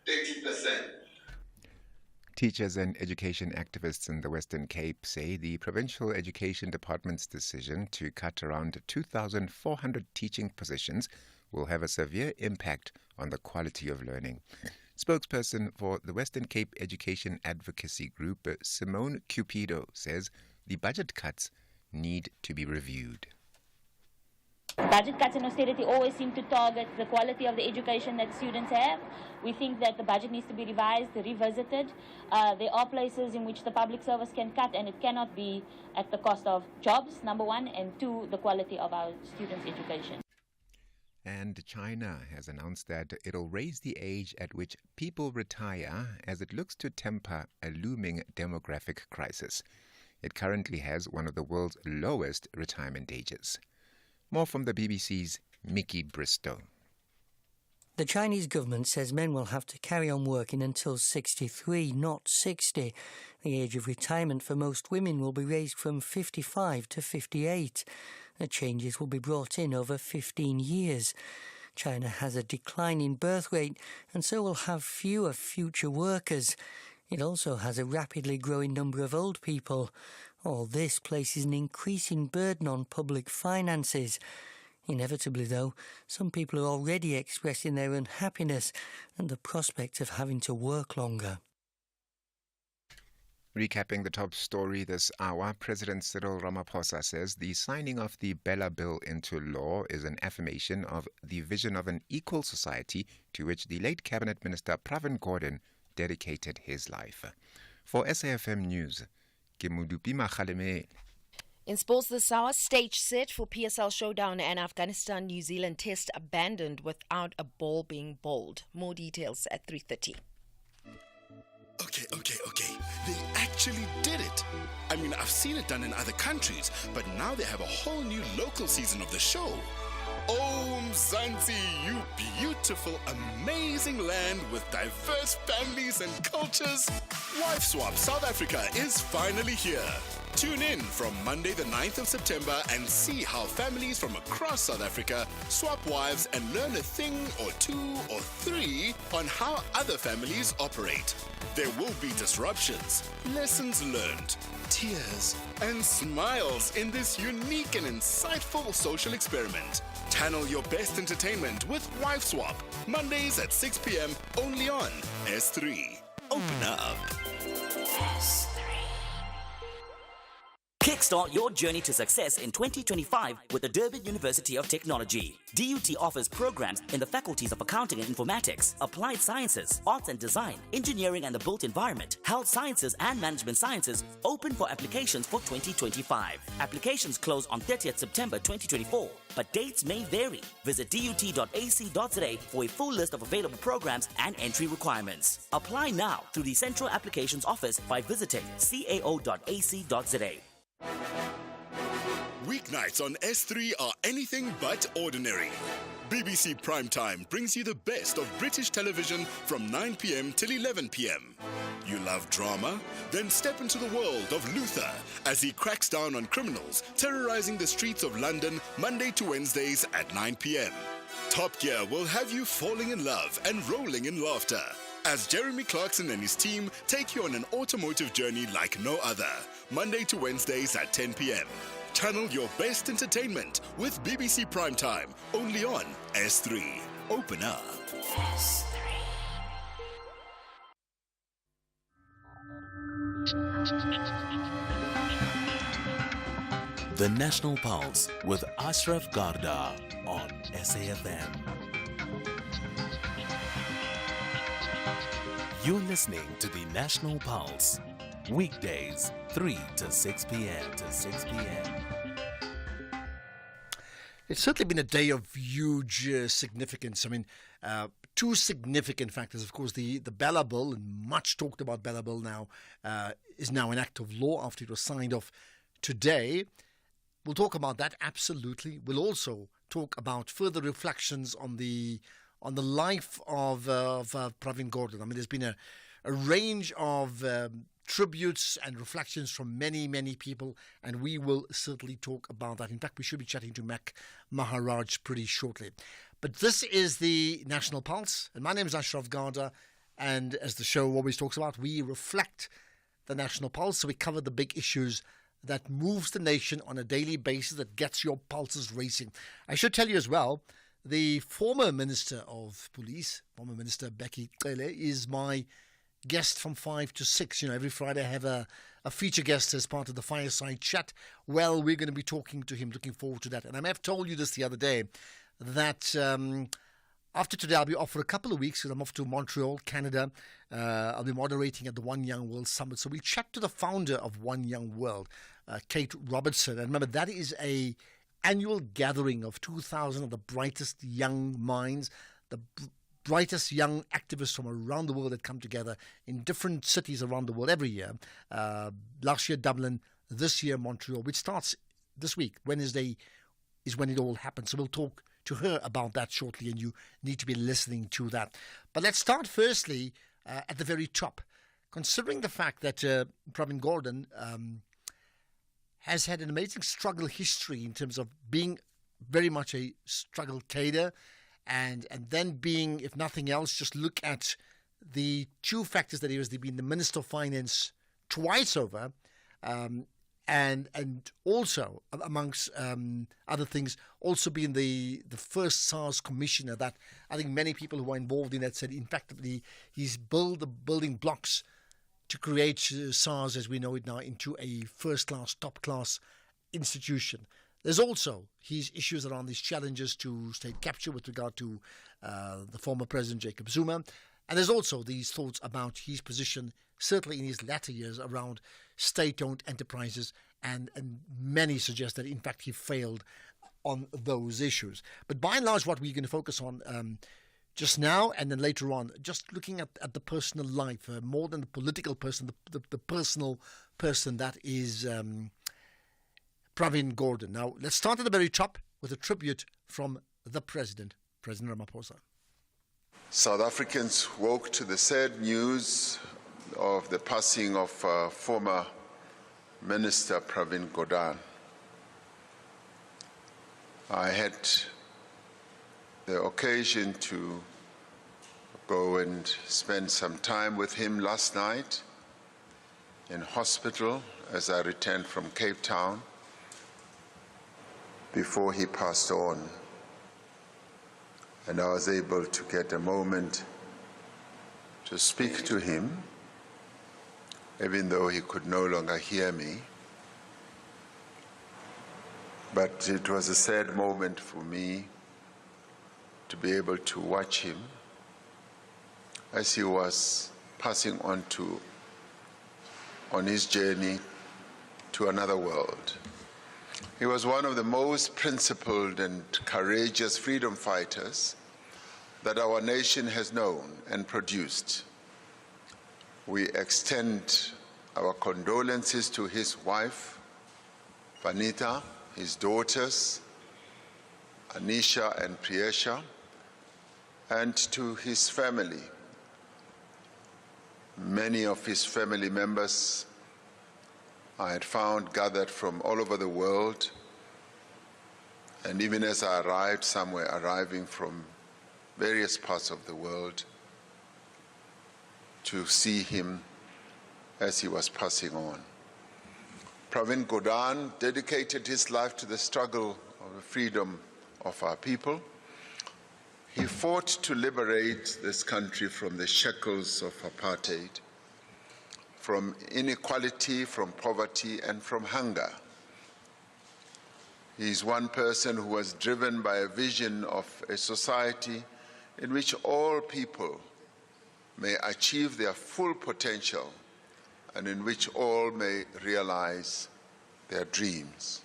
30%. Teachers and education activists in the Western Cape say the Provincial Education Department's decision to cut around 2,400 teaching positions will have a severe impact on the quality of learning. Spokesperson for the Western Cape Education Advocacy Group, Simone Cupido, says the budget cuts need to be reviewed. Budget cuts and austerity always seem to target the quality of the education that students have. We think that the budget needs to be revised, revisited. There are places in which the public service can cut, and it cannot be at the cost of jobs, number one, and two, the quality of our students' education. And China has announced that it'll raise the age at which people retire as it looks to temper a looming demographic crisis. It currently has one of the world's lowest retirement ages. More from the BBC's Mickey Bristow. The Chinese government says men will have to carry on working until 63, not 60. The age of retirement for most women will be raised from 55 to 58. The changes will be brought in over 15 years. China has a declining birth rate and so will have fewer future workers. It also has a rapidly growing number of old people. All this places an increasing burden on public finances. Inevitably, though, some people are already expressing their unhappiness and the prospect of having to work longer. Recapping the top story this hour, President Cyril Ramaphosa says the signing of the Bella Bill into law is an affirmation of the vision of an equal society to which the late Cabinet Minister Pravin Gordhan dedicated his life. For SAFM News, Kemudupi Makhaleme. In sports this hour, stage set for PSL showdown and Afghanistan-New Zealand test abandoned without a ball being bowled. More details at 3:30. Okay. They actually did it. I mean, I've seen it done in other countries, but now they have a whole new local season of the show. Oh, Mzansi, you beautiful, amazing land with diverse families and cultures. Wife Swap South Africa is finally here. Tune in from Monday the 9th of September and see how families from across South Africa swap wives and learn a thing or two or three on how other families operate. There will be disruptions, lessons learned, tears, and smiles in this unique and insightful social experiment. Channel your best entertainment with Wife Swap, Mondays at 6 p.m. only on S3. Open up. S3. Kickstart your journey to success in 2025 with the Durban University of Technology. DUT offers programs in the faculties of Accounting and Informatics, Applied Sciences, Arts and Design, Engineering and the Built Environment, Health Sciences and Management Sciences, open for applications for 2025. Applications close on 30th September 2024, but dates may vary. Visit dut.ac.za for a full list of available programs and entry requirements. Apply now through the Central Applications Office by visiting cao.ac.za. Weeknights on S3 are anything but ordinary. BBC Primetime brings you the best of British television from 9 p.m. till 11 p.m. You love drama? Then step into the world of Luther as he cracks down on criminals terrorizing the streets of London Monday to Wednesdays at 9 p.m. Top Gear will have you falling in love and rolling in laughter as Jeremy Clarkson and his team take you on an automotive journey like no other, Monday to Wednesdays at 10 p.m. Channel your best entertainment with BBC Primetime, only on S3. Open up. S3. The National Pulse with Ashraf Garda on SAFM. You're listening to the National Pulse. Weekdays, 3 to 6 p.m. It's certainly been a day of huge significance. I mean, two significant factors. Of course, the Bella Bill, and much talked about Bella Bill now, is now an act of law after it was signed off today. We'll talk about that, absolutely. We'll also talk about further reflections on the life of Pravin Gordhan. I mean, there's been a range of tributes and reflections from many, many people, and we will certainly talk about that. In fact, we should be chatting to Mac Maharaj pretty shortly. But this is the National Pulse, and my name is Ashraf Garda, And as the show always talks about, we reflect the national pulse. So we cover the big issues that moves the nation on a daily basis, that gets your pulses racing. I should tell you as well, the former Minister of Police, former Minister Becky Cele, is my guest from 5 to 6. Every Friday I have a feature guest as part of the Fireside Chat. Well, we're going to be talking to him. Looking forward to that. And I may have told you this the other day, that after today I'll be off for a couple of weeks because I'm off to Montreal, Canada. I'll be moderating at the One Young World Summit. So we'll chat to the founder of One Young World, Kate Robertson. And remember, that is a annual gathering of 2,000 of the brightest young minds, the brightest young activists from around the world that come together in different cities around the world every year. Last year, Dublin, this year, Montreal, which starts this week. Wednesday is when it all happens. So we'll talk to her about that shortly, and you need to be listening to that. But let's start firstly at the very top. Considering the fact that Pravin Gordhan has had an amazing struggle history in terms of being very much a struggle cadre, and then being, if nothing else, just look at the two factors that he has been the Minister of Finance twice over, and also, amongst other things, also being the first SARS commissioner. That I think many people who are involved in that said, in fact, he's built the building blocks to create SARS as we know it now into a first-class, top-class institution. There's also his issues around these challenges to state capture with regard to the former President Jacob Zuma. And there's also these thoughts about his position, certainly in his latter years, around state-owned enterprises. And many suggest that, in fact, he failed on those issues. But by and large, what we're going to focus on just now and then later on, just looking at the personal life, more than the political person, the personal person that is Pravin Gordhan. Now, let's start at the very top with a tribute from the President Ramaphosa. South Africans woke to the sad news of the passing of former Minister Pravin Gordhan. I had the occasion to go and spend some time with him last night in hospital as I returned from Cape Town before he passed on. And I was able to get a moment to speak to him, even though he could no longer hear me. But it was a sad moment for me to be able to watch him as he was passing on his journey to another world. He was one of the most principled and courageous freedom fighters that our nation has known and produced. We extend our condolences to his wife, Vanita, his daughters, Anisha and Priyesha, and to his family. Many of his family members I had found gathered from all over the world, and even as I arrived, some were arriving from various parts of the world to see him as he was passing on. Pravin Gordhan dedicated his life to the struggle of the freedom of our people. He fought to liberate this country from the shackles of apartheid, from inequality, from poverty, and from hunger. He is one person who was driven by a vision of a society in which all people may achieve their full potential and in which all may realize their dreams.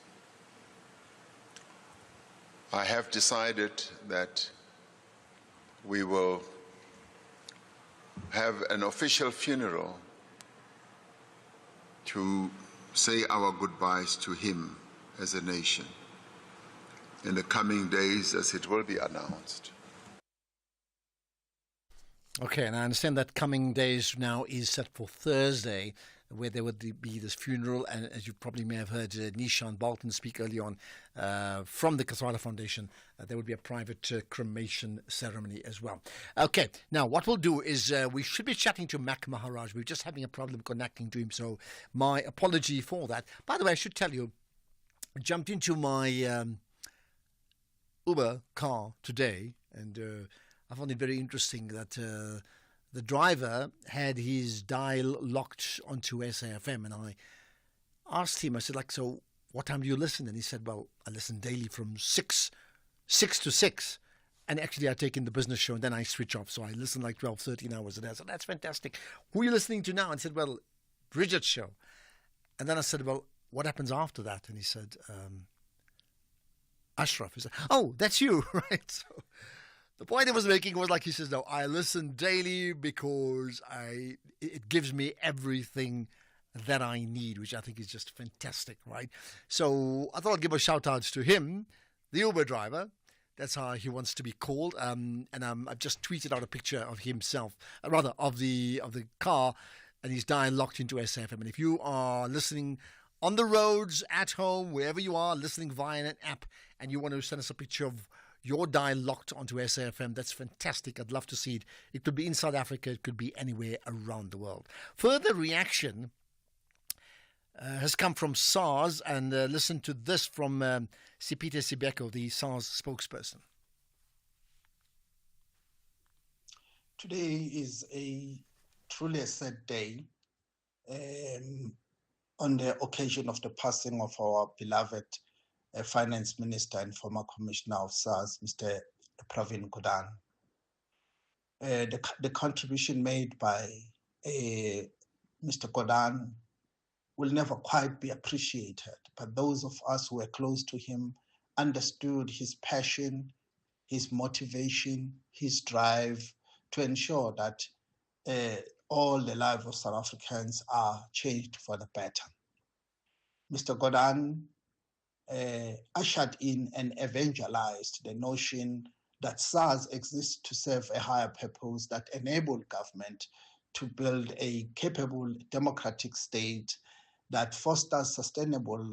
I have decided that we will have an official funeral to say our goodbyes to him as a nation in the coming days, as it will be announced. Okay, and I understand that coming days now is set for Thursday. where there would be this funeral. And as you probably may have heard Nishan Bolton speak early on from the Kaswala Foundation, there would be a private cremation ceremony as well. Okay, now what we'll do is we should be chatting to Mac Maharaj. We're just having a problem connecting to him, so my apology for that. By the way, I should tell you, I jumped into my Uber car today, and I found it very interesting that the driver had his dial locked onto SAFM, and I asked him, I said, like, so what time do you listen? And he said, well, I listen daily from 6 to 6. And actually, I take in the business show and then I switch off. So I listen like 12, 13 hours a day. So that's fantastic. Who are you listening to now? And he said, well, Bridget's show. And then I said, well, what happens after that? And he said, Ashraf. He said, oh, that's you, right? So the point I was making was, like he says, no, I listen daily because it gives me everything that I need, which I think is just fantastic, right? So I thought I'd give a shout out to him, the Uber driver. That's how he wants to be called. And I've just tweeted out a picture of himself, rather of the car, and he's dial locked into SAFM. And if you are listening on the roads, at home, wherever you are, listening via an app, and you want to send us a picture of your dial locked onto SAFM, that's fantastic. I'd love to see it. It could be in South Africa. It could be anywhere around the world. Further reaction has come from SARS, and listen to this from Sipite Sibeko, the SARS spokesperson. Today is truly a sad day on the occasion of the passing of our beloved Finance Minister and former Commissioner of SARS, Mr. Pravin Gordhan. The contribution made by Mr. Gordhan will never quite be appreciated, but those of us who were close to him understood his passion, his motivation, his drive to ensure that all the lives of South Africans are changed for the better. Mr. Gordhan ushered in and evangelized the notion that SARS exists to serve a higher purpose that enabled government to build a capable democratic state that fosters sustainable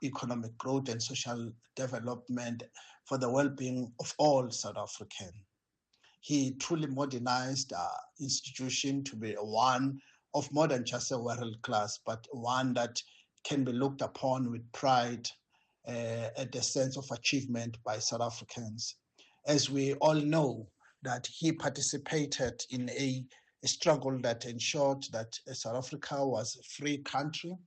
economic growth and social development for the well-being of all South Africans. He truly modernized our institution to be one of more than just a world class, but one that can be looked upon with pride at the sense of achievement by South Africans. As we all know, that he participated in a struggle that ensured that South Africa was a free country,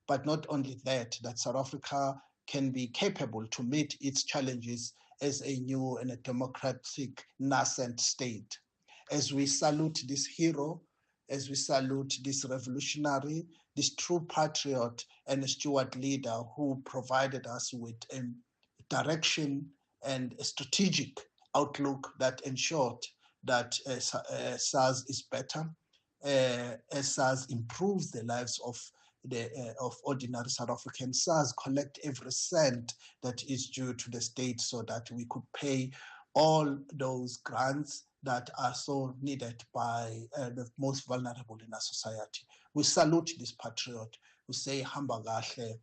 but not only that, that South Africa can be capable to meet its challenges as a new and a democratic nascent state. As we salute this hero, as we salute this revolutionary, this true patriot and a steward leader who provided us with a direction and a strategic outlook that ensured that SARS is better, as SARS improves the lives of ordinary South Africans. SARS collect every cent that is due to the state so that we could pay all those grants that are so needed by the most vulnerable in our society. We salute this patriot. We say, Hamba kahle,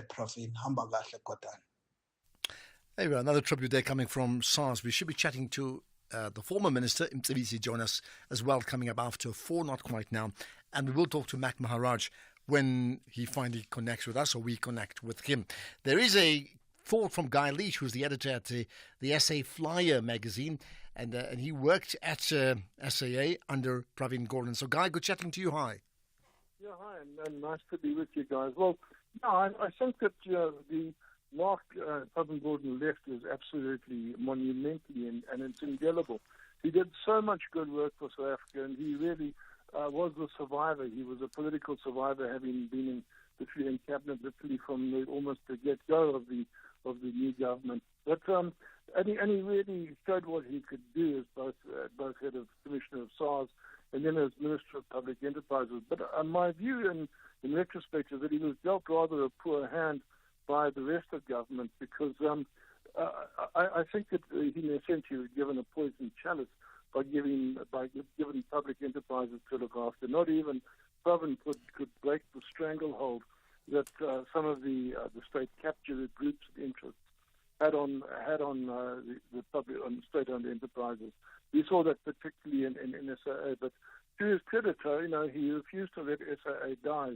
Pravin, Hamba kahle Gordhan. Hey, another tribute there coming from SARS. We should be chatting to the former minister, Mcebisi, join us as well, coming up after 4, not quite now. And we will talk to Mac Maharaj when he finally connects with us, or we connect with him. There is a thought from Guy Leach, who's the editor at the SA Flyer magazine, and he worked at SAA under Pravin Gordhan. So, Guy, good chatting to you. Hi. Yeah, hi, and nice to be with you guys. Well, no, I think that the mark Pravin Gordhan left is absolutely monumentally and it's indelible. He did so much good work for South Africa, and he really was a survivor. He was a political survivor, having been in cabinet literally from almost the get-go of the new government. But and he really showed what he could do as both head of Commissioner of SARS and then as Minister of Public Enterprises. But my view in retrospect is that he was dealt rather a poor hand by the rest of government, because I think that he essentially was given a poisoned chalice by giving public enterprises to look after, not even Pravin could break the stranglehold that some of the state-captured groups of interests had on the public, on state-owned enterprises. We saw that particularly in SAA, but to his credit, he refused to let SAA die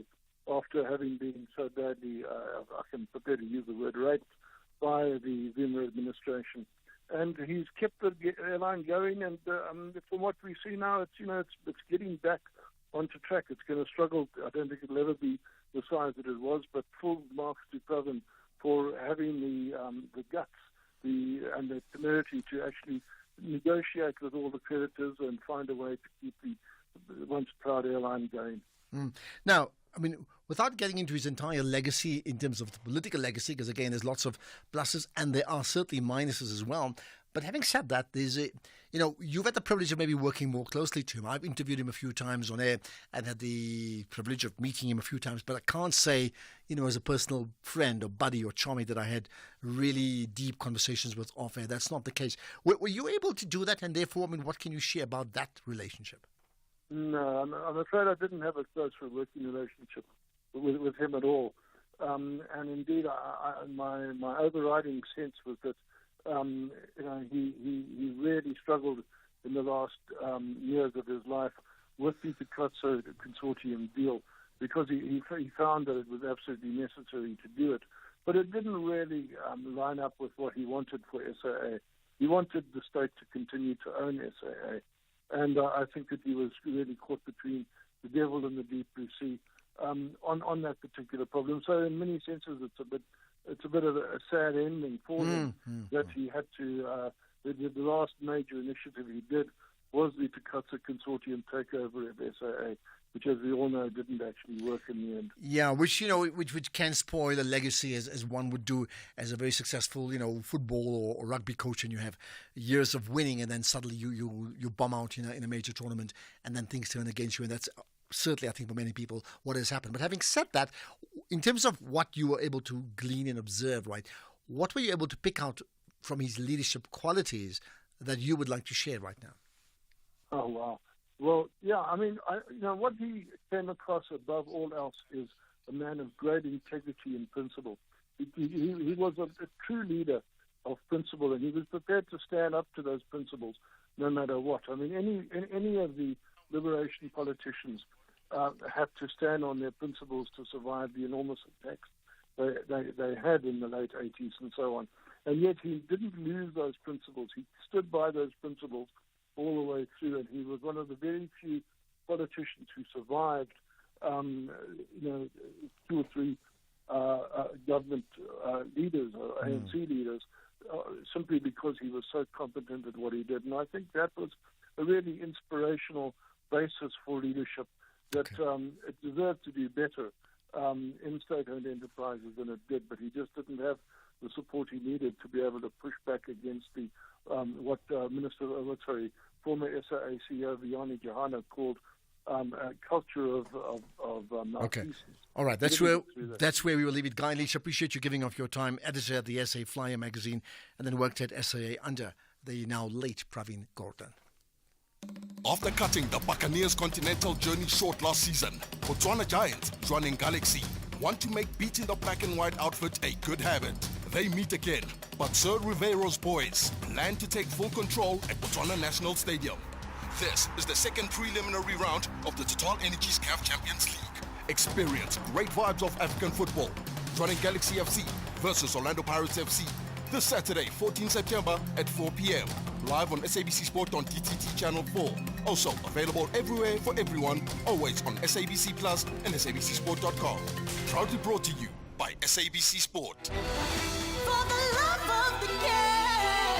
after having been so badly, I can prepare to use the word, raped by the Zuma administration. And he's kept the airline going, and from what we see now, it's getting back onto track. It's going to struggle. I don't think it'll ever be the size that it was, but full marks to Pravin for having the guts and the temerity to actually negotiate with all the creditors and find a way to keep the once proud airline going. Now, I mean, without getting into his entire legacy in terms of the political legacy, because again, there's lots of pluses and there are certainly minuses as well. But having said that, you've had the privilege of maybe working more closely to him. I've interviewed him a few times on air and had the privilege of meeting him a few times, but I can't say, as a personal friend or buddy or chummy that I had really deep conversations with off air. That's not the case. Were you able to do that? And therefore, what can you share about that relationship? No, I'm afraid I didn't have a close working relationship with him at all. And indeed, my overriding sense was that he really struggled in the last years of his life with the Tukatso consortium deal because he found that it was absolutely necessary to do it. But it didn't really line up with what he wanted for SAA. He wanted the state to continue to own SAA. And I think that he was really caught between the devil and the deep blue sea on that particular problem. So in many senses, it's a bit of a sad ending for him that he had to. The last major initiative he did was the Tukatso consortium takeover of SAA, which, as we all know, didn't actually work in the end. Yeah, which can spoil a legacy as one would do as a very successful football or rugby coach, and you have years of winning, and then suddenly you bomb out in a major tournament, and then things turn against you, and that's certainly, I think, for many people, what has happened. But having said that, in terms of what you were able to glean and observe, right, what were you able to pick out from his leadership qualities that you would like to share right now? Oh, wow. Well, yeah, what he came across above all else is a man of great integrity and principle. He was a true leader of principle, and he was prepared to stand up to those principles no matter what. Any of the liberation politicians had to stand on their principles to survive the enormous attacks they had in the late 80s and so on. And yet he didn't lose those principles. He stood by those principles all the way through, and he was one of the very few politicians who survived, 2 or 3 government leaders or ANC leaders, simply because he was so competent at what he did. And I think that was a really inspirational basis for leadership, that it deserved to do better in state-owned enterprises than it did, but he just didn't have the support he needed to be able to push back against the former SAA CEO Vianney Johana called a culture of malfeasance. All right, that's where we will leave it. Guy Leach, appreciate you giving off your time, editor at the SA Flyer magazine, and then worked at SAA under the now late Pravin Gordhan. After cutting the Buccaneers' continental journey short last season, Botswana Giants, Jwaneng Galaxy, want to make beating the black and white outfit a good habit. They meet again, but Sir Rivero's boys plan to take full control at Botswana National Stadium. This is the second preliminary round of the Total Energies CAF Champions League. Experience great vibes of African football. Jwaneng Galaxy FC versus Orlando Pirates FC. This Saturday, 14 September at 4 p.m. Live on SABC Sport on DTT Channel 4. Also available everywhere for everyone, always on SABC Plus and SABCSport.com. Proudly brought to you by SABC Sport. For the love of the game.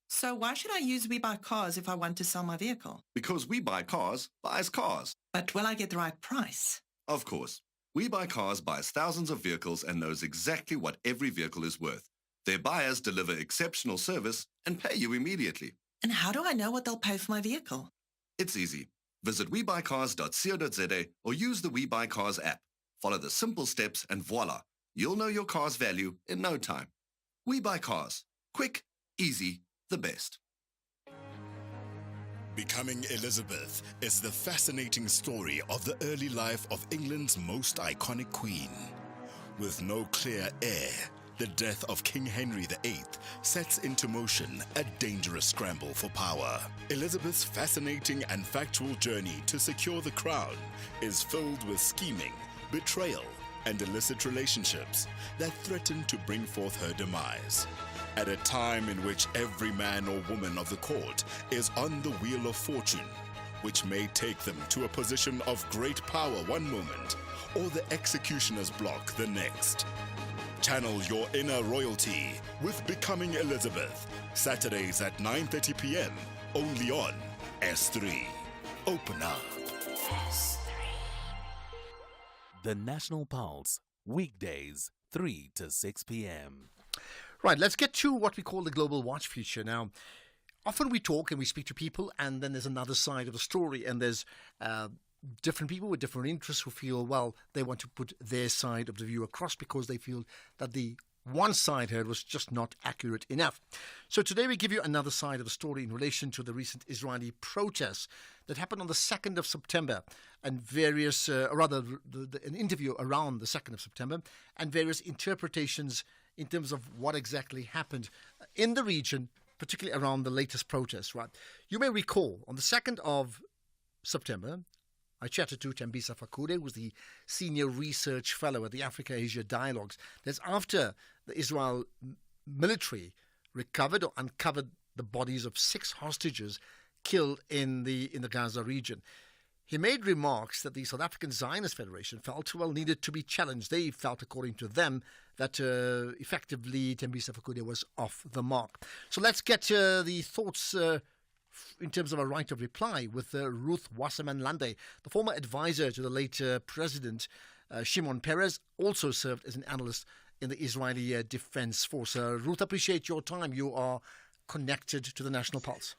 So why should I use We Buy Cars if I want to sell my vehicle? Because We Buy Cars buys cars. But will I get the right price? Of course. We Buy Cars buys thousands of vehicles and knows exactly what every vehicle is worth. Their buyers deliver exceptional service and pay you immediately. And how do I know what they'll pay for my vehicle? It's easy. Visit webuycars.co.za or use the We Buy Cars app. Follow the simple steps and voila, you'll know your car's value in no time. We Buy Cars. Quick, easy, the best. Becoming Elizabeth is the fascinating story of the early life of England's most iconic queen. With no clear heir, the death of King Henry VIII sets into motion a dangerous scramble for power. Elizabeth's fascinating and factual journey to secure the crown is filled with scheming, betrayal, and illicit relationships that threaten to bring forth her demise. At a time in which every man or woman of the court is on the wheel of fortune, which may take them to a position of great power one moment, or the executioner's block the next. Channel your inner royalty with Becoming Elizabeth, Saturdays at 9:30 p.m. only on S3. Open up. S3. The National Pulse, weekdays, 3 to 6 p.m. Right, let's get to what we call the Global Watch feature. Now, often we talk and we speak to people, and then there's another side of the story, and there's different people with different interests who feel, well, they want to put their side of the view across because they feel that the one side heard was just not accurate enough. So today we give you another side of the story in relation to the recent Israeli protests that happened on the 2nd of September and various, an interview around the 2nd of September and various interpretations in terms of what exactly happened in the region, particularly around the latest protests. Right? You may recall on the 2nd of September, I chatted to Thembisa Fakure, who's the Senior Research Fellow at the Africa-Asia Dialogues. That's after the Israel military recovered or uncovered the bodies of 6 hostages killed in the Gaza region. He made remarks that the South African Zionist Federation felt, well, needed to be challenged. They felt, according to them, that effectively Thembisa Fakure was off the mark. So let's get the thoughts in terms of a right of reply with Ruth Wasserman Lande, the former advisor to the late President Shimon Peres, also served as an analyst in the Israeli Defense Force. Ruth, appreciate your time. You are connected to the National Pulse.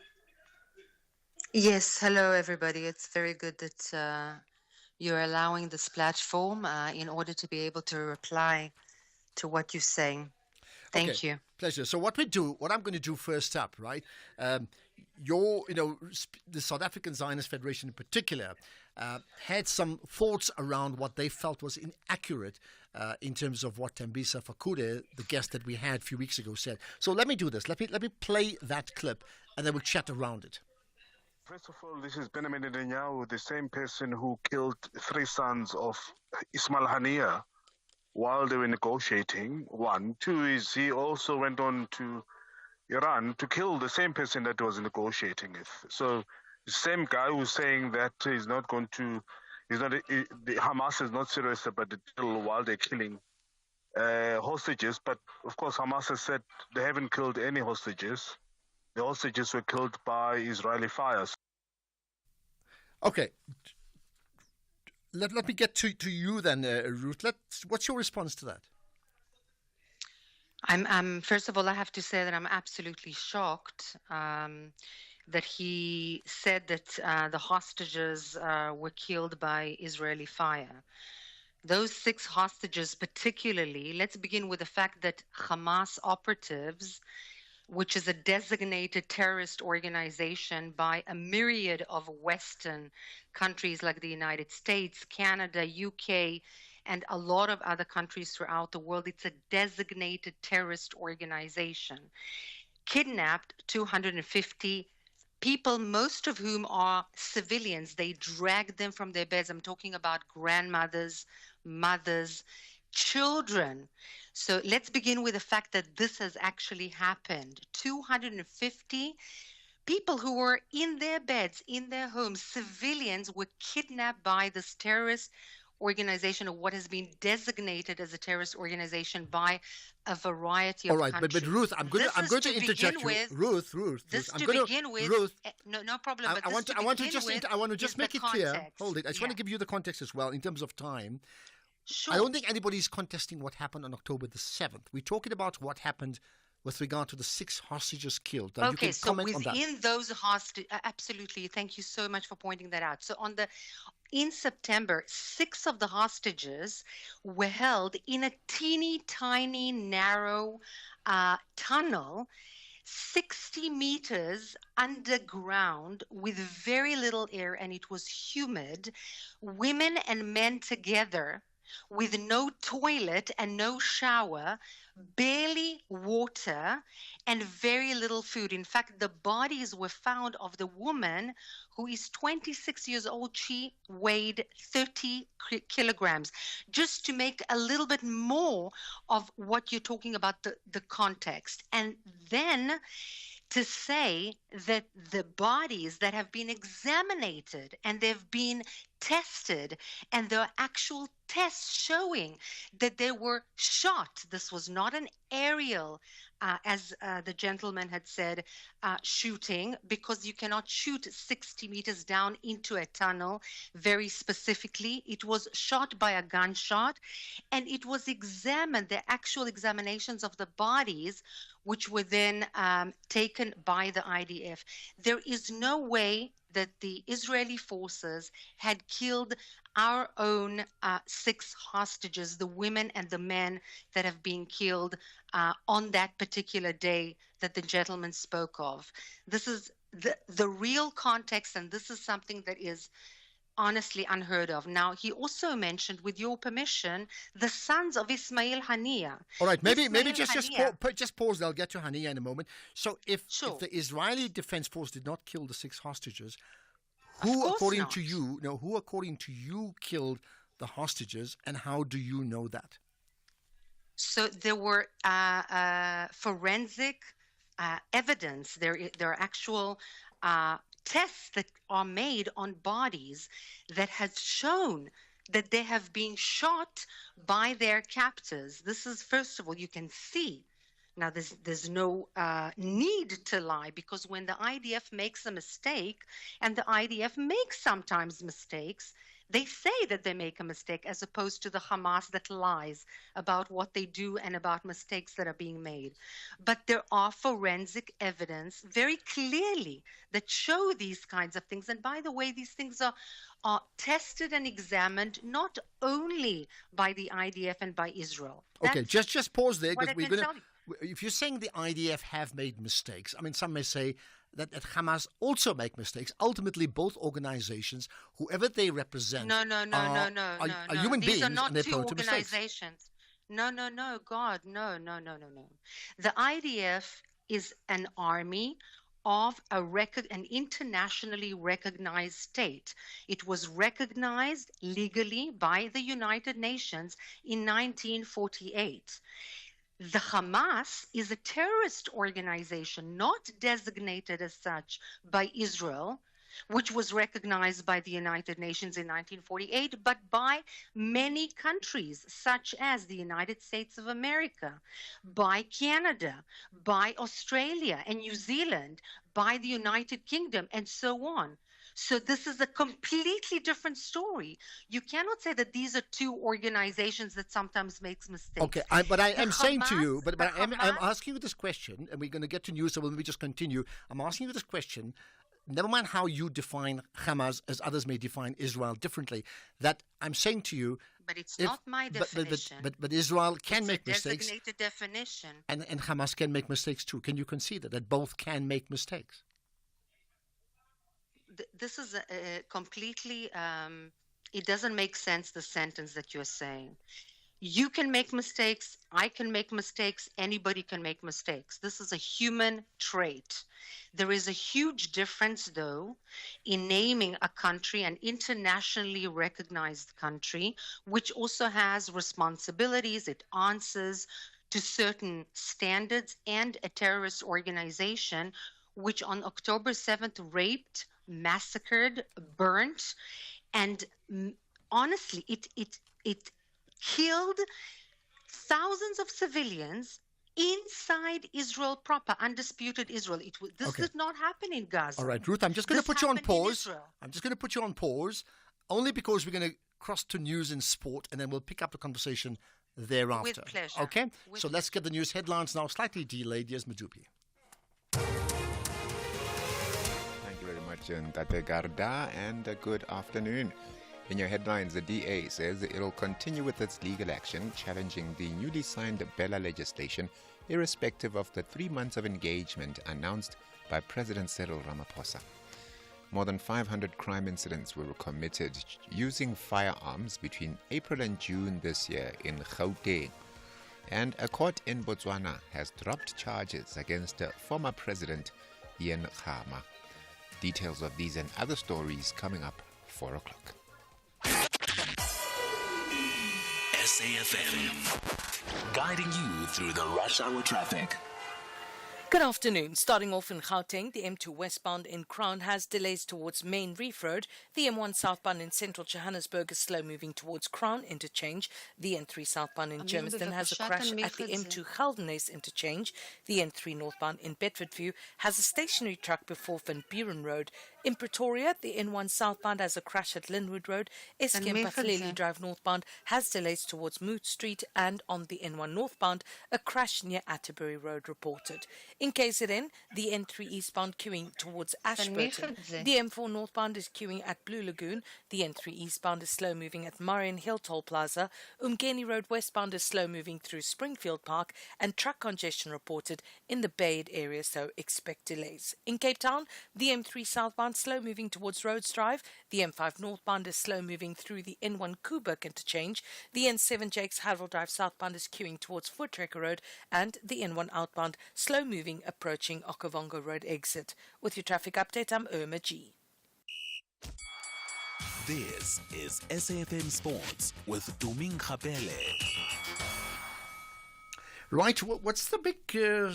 Yes, hello everybody. It's very good that you're allowing this platform in order to be able to reply to what you're saying. Thank you. Pleasure. So what I'm going to do first up, right? The South African Zionist Federation in particular had some thoughts around what they felt was inaccurate in terms of what Thembisa Fakure, the guest that we had a few weeks ago, said. So let me do this. Let me play that clip, and then we'll chat around it. First of all, this is Benjamin Netanyahu, the same person who killed 3 sons of Ismail Haniyeh while they were negotiating. 1. 2 is he also went on to Iran to kill the same person that was negotiating with. So the same guy who's saying that the Hamas is not serious about the deal while they're killing hostages. But of course, Hamas has said they haven't killed any hostages. The hostages were killed by Israeli fires. Okay. Let me get to you then, Ruth. What's your response to that? I'm first of all, I have to say that I'm absolutely shocked that he said that the hostages were killed by Israeli fire. Those 6 hostages particularly, let's begin with the fact that Hamas operatives, which is a designated terrorist organization by a myriad of Western countries like the United States, Canada, UK, and a lot of other countries throughout the world. It's a designated terrorist organization. Kidnapped 250 people, most of whom are civilians. They dragged them from their beds. I'm talking about grandmothers, mothers, children. So let's begin with the fact that this has actually happened. 250 people who were in their beds, in their homes, civilians, were kidnapped by this terrorist organization, or what has been designated as a terrorist organization by a variety of countries. But Ruth, I'm going to interject you. Ruth, no problem. I want to just make it clear. Hold it. I just want to give you the context as well in terms of time. Sure. I don't think anybody's contesting what happened on October the 7th. We're talking about what happened with regard to the 6 hostages killed. Now, okay, you can so comment on that. within those hostages, absolutely. Thank you so much for pointing that out. So in September, 6 of the hostages were held in a teeny tiny narrow tunnel 60 meters underground with very little air, and it was humid, women and men together with no toilet and no shower, barely water, and very little food. In fact, the bodies were found of the woman who is 26 years old. She weighed 30 kilograms. Just to make a little bit more of what you're talking about, the context. And then to say that the bodies that have been examined and they've been tested, and there are actual tests showing that they were shot. This was not an aerial, as the gentleman had said, shooting, because you cannot shoot 60 meters down into a tunnel very specifically. It was shot by a gunshot, and it was examined, the actual examinations of the bodies, which were then taken by the IDF. There is no way that the Israeli forces had killed our own 6 hostages, the women and the men that have been killed on that particular day that the gentleman spoke of. This is the real context, and this is something that is honestly unheard of. Now, he also mentioned, with your permission, the sons of Ismail Haniya. All right, maybe just pause. I'll get to Haniya in a moment. So, if the Israeli Defense Force did not kill the 6 hostages, who, according to you, killed the hostages, and how do you know that? So there were forensic evidence. There are actual tests that are made on bodies that has shown that they have been shot by their captors. This is, first of all, you can see. Now, there's no need to lie, because when the IDF makes a mistake, and the IDF makes sometimes mistakes, they say that they make a mistake, as opposed to the Hamas that lies about what they do and about mistakes that are being made. But there are forensic evidence very clearly that show these kinds of things. And by the way, these things are tested and examined not only by the IDF and by Israel. Okay, just pause there, because we're going to... If you're saying the IDF have made mistakes, I mean, some may say that Hamas also make mistakes. Ultimately, both organizations, whoever they represent, are human beings, These are not and they're two prone to mistakes. organizations. No, God, no. The IDF is an army of an internationally recognized state. It was recognized legally by the United Nations in 1948. The Hamas is a terrorist organization, not designated as such by Israel, which was recognized by the United Nations in 1948, but by many countries, such as the United States of America, by Canada, by Australia and New Zealand, by the United Kingdom, and so on. So this is a completely different story. You cannot say that these are two organizations that sometimes makes mistakes. Okay, but I am saying to you, but I'm asking you this question, and we're going to get to news, so we'll just continue. I'm asking you this question. Never mind how you define Hamas, as others may define Israel differently. That I'm saying to you. But it's not my definition. But Israel can make mistakes. It's a designated definition. And Hamas can make mistakes too. Can you concede that both can make mistakes? This is a completely, it doesn't make sense, the sentence that you're saying. You can make mistakes, I can make mistakes, anybody can make mistakes. This is a human trait. There is a huge difference, though, in naming a country, an internationally recognized country, which also has responsibilities. It answers to certain standards, and a terrorist organization which on October 7th raped, massacred, burnt, and honestly, it killed thousands of civilians inside Israel proper, undisputed Israel. This did not happen in Gaza. All right, Ruth, I'm just going to put you on pause. I'm just going to put you on pause, only because we're going to cross to news and sport, and then we'll pick up the conversation thereafter. With pleasure. Okay? So let's get the news headlines now, slightly delayed. Yes, Madupi. Ntate Garda, and good afternoon. In your headlines, the DA says it'll continue with its legal action challenging the newly signed Bella legislation irrespective of the 3 months of engagement announced by President Cyril Ramaphosa. More than 500 crime incidents were committed using firearms between April and June this year in Gauteng. And a court in Botswana has dropped charges against former President Ian Khama. Details of these and other stories coming up 4 o'clock. SAFM, guiding you through the rush hour traffic. Good afternoon. Starting off in Gauteng, the M2 westbound in Crown has delays towards Main Reef Road. The M1 southbound in central Johannesburg is slow moving towards Crown Interchange. The N3 southbound in Germiston has a crash at the M2 Geldenhuys Interchange. The N3 northbound in Bedfordview has a stationary truck before Van Buren Road. In Pretoria, the N1 southbound has a crash at Linwood Road. SKM Bafaleli Drive northbound has delays towards Moot Street, and on the N1 northbound, a crash near Atterbury Road reported. In KZN, the N3 eastbound queuing towards Ashburton. The M4 northbound is queuing at Blue Lagoon. The N3 eastbound is slow moving at Marion Hill Toll Plaza. Umgeni Road westbound is slow moving through Springfield Park, and truck congestion reported in the Bayard area, so expect delays. In Cape Town, the M3 southbound slow moving towards Rhodes Drive. The M5 northbound is slow moving through the N1 Kuburg interchange. The N7 Jakes Havel Drive southbound is queuing towards Voortrekker Road, and the N1 outbound slow moving approaching Okavango Road exit. With your traffic update, I'm Irma G. This is SAFM Sports with Tuming Khapele. Right, what's the big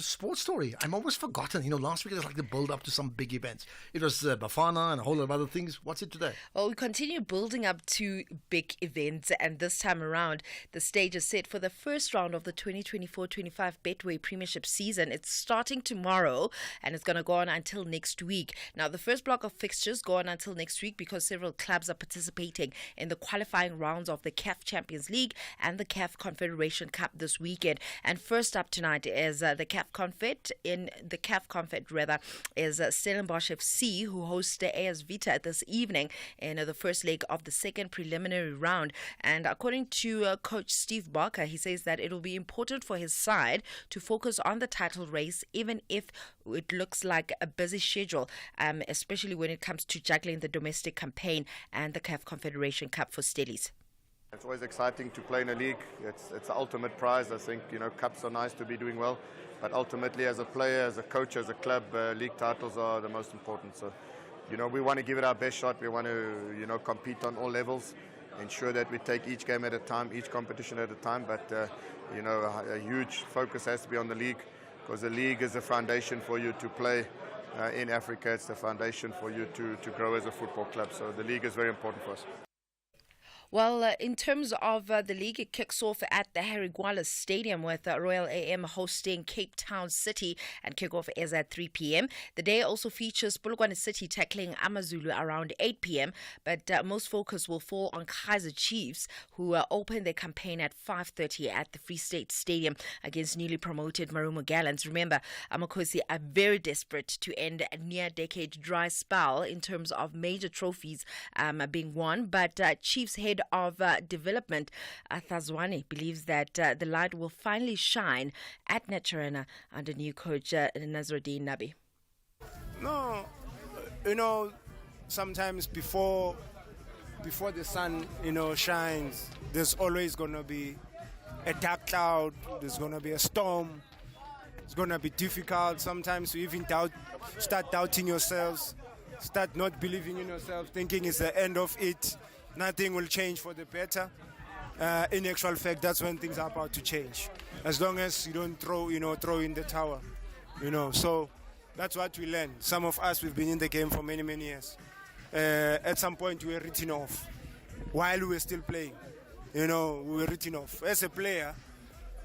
sports story? I'm always forgotten. Last week it was like the build-up to some big events. It was Bafana and a whole lot of other things. What's it today? Well, we continue building up to big events, and this time around, the stage is set for the first round of the 2024-25 Betway Premiership season. It's starting tomorrow, and it's going to go on until next week. Now, the first block of fixtures go on until next week because several clubs are participating in the qualifying rounds of the CAF Champions League and the CAF Confederation Cup this weekend. And first up tonight is the CAF Confed. In the CAF Confed, is Stellenbosch FC, who hosts the AS Vita this evening in the first leg of the second preliminary round. And according to coach Steve Barker, he says that it will be important for his side to focus on the title race, even if it looks like a busy schedule, especially when it comes to juggling the domestic campaign and the CAF Confederation Cup for Stellies. It's always exciting to play in a league. It's the ultimate prize. I think, cups are nice to be doing well, but ultimately as a player, as a coach, as a club, league titles are the most important. So, we want to give it our best shot. We want to, compete on all levels, ensure that we take each game at a time, each competition at a time, but, a huge focus has to be on the league, because the league is the foundation for you to play in Africa. It's the foundation for you to grow as a football club. So the league is very important for us. Well, in terms of the league, it kicks off at the Harry Gwala Stadium with Royal AM hosting Cape Town City, and kickoff is at 3 p.m. The day also features Polokwane City tackling AmaZulu around 8 p.m., but most focus will fall on Kaizer Chiefs, who open their campaign at 5:30 at the Free State Stadium against newly promoted Marumo Gallants. Remember, Amakosi are very desperate to end a near-decade dry spell in terms of major trophies being won, but Chiefs head of development, Thazwani, believes that the light will finally shine at Naturena under new coach Nazruddin Nabi. No, sometimes before the sun, shines, there's always going to be a dark cloud, there's going to be a storm, it's going to be difficult. Sometimes you even start doubting yourselves, start not believing in yourself, thinking it's the end of it. Nothing will change for the better. In actual fact, that's when things are about to change. As long as you don't throw in the tower, So that's what we learn. Some of us, we've been in the game for many, many years. At some point, we were written off while we were still playing. We were written off. As a player,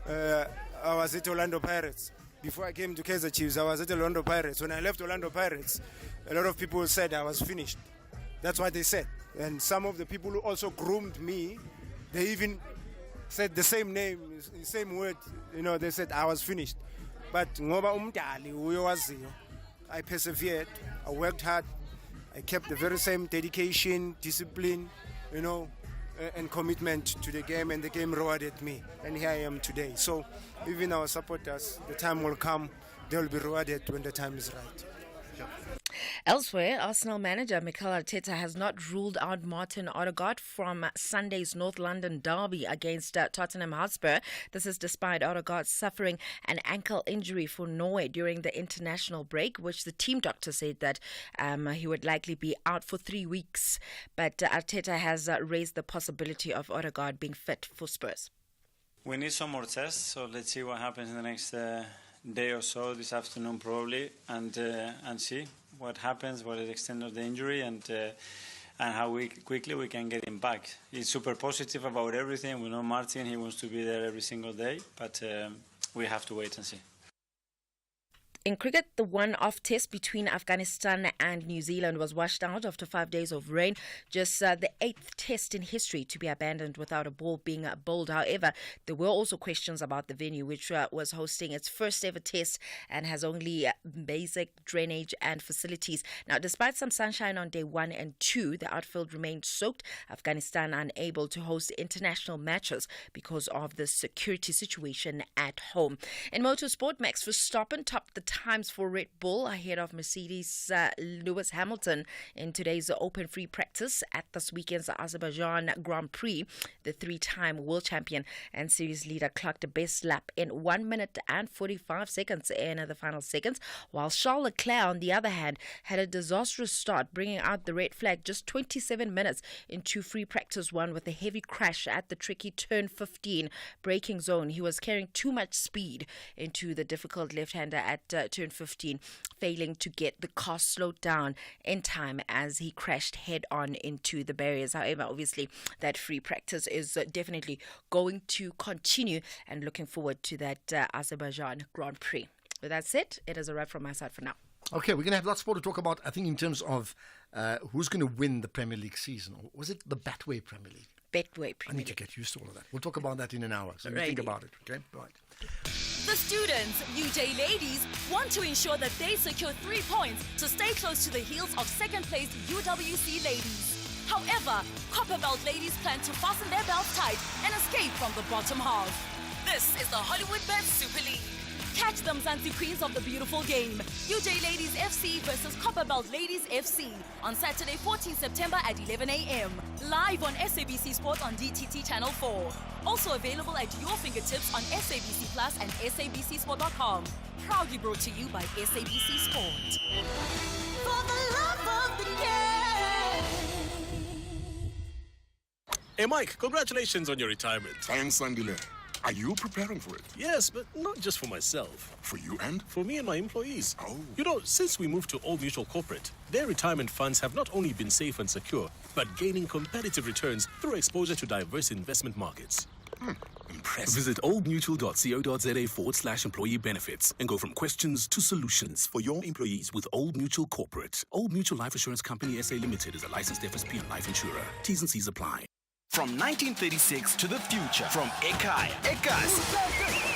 I was at Orlando Pirates. Before I came to Kaizer Chiefs, I was at Orlando Pirates. When I left Orlando Pirates, a lot of people said I was finished. That's what they said. And some of the people who also groomed me, they even said the same name, the same word. They said I was finished. But ngoba umdali uyowaziyo, I persevered, I worked hard, I kept the very same dedication, discipline, and commitment to the game, and the game rewarded me, and here I am today. So even our supporters, the time will come, they will be rewarded when the time is right. Elsewhere, Arsenal manager Mikel Arteta has not ruled out Martin Odegaard from Sunday's North London derby against Tottenham Hotspur. This is despite Odegaard suffering an ankle injury for Norway during the international break, which the team doctor said that he would likely be out for 3 weeks. But Arteta has raised the possibility of Odegaard being fit for Spurs. We need some more tests, so let's see what happens in the next day or so, this afternoon probably, and see what happens, what is the extent of the injury, and how quickly we can get him back. He's super positive about everything. We know Martin, he wants to be there every single day, but we have to wait and see. In cricket, the one-off test between Afghanistan and New Zealand was washed out after 5 days of rain. Just the 8th test in history to be abandoned without a ball being bowled. However, there were also questions about the venue, which was hosting its first ever test and has only basic drainage and facilities. Now, despite some sunshine on day 1 and 2, the outfield remained soaked. Afghanistan unable to host international matches because of the security situation at home. In motorsport, Max Verstappen topped the times for Red Bull ahead of Mercedes Lewis Hamilton in today's open free practice at this weekend's Azerbaijan Grand Prix. The 3-time world champion and series leader clocked a best lap in 1 minute and 45 seconds in the final seconds, while Charles Leclerc, on the other hand, had a disastrous start, bringing out the red flag just 27 minutes into free practice 1 with a heavy crash at the tricky turn 15 braking zone. He was carrying too much speed into the difficult left-hander at turn 15, failing to get the car slowed down in time as he crashed head-on into the barriers. However, obviously, that free practice is definitely going to continue, and looking forward to that Azerbaijan Grand Prix. With that said, it is a wrap from my side for now. Okay, we're going to have lots more to talk about, I think, in terms of who's going to win the Premier League season. Or was it the Betway Premier League? Betway Premier I need to get used to all of that. We'll talk about that in an hour, so Righty. think about it, okay? Right. The students, UJ ladies, want to ensure that they secure 3 points to stay close to the heels of second-placed UWC ladies. However, Copperbelt ladies plan to fasten their belts tight and escape from the bottom half. This is the Hollywood Bet Super League. Catch them Mzansi Queens of the beautiful game, UJ Ladies FC versus Copperbelt Ladies FC on Saturday 14 September at 11 a.m. Live on SABC Sport on DTT Channel 4. Also available at your fingertips on SABC Plus and SABCSport.com. Proudly brought to you by SABC Sport. For the love of the game. Hey, Mike, congratulations on your retirement. Thanks, Sandile. Are you preparing for it? Yes, but not just for myself. For you and? For me and my employees. Oh. You know, since we moved to Old Mutual Corporate, their retirement funds have not only been safe and secure, but gaining competitive returns through exposure to diverse investment markets. Impressive. Visit oldmutual.co.za/employee benefits and go from questions to solutions for your employees with Old Mutual Corporate. Old Mutual Life Assurance Company SA Limited is a licensed FSP and life insurer. T's and C's apply. From 1936 to the future, from Ekaya, Ekas,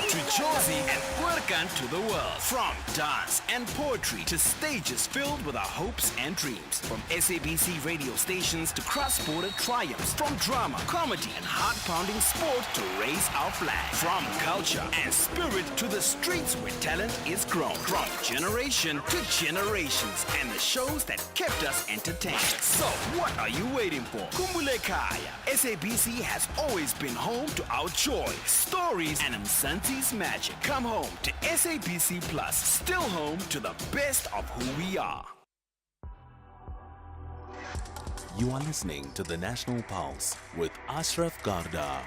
to Jozi and Purkan to the world, from dance and poetry to stages filled with our hopes and dreams, from SABC radio stations to cross-border triumphs, from drama, comedy and heart-pounding sport to raise our flag, from culture and spirit to the streets where talent is grown, from generation to generations and the shows that kept us entertained. So, what are you waiting for? Kumbule Kaya. SABC has always been home to our joy, stories, and Mzansi's magic. Come home to SABC Plus, still home to the best of who we are. You are listening to the National Pulse with Ashraf Garda.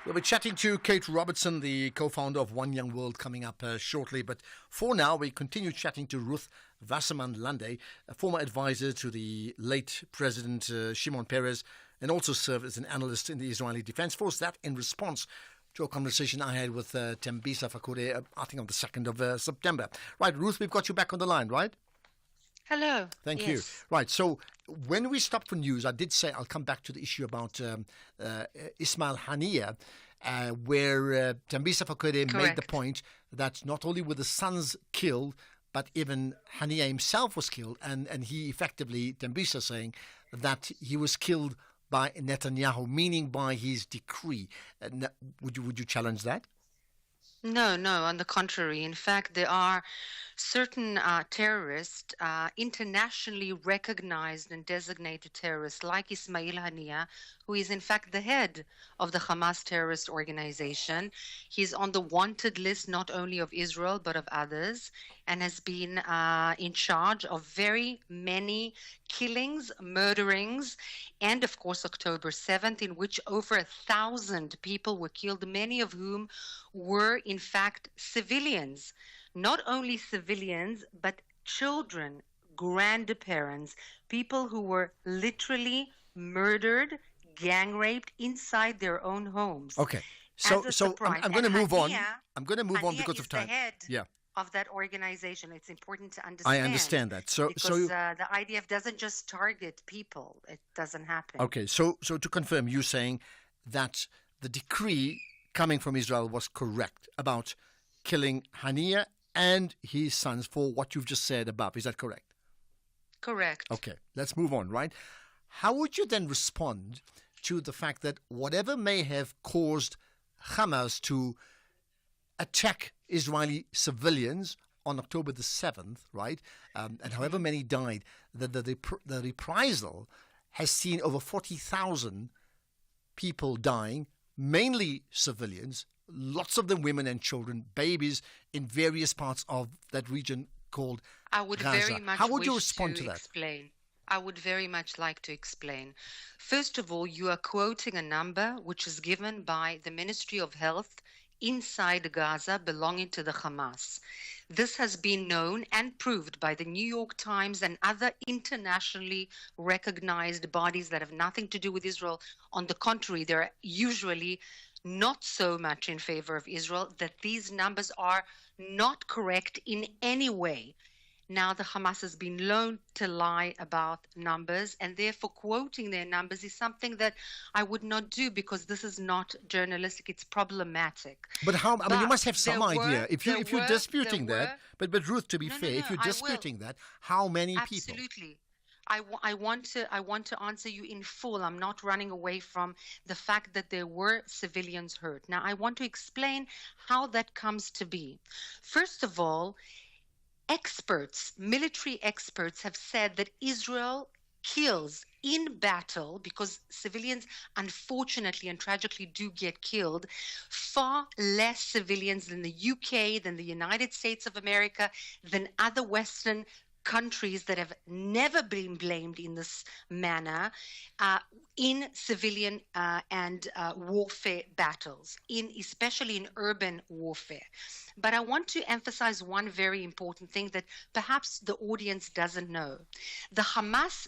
We'll be chatting to Kate Robertson, the co-founder of One Young World, coming up shortly. But for now, we continue chatting to Ruth Wasserman Lande, a former advisor to the late President Shimon Peres, and also served as an analyst in the Israeli Defense Force. That in response to a conversation I had with Tembisa Fakure, I think on the 2nd of September. Right, Ruth, we've got you back on the line, right? Hello. Thank you. Right, so when we stopped for news, I did say I'll come back to the issue about Ismail Haniyeh, where Tembisa Fakure made the point that not only were the sons killed, but even Haniyeh himself was killed, and he effectively, Tembisa saying, that he was killed by Netanyahu, meaning by his decree. Would you challenge that? No, on the contrary. In fact, there are certain terrorists, internationally recognized and designated terrorists, like Ismail Haniyeh, who is in fact the head of the Hamas terrorist organization. He's on the wanted list not only of Israel but of others, and has been in charge of very many killings, murderings, and of course October 7th, in which over 1,000 people were killed, many of whom were in fact civilians. Not only civilians, but children, grandparents, people who were literally murdered, gang raped inside their own homes. Okay, so I'm going to move on. I'm going to move on Haniyeh because of time. The head Yeah. of that organization. It's important to understand. I understand that. Because the IDF doesn't just target people. It doesn't happen. Okay, so to confirm, you're saying that the decree coming from Israel was correct about killing Haniyeh and his sons for what you've just said above. Is that correct? Correct. Okay, let's move on, right? How would you then respond to the fact that whatever may have caused Hamas to attack Israeli civilians on October the 7th, right, and however many died, the reprisal has seen over 40,000 people dying, mainly civilians, lots of them women and children, babies in various parts of that region called I would Gaza. very much How would you wish respond to to that? explain. I would very much like to explain. First of all, you are quoting a number which is given by the Ministry of Health inside Gaza belonging to the Hamas. This has been known and proved by the New York Times and other internationally recognized bodies that have nothing to do with Israel. On the contrary, they're usually not so much in favor of Israel, that these numbers are not correct in any way. Now the Hamas has been known to lie about numbers, and therefore quoting their numbers is something that I would not do, because this is not journalistic. It's problematic. But how? I mean, you must have some there idea. were- If you're disputing there that, but Ruth, to be fair, if you're I will. disputing that, how many people? Absolutely. I want to answer you in full. I'm not running away from the fact that there were civilians hurt. Now, I want to explain how that comes to be. First of all, military experts have said that Israel kills in battle, because civilians unfortunately and tragically do get killed, far less civilians than the UK, than the United States of America, than other Western countries that have never been blamed in this manner in civilian and warfare battles, especially in urban warfare. But I want to emphasize one very important thing that perhaps the audience doesn't know. The Hamas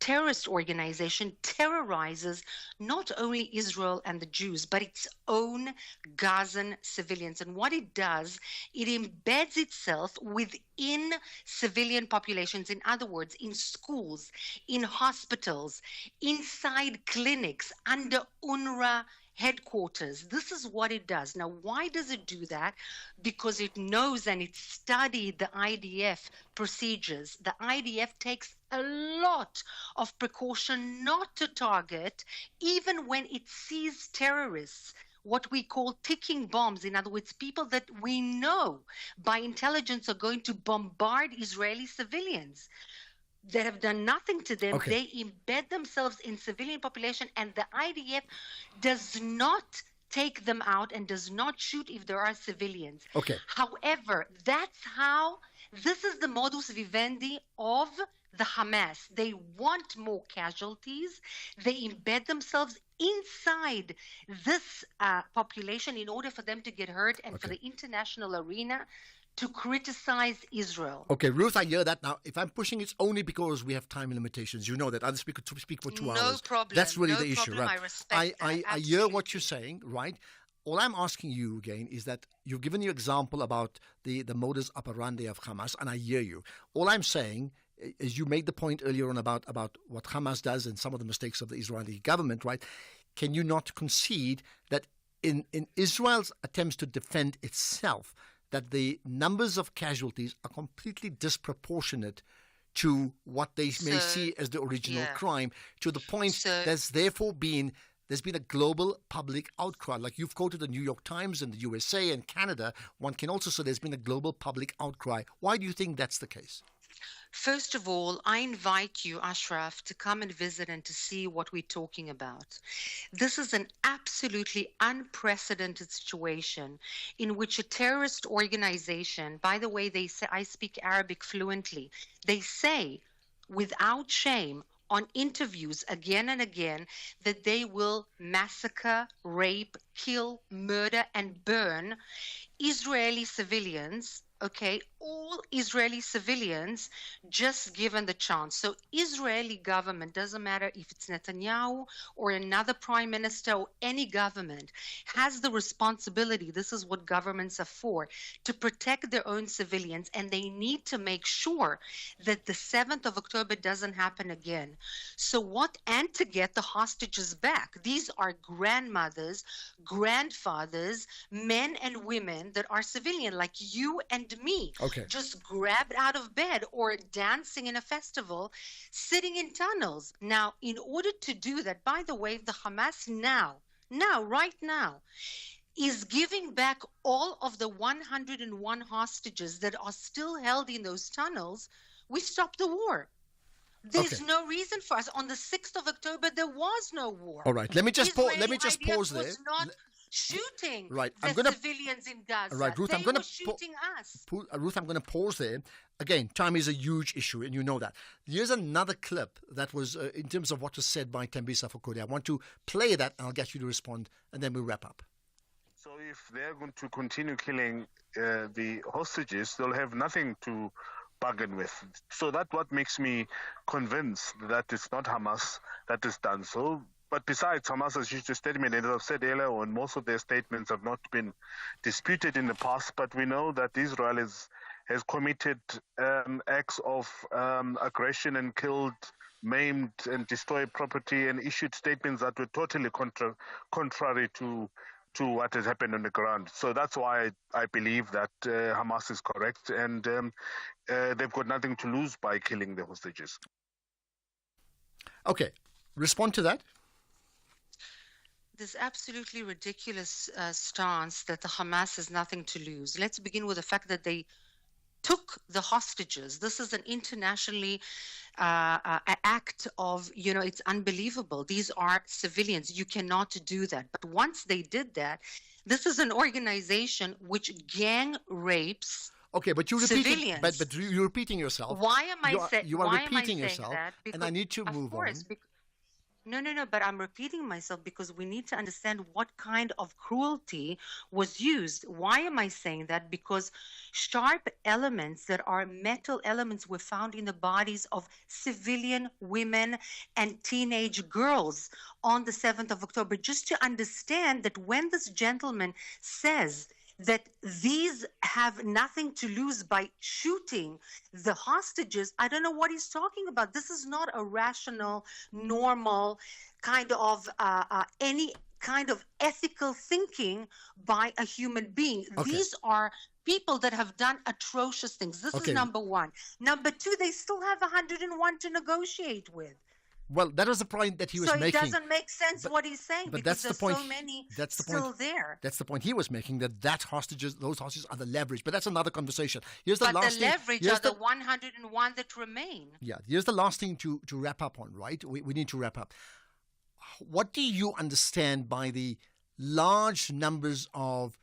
terrorist organization terrorizes not only Israel and the Jews, but its own Gazan civilians. And what it does, it embeds itself within civilian populations. In other words, in schools, in hospitals, inside clinics, under UNRWA headquarters. This is what it does. Now, why does it do that? Because it knows and it studied the IDF procedures. The IDF takes a lot of precaution not to target, even when it sees terrorists, what we call ticking bombs. In other words, people that we know by intelligence are going to bombard Israeli civilians that have done nothing to them. Okay. They embed themselves in civilian population, and the IDF does not take them out and does not shoot if there are civilians. Okay. However, this is the modus vivendi of the Hamas. They want more casualties. They embed themselves inside this population in order for them to get hurt and for the international arena to criticize Israel. Okay, Ruth, I hear that. Now, if I'm pushing, it's only because we have time limitations. You know that. Other speakers speak for 2 hours. No problem. That's really No the issue, problem. right? I respect that. I hear what you're saying, right? All I'm asking you again is that you've given your example about the modus operandi of Hamas, and I hear you. All I'm saying is you made the point earlier on about what Hamas does and some of the mistakes of the Israeli government, right? Can you not concede that in Israel's attempts to defend itself, that the numbers of casualties are completely disproportionate to what they may see as the original crime, to the point there's been a global public outcry. Like you've quoted the New York Times and the USA and Canada, one can also say there's been a global public outcry. Why do you think that's the case? First of all, I invite you, Ashraf, to come and visit and to see what we're talking about. This is an absolutely unprecedented situation in which a terrorist organization, by the way, they say, I speak Arabic fluently, they say without shame on interviews again and again that they will massacre, rape, kill, murder, and burn Israeli civilians. Okay, all Israeli civilians just given the chance. So Israeli government, doesn't matter if it's Netanyahu or another prime minister or any government, has the responsibility, this is what governments are for, to protect their own civilians, and they need to make sure that the 7th of October doesn't happen again. So and to get the hostages back. These are grandmothers, grandfathers, men and women that are civilian, like you and me, just grabbed out of bed or dancing in a festival, sitting in tunnels. Now, in order to do that, by the way, the Hamas right now, is giving back all of the 101 hostages that are still held in those tunnels, we stop the war. There's no reason for us. On the 6th of October, there was no war. All right, let me just pause there. Shooting civilians in Gaza. Right, Ruth, they were shooting us. Ruth, I'm going to pause there. Again, time is a huge issue, and you know that. Here's another clip that was, in terms of what was said by Tembisa Fakode. I want to play that, and I'll get you to respond, and then we'll wrap up. So if they're going to continue killing the hostages, they'll have nothing to bargain with. So that's what makes me convinced that it's not Hamas that has done so. But besides, Hamas has issued a statement, and as I've said earlier on, most of their statements have not been disputed in the past, but we know that Israel has committed acts of aggression and killed, maimed, and destroyed property, and issued statements that were totally contrary to what has happened on the ground. So that's why I believe that Hamas is correct, and they've got nothing to lose by killing the hostages. Okay, respond to that. This absolutely ridiculous stance that the Hamas has nothing to lose. Let's begin with the fact that they took the hostages. This is an internationally act of, it's unbelievable. These are civilians. You cannot do that. But once they did that, this is an organization which gang rapes. Okay, but you're repeating, but you're repeating yourself. Why am I saying? You are repeating yourself, and I need to move on. No, but I'm repeating myself because we need to understand what kind of cruelty was used. Why am I saying that? Because sharp elements that are metal elements were found in the bodies of civilian women and teenage girls on the 7th of October. Just to understand that when this gentleman says that these have nothing to lose by shooting the hostages, I don't know what he's talking about. This is not a rational, normal kind of any kind of ethical thinking by a human being. These are people that have done atrocious things. This is number one. Number two, they still have 101 to negotiate with. Well, that was the point that he was making. So it doesn't make sense what he's saying, but because that's the point. So many that's the still point. There. That's the point he was making, those hostages are the leverage. But that's another conversation. The leverage are the 101 that remain. Yeah, here's the last thing to wrap up on, right? We need to wrap up. What do you understand by the large numbers of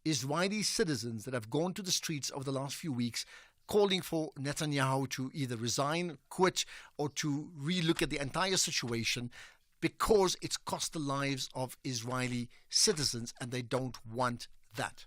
Israeli citizens that have gone to the streets over the last few weeks calling for Netanyahu to either resign, quit, or to relook at the entire situation because it's cost the lives of Israeli citizens, and they don't want that?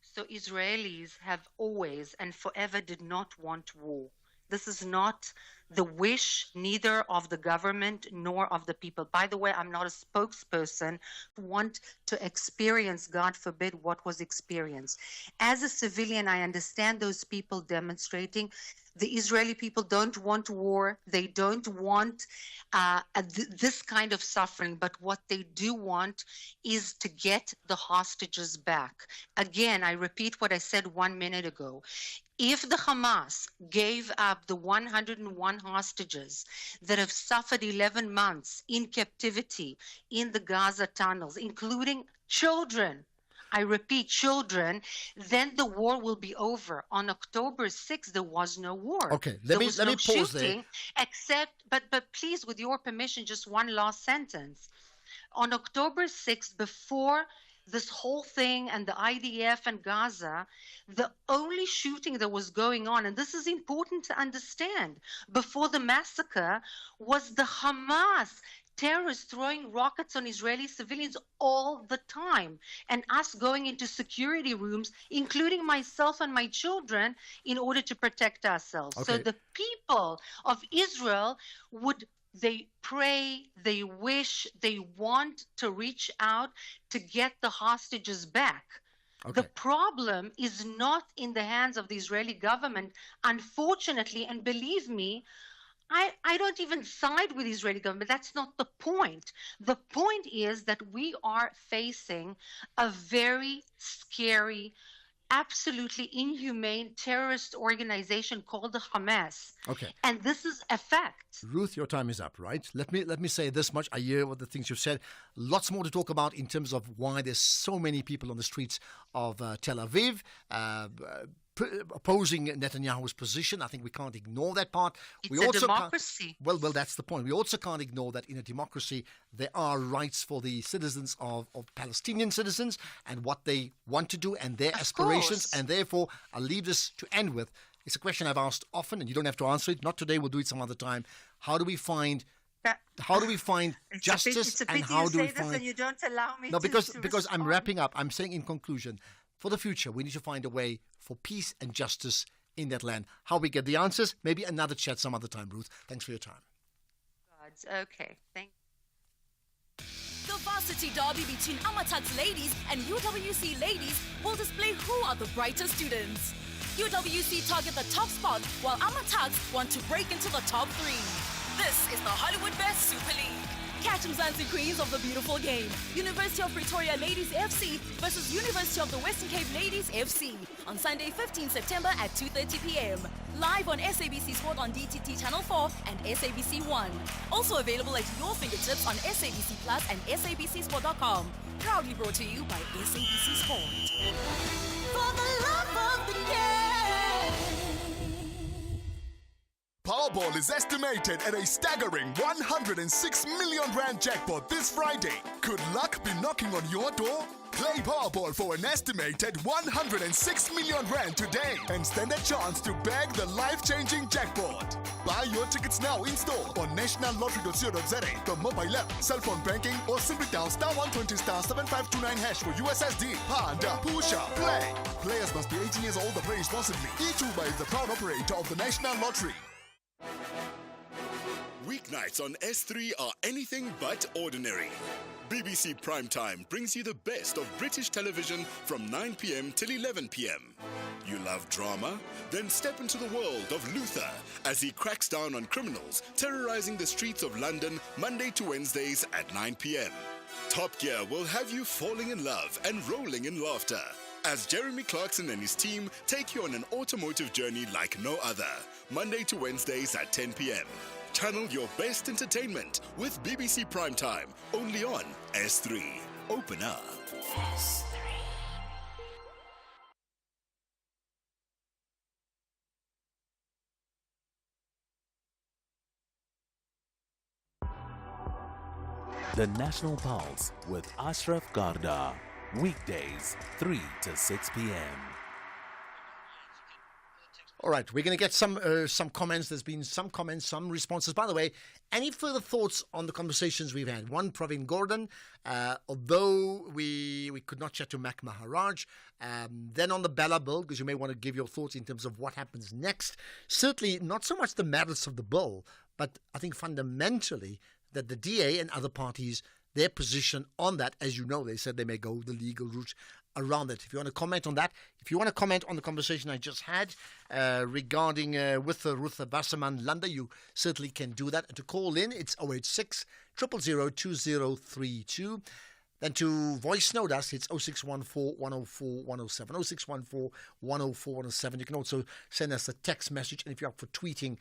So Israelis have always and forever did not want war. This is not the wish neither of the government nor of the people. By the way, I'm not a spokesperson who want to experience, God forbid, what was experienced. As a civilian, I understand those people demonstrating. The Israeli people don't want war. They don't want this kind of suffering. But what they do want is to get the hostages back. Again, I repeat what I said 1 minute ago. If the Hamas gave up the 101 hostages that have suffered 11 months in captivity in the Gaza tunnels, including children, I repeat, children, then the war will be over. On October 6th, there was no war. Okay, there let was me no pause there. shooting, except, but please, with your permission, just one last sentence. On October 6th, before this whole thing and the IDF and Gaza, the only shooting that was going on, and this is important to understand, before the massacre was the Hamas terrorists throwing rockets on Israeli civilians all the time, and us going into security rooms, including myself and my children, in order to protect ourselves. Okay. So the people of Israel they pray, they wish, they want to reach out to get the hostages back. Okay. The problem is not in the hands of the Israeli government, unfortunately, and believe me, I don't even side with the Israeli government. That's not the point. The point is that we are facing a very scary, absolutely inhumane terrorist organization called the Hamas. Okay. And this is a fact. Ruth, your time is up, right? Let me say this much. I hear what the things you've said. Lots more to talk about in terms of why there's so many people on the streets of Tel Aviv opposing Netanyahu's position. I think we can't ignore that part. It's a democracy. Well, that's the point. We also can't ignore that in a democracy there are rights for the citizens of Palestinian citizens and what they want to do and their aspirations. Course. And therefore, I'll leave this to end with. It's a question I've asked often, and you don't have to answer it. Not today. We'll do it some other time. How do we find justice, and how do we find? And you don't allow me No, to because respond. I'm wrapping up. I'm saying in conclusion, for the future, we need to find a way for peace and justice in that land. How we get the answers, maybe another chat some other time, Ruth. Thanks for your time. Okay, thank you. The varsity derby between Amatats ladies and UWC ladies will display who are the brighter students. UWC target the top spot, while Amatats want to break into the top 3. This is the Hollywood Best Super League. Catch Mzansi Queens of the beautiful game. University of Pretoria Ladies FC versus University of the Western Cape Ladies FC on Sunday, 15 September at 2:30 p.m. Live on SABC Sport on DTT Channel 4 and SABC 1. Also available at your fingertips on SABC Plus and SABCSport.com. Proudly brought to you by SABC Sport. For the love of the game. Powerball is estimated at a staggering 106 million rand jackpot this Friday. Could luck be knocking on your door? Play Powerball for an estimated 106 million rand today and stand a chance to bag the life-changing jackpot. Buy your tickets now in store on nationallottery.co.za, the mobile app, cell phone banking, or simply dial *120 *7529# for USSD. Panda, push up, play. Players must be 18 years old and play responsibly. eTuba is the proud operator of the National Lottery. Weeknights on S3 are anything but ordinary. BBC Primetime brings you the best of British television from 9 p.m. till 11 p.m. You love drama? Then step into the world of Luther as he cracks down on criminals terrorizing the streets of London Monday to Wednesdays at 9 p.m. Top Gear will have you falling in love and rolling in laughter as Jeremy Clarkson and his team take you on an automotive journey like no other, Monday to Wednesdays at 10 p.m. Channel your best entertainment with BBC Primetime, only on S3. Open up. S3. The National Pulse with Ashraf Garda. Weekdays, 3 to 6 p.m. All right, we're going to get some comments. There's been some comments, some responses. By the way, any further thoughts on the conversations we've had? One, Praveen Gordon, although we could not chat to Mac Maharaj. Then on the Bella Bill, because you may want to give your thoughts in terms of what happens next. Certainly not so much the merits of the bill, but I think fundamentally that the DA and other parties, their position on that, as you know, they said they may go the legal route around it. If you want to comment on that, if you want to comment on the conversation I just had regarding with Ruth Wasserman Landa, you certainly can do that. And to call in, it's 086 000 2032. Then to voice note us, it's 0614 104 107. 0614 104 107. You can also send us a text message. And if you're up for tweeting,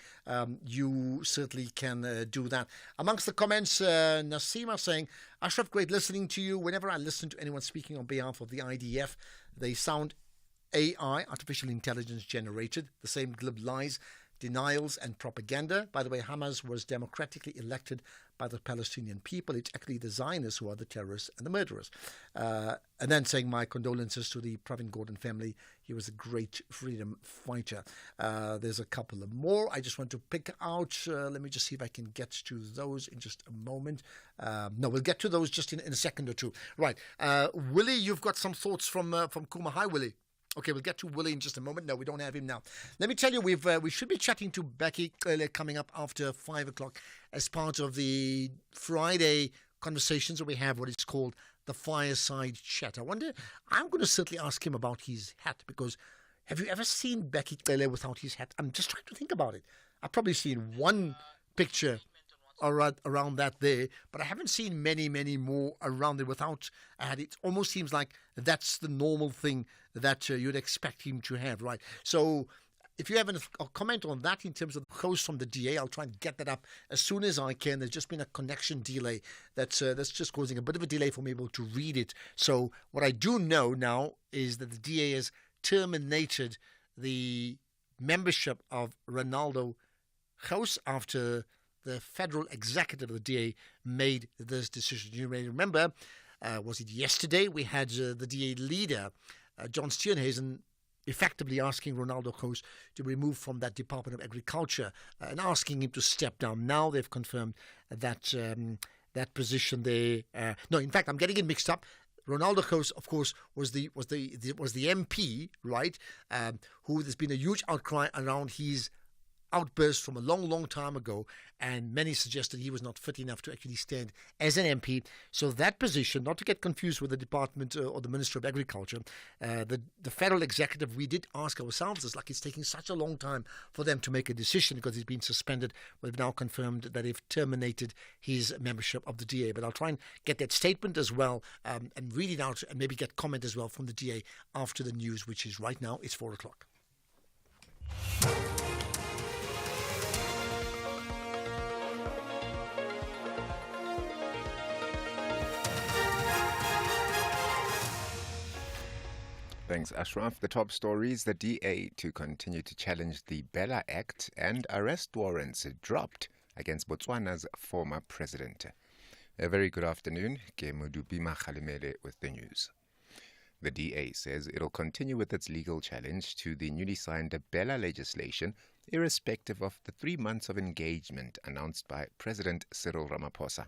you certainly can do that. Amongst the comments, Nasima saying, Ashraf, great listening to you. Whenever I listen to anyone speaking on behalf of the IDF, they sound AI, artificial intelligence generated, the same glib lies, denials and propaganda. By the way, Hamas was democratically elected by the Palestinian people. It's actually the Zionists who are the terrorists and the murderers. And then saying my condolences to the Pravin Gordhan family. He was a great freedom fighter. There's a couple of more I just want to pick out. Let me just see if I can get to those in just a moment. No, we'll get to those just in a second or two. Right. Willie, you've got some thoughts from Kuma. Hi, Willie. Okay, we'll get to Willie in just a moment. No, we don't have him now. Let me tell you, we should be chatting to Becky earlier coming up after 5 o'clock as part of the Friday conversations where we have what is called the fireside chat. I'm going to certainly ask him about his hat, because have you ever seen Becky earlier without his hat? I'm just trying to think about it. I've probably seen one picture around that there, but I haven't seen many more around it without a hat. It almost seems like that's the normal thing that you'd expect him to have, right? So if you have a comment on that in terms of the host from the DA, I'll try and get that up as soon as I can. There's just been a connection delay that's just causing a bit of a delay for me able to read it. So what I do know now is that the DA has terminated the membership of Ronaldo Gous after the federal executive of the DA made this decision. You may remember, was it yesterday, we had the DA leader, John Steenhuisen, effectively asking Ronaldo Gous to be removed from that Department of Agriculture and asking him to step down. Now they've confirmed that that position there. No, in fact, I'm getting it mixed up. Ronaldo Gous, of course, was the MP, right? Who there's been a huge outcry around his outburst from a long time ago, and many suggested he was not fit enough to actually stand as an MP. So that position, not to get confused with the Department or the Minister of Agriculture, the federal executive, we did ask ourselves, it's like it's taking such a long time for them to make a decision because he's been suspended. We've now confirmed that they've terminated his membership of the DA. But I'll try and get that statement as well and read it out and maybe get comment as well from the DA after the news, which is right now, it's 4 o'clock. Thanks, Ashraf. The top stories: the DA to continue to challenge the Bella Act, and arrest warrants dropped against Botswana's former president. A very good afternoon. Ke Modupima Kgalemele with the news. The DA says it'll continue with its legal challenge to the newly signed Bella legislation, irrespective of the 3 months of engagement announced by President Cyril Ramaphosa.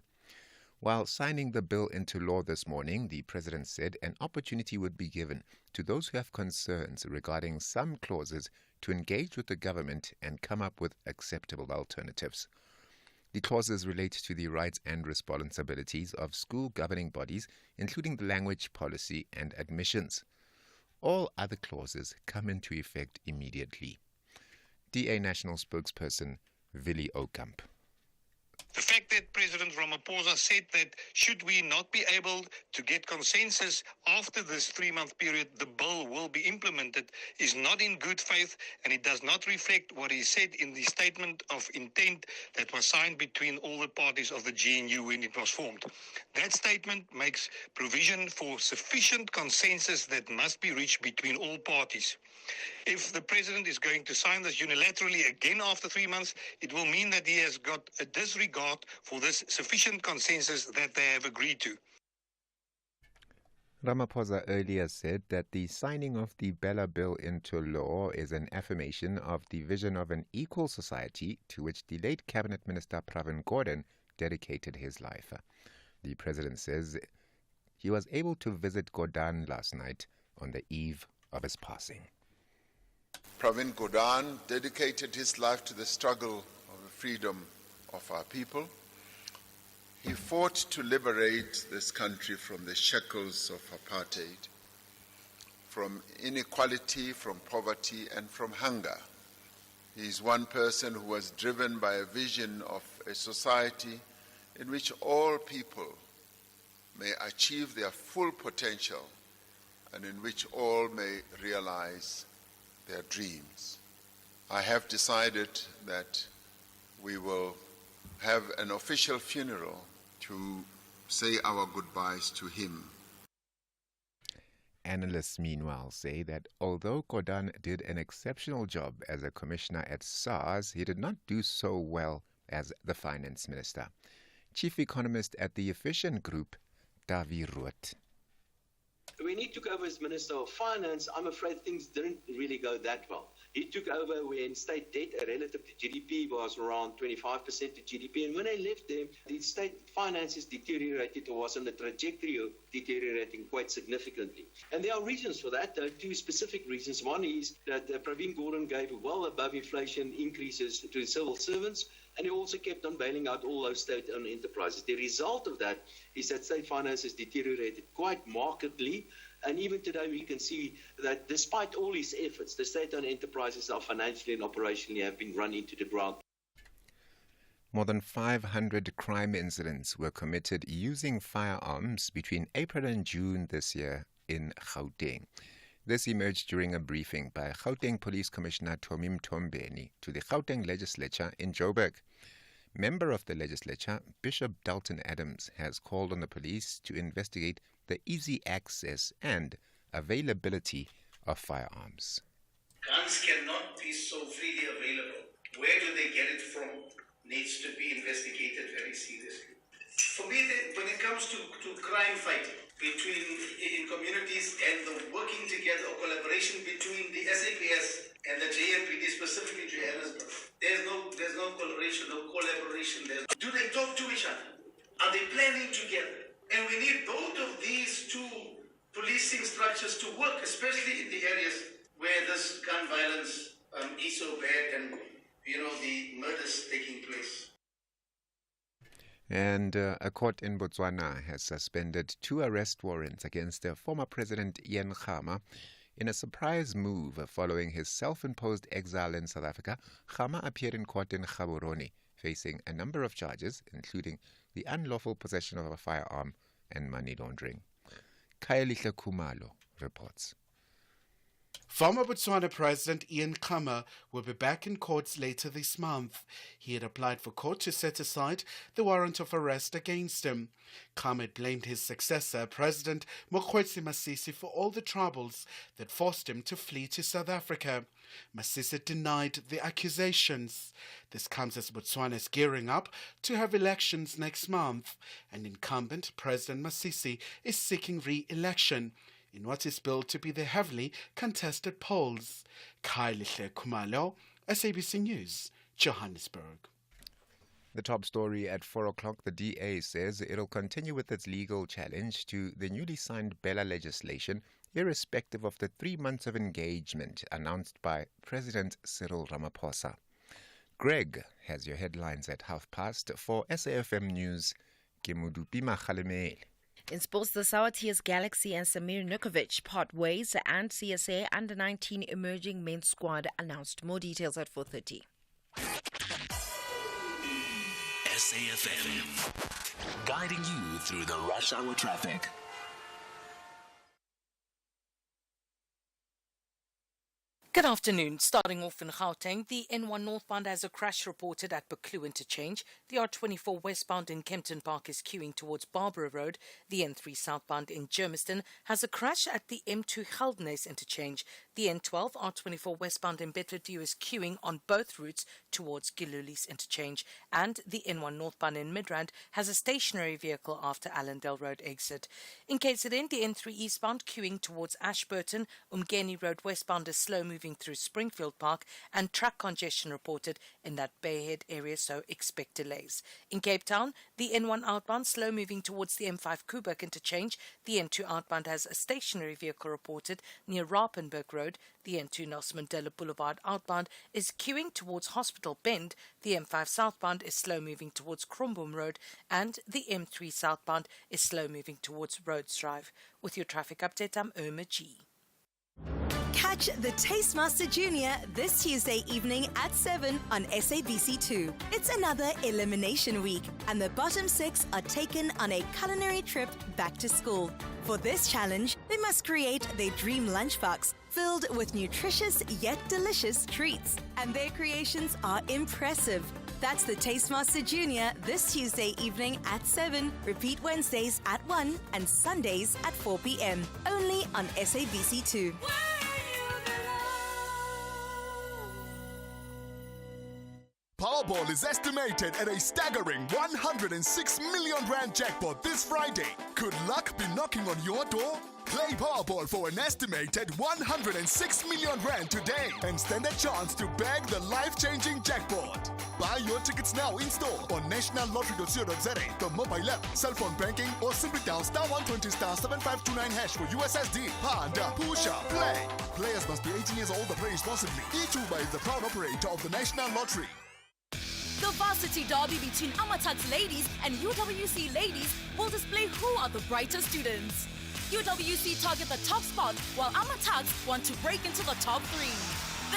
While signing the bill into law this morning, the president said an opportunity would be given to those who have concerns regarding some clauses to engage with the government and come up with acceptable alternatives. The clauses relate to the rights and responsibilities of school governing bodies, including the language policy and admissions. All other clauses come into effect immediately. DA National Spokesperson Willie Okamp. The fact that President Ramaphosa said that should we not be able to get consensus after this 3-month period, the bill will be implemented, is not in good faith, and it does not reflect what he said in the statement of intent that was signed between all the parties of the GNU when it was formed. That statement makes provision for sufficient consensus that must be reached between all parties. If the president is going to sign this unilaterally again after 3 months, it will mean that he has got a disregard for this sufficient consensus that they have agreed to. Ramaphosa earlier said that the signing of the Bella Bill into law is an affirmation of the vision of an equal society to which the late Cabinet Minister Pravin Gordhan dedicated his life. The president says he was able to visit Gordhan last night on the eve of his passing. Pravin Gordhan dedicated his life to the struggle of the freedom of our people. He fought to liberate this country from the shackles of apartheid. from inequality, from poverty, and from hunger. He is one person who was driven by a vision of a society in which all people may achieve their full potential and in which all may realize their dreams. I have decided that we will have an official funeral to say our goodbyes to him. Analysts, meanwhile, say that although Gordhan did an exceptional job as a commissioner at SARS, he did not do so well as the finance minister. Chief economist at the Efficient Group, Davi Root. When he took over as Minister of Finance, I'm afraid things didn't really go that well. He took over when state debt relative to GDP was around 25% of GDP. And when I left there, the state finances deteriorated or was on the trajectory of deteriorating quite significantly. And there are reasons for that, two specific reasons. One is that Pravin Gordhan gave well above inflation increases to civil servants, and he also kept on bailing out all those state-owned enterprises. The result of that is that state finances deteriorated quite markedly. And even today, we can see that despite all his efforts, the state-owned enterprises are financially and operationally have been run into the ground. More than 500 crime incidents were committed using firearms between April and June this year in Gauteng. This emerged during a briefing by Gauteng Police Commissioner Tommy Mtombeni to the Gauteng Legislature in Joburg. Member of the legislature, Bishop Dalton Adams, has called on the police to investigate the easy access and availability of firearms. Guns cannot be so freely available. Where do they get it from needs to be investigated very seriously. For me, when it comes to crime fighting in communities and the working together or collaboration between the SAPS and the JMPD, specifically Johannesburg, there's no collaboration, no collaboration there. Do they talk to each other? Are they planning together? And we need both of these two policing structures to work, especially in the areas where this gun violence is so bad and, the murders taking place. And a court in Botswana has suspended 2 arrest warrants against former President Ian Khama in a surprise move following his self-imposed exile in South Africa. Khama appeared in court in Gaborone, facing a number of charges, including the unlawful possession of a firearm and money laundering. Kaelihle Khumalo reports. Former Botswana President Ian Khama will be back in courts later this month. He had applied for court to set aside the warrant of arrest against him. Khama had blamed his successor, President Mokgweetsi Masisi, for all the troubles that forced him to flee to South Africa. Masisi denied the accusations. This comes as Botswana is gearing up to have elections next month, and incumbent President Masisi is seeking re-election in what is billed to be the heavily contested polls. Kaelihle Khumalo, SABC News, Johannesburg. The top story at 4 o'clock, the DA says it'll continue with its legal challenge to the newly signed Bella legislation, irrespective of the 3 months of engagement announced by President Cyril Ramaphosa. Greg has your headlines at past. For SAFM News, Kemudupi Makhalemele. In sports, the Sour Tears Galaxy and Samir Nukovic part ways, and CSA Under-19 emerging men's squad announced. More details at 4:30. SAFM, guiding you through the rush hour traffic. Good afternoon. Starting off in Gauteng, the N1 northbound has a crash reported at Buccleuch interchange. The R24 westbound in Kempton Park is queuing towards Barbara Road. The N3 southbound in Germiston has a crash at the M2 Geldenhuys interchange. The N12 R24 westbound in Bedfordview is queuing on both routes towards Giluli's interchange. And the N1 northbound in Midrand has a stationary vehicle after Allendale Road exit. In KZN, the N3 eastbound queuing towards Ashburton. Umgeni Road westbound is slow moving through Springfield Park, and track congestion reported in that Bayhead area, so expect delays. In Cape Town, the N1 outbound slow moving towards the M5 Kuburg interchange. The N2 outbound has a stationary vehicle reported near Rapenburg Road. The N2 Nelson Mandela Boulevard outbound is queuing towards Hospital Bend. The M5 southbound is slow moving towards Kromboom Road, and the M3 southbound is slow moving towards Rhodes Drive. With your traffic update, I'm Irma G. Catch the Tastemaster Junior this Tuesday evening at 7 on SABC2. It's another elimination week, and the bottom 6 are taken on a culinary trip back to school. For this challenge, they must create their dream lunchbox filled with nutritious yet delicious treats. And their creations are impressive. That's the Tastemaster Junior this Tuesday evening at 7. Repeat Wednesdays at 1 and Sundays at 4 p.m. Only on SABC2. Powerball is estimated at a staggering 106 million rand jackpot this Friday. Could luck be knocking on your door? Play Powerball for an estimated 106 million rand today and stand a chance to bag the life-changing jackpot. Buy your tickets now in-store on nationallottery.co.za, the mobile app, cell phone banking, or simply dial *120 *7529# for USSD. Panda, Pusha, play. Players must be 18 years old and play responsibly. eTuba is the proud operator of the National Lottery. The varsity derby between Amatax ladies and UWC ladies will display who are the brighter students. UWC target the top spot, while Amatax want to break into the top 3.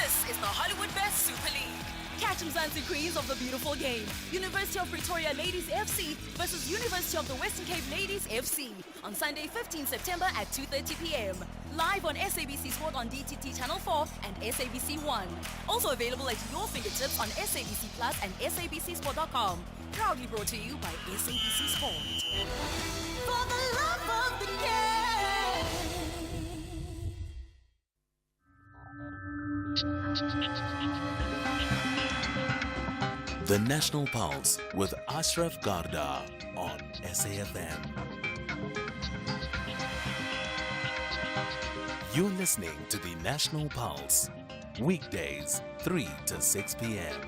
This is the Hollywood Best Super League. Catch Mzansi Queens of the beautiful game. University of Pretoria Ladies FC versus University of the Western Cape Ladies FC on Sunday, 15 September at 2:30 p.m. Live on SABC Sport on DTT Channel 4 and SABC 1. Also available at your fingertips on SABC Plus and SABCSport.com. Proudly brought to you by SABC Sport. For the love of the game. The National Pulse with Ashraf Garda on SAFM. You're listening to the National Pulse, weekdays 3 to 6 p.m.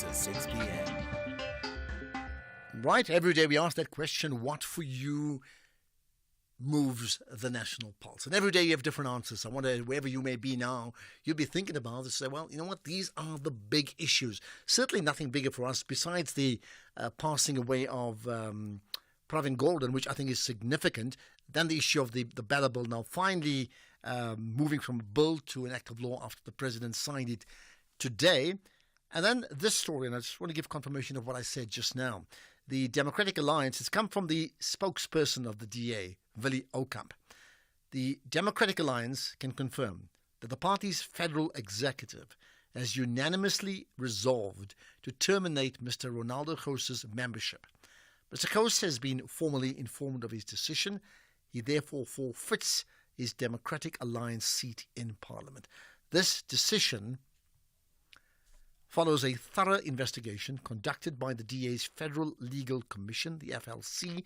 Right, every day we ask that question, what for you moves the national pulse? And every day you have different answers. I wonder, wherever you may be now, you'll be thinking about this, say, well, you know what, these are the big issues. Certainly nothing bigger for us besides the passing away of Pravin Gordhan, which I think is significant, than the issue of the Bella Bill now finally moving from a bill to an act of law after the president signed it today. And then this story, and I just want to give confirmation of what I said just now. The Democratic Alliance has come from the spokesperson of the DA, Willie Oukamp. The Democratic Alliance can confirm that the party's federal executive has unanimously resolved to terminate Mr. Ronaldo Gos's membership. Mr. Gos has been formally informed of his decision. He therefore forfeits his Democratic Alliance seat in Parliament. This decision follows a thorough investigation conducted by the DA's Federal Legal Commission, the FLC,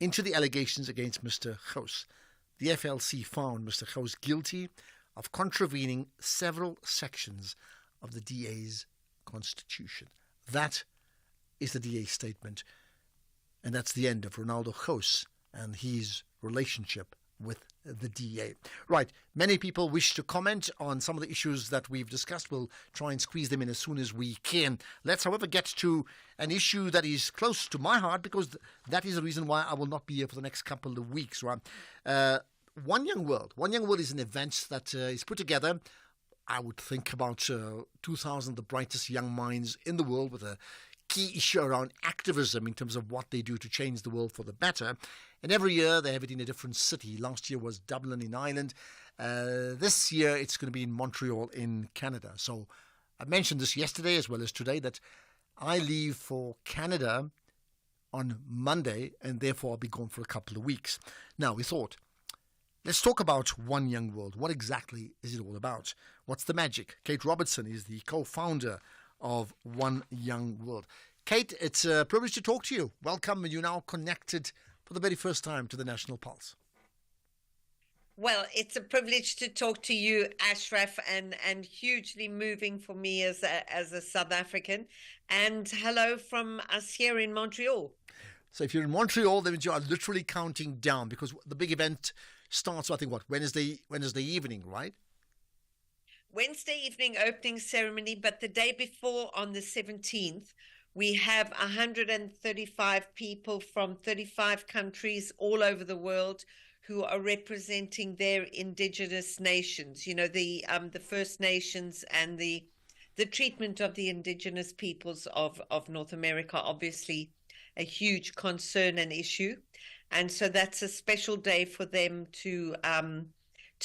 into the allegations against Mr. Gos. The FLC found Mr. Gos guilty of contravening several sections of the DA's constitution. That is the DA's statement, and that's the end of Ronaldo Gos and his relationship with the DA. Right, many people wish to comment on some of the issues that we've discussed. We'll try and squeeze them in as soon as we can. Let's, however, get to an issue that is close to my heart, because that is the reason why I will not be here for the next couple of weeks. Right? One Young World. One Young World is an event that is put together, I would think, about 2,000 of the brightest young minds in the world, with a key issue around activism in terms of what they do to change the world for the better. And every year they have it in a different city. Last year was Dublin in Ireland. This year it's going to be in Montreal in Canada. So I mentioned this yesterday as well as today, that I leave for Canada on Monday, and therefore I'll be gone for a couple of weeks. Now we thought, let's talk about One Young World. What exactly is it all about? What's the magic? Kate Robertson is the co-founder of One Young World. Kate, it's a privilege to talk to you. Welcome. You're now connected for the very first time to the National Pulse. Well, it's a privilege to talk to you, Ashraf, and hugely moving for me as a South African. And hello from us here in Montreal. So if you're in Montreal, then you are literally counting down, because the big event starts, I think, Wednesday evening, right? Wednesday evening opening ceremony, but the day before, on the 17th, we have 135 people from 35 countries all over the world who are representing their indigenous nations, the First Nations, and the treatment of the indigenous peoples of North America, obviously a huge concern and issue. And so that's a special day for them to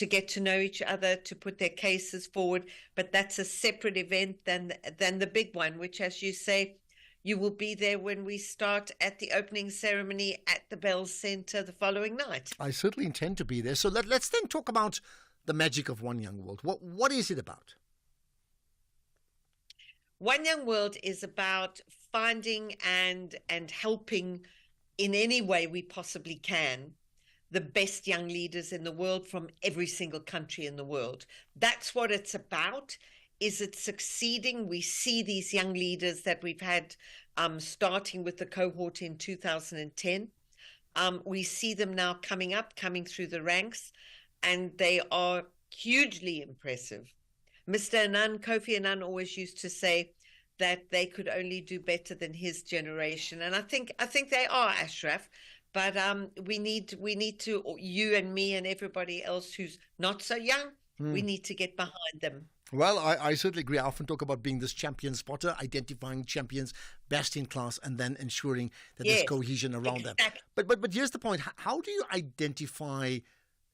get to know each other, to put their cases forward. But that's a separate event than the big one, which, as you say, you will be there when we start at the opening ceremony at the Bell Centre the following night. I certainly intend to be there. So let's then talk about the magic of One Young World. What is it about? One Young World is about finding and helping in any way we possibly can the best young leaders in the world from every single country in the world. That's what it's about. Is it succeeding? We see these young leaders that we've had starting with the cohort in 2010. We see them now coming through the ranks, and they are hugely impressive. Mr. Annan, Kofi Annan, always used to say that they could only do better than his generation, and I think they are, Ashraf. But we need to, you and me and everybody else who's not so young, we need to get behind them. Well, I certainly agree. I often talk about being this champion spotter, identifying champions, best in class, and then ensuring that there's cohesion around them. But here's the point. How do you identify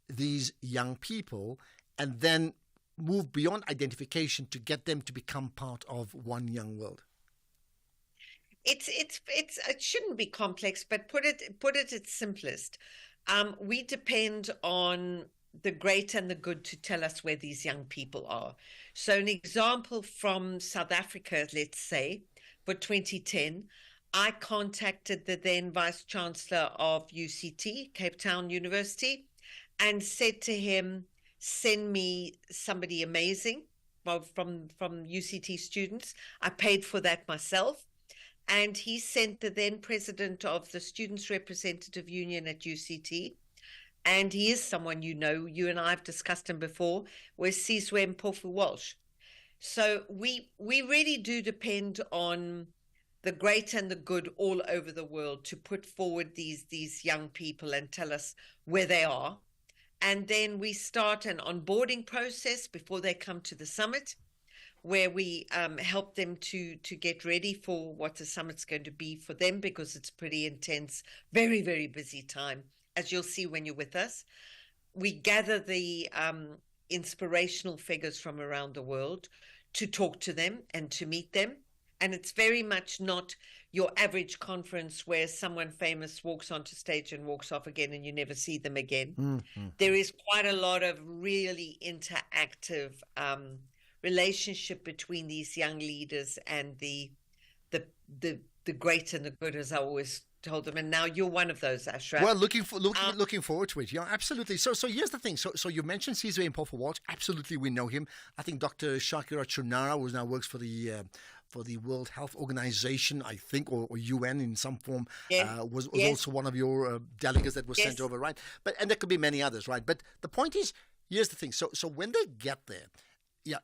these young people and then move beyond identification to get them to become part of One Young World? It shouldn't be complex, but put it at its simplest. We depend on the great and the good to tell us where these young people are. So an example from South Africa, let's say, for 2010, I contacted the then Vice Chancellor of UCT, Cape Town University, and said to him, send me somebody amazing from UCT students. I paid for that myself. And he sent the then president of the Students' Representative Union at UCT, and he is someone you know, you and I have discussed him before, was Sizwe Mpofu-Walsh. So we really do depend on the great and the good all over the world to put forward these young people and tell us where they are. And then we start an onboarding process before they come to the summit, where we help them to get ready for what the summit's going to be for them, because it's pretty intense, very, very busy time, as you'll see when you're with us. We gather the inspirational figures from around the world to talk to them and to meet them. And it's very much not your average conference where someone famous walks onto stage and walks off again and you never see them again. Mm-hmm. There is quite a lot of really interactive relationship between these young leaders and the great and the good, as I always told them. And now you're one of those, Ashraf. Well, looking forward to it. Yeah, absolutely. So here's the thing. So you mentioned Sizwe Mpofu-Walsh. Absolutely, we know him. I think Dr. Shakira Chunara, who now works for the World Health Organization, I think, or UN in some form, was also one of your delegates that was sent over, right? And there could be many others, right? But the point is, here's the thing. So when they get there,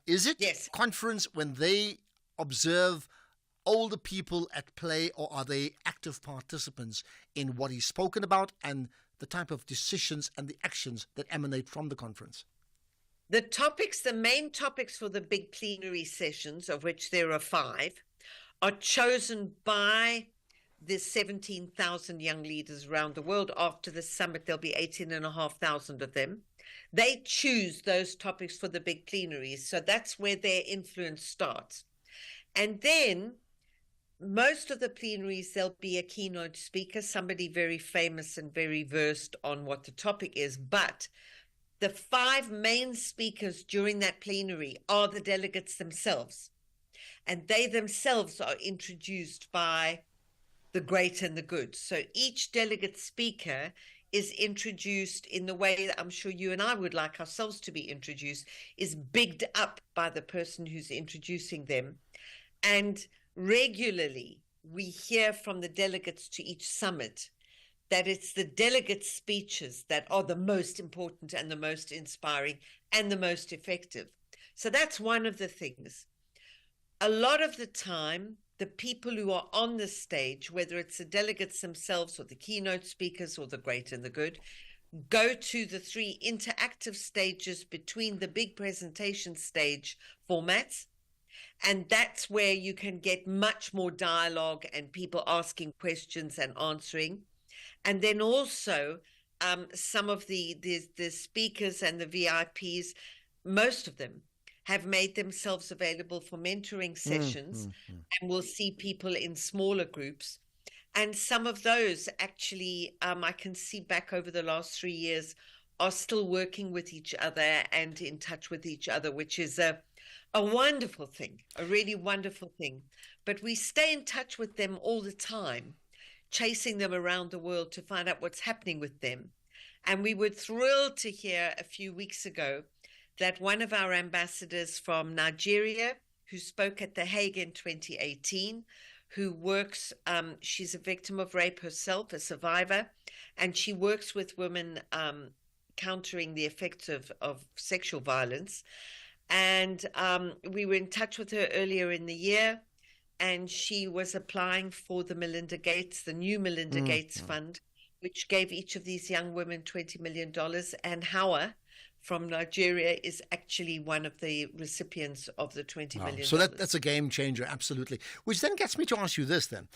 is it conference when they observe older people at play, or are they active participants in what is spoken about and the type of decisions and the actions that emanate from the conference? The main topics for the big plenary sessions, of which there are 5, are chosen by the 17,000 young leaders around the world. After the summit, there'll be 18,500 of them. They choose those topics for the big plenaries. So that's where their influence starts. And then most of the plenaries, there'll be a keynote speaker, somebody very famous and very versed on what the topic is. But the 5 main speakers during that plenary are the delegates themselves. And they themselves are introduced by the great and the good. So each delegate speaker is introduced in the way that I'm sure you and I would like ourselves to be introduced, is bigged up by the person who's introducing them. And regularly we hear from the delegates to each summit that it's the delegate speeches that are the most important and the most inspiring and the most effective. So that's one of the things. A lot of the time, the people who are on the stage, whether it's the delegates themselves or the keynote speakers or the great and the good, go to the 3 interactive stages between the big presentation stage formats. And that's where you can get much more dialogue and people asking questions and answering. And then also some of the speakers and the VIPs, most of them have made themselves available for mentoring sessions, and we'll see people in smaller groups. And some of those actually, I can see back over the last 3 years, are still working with each other and in touch with each other, which is a wonderful thing, a really wonderful thing. But we stay in touch with them all the time, chasing them around the world to find out what's happening with them. And we were thrilled to hear a few weeks ago that one of our ambassadors from Nigeria, who spoke at The Hague in 2018, who works, she's a victim of rape herself, a survivor, and she works with women countering the effects of sexual violence. And we were in touch with her earlier in the year, and she was applying for the Melinda Gates, the new Melinda Gates Fund, which gave each of these young women $20 million. And Hawa from Nigeria is actually one of the recipients of the $20 million. So that's a game changer, absolutely. Which then gets me to ask you this then.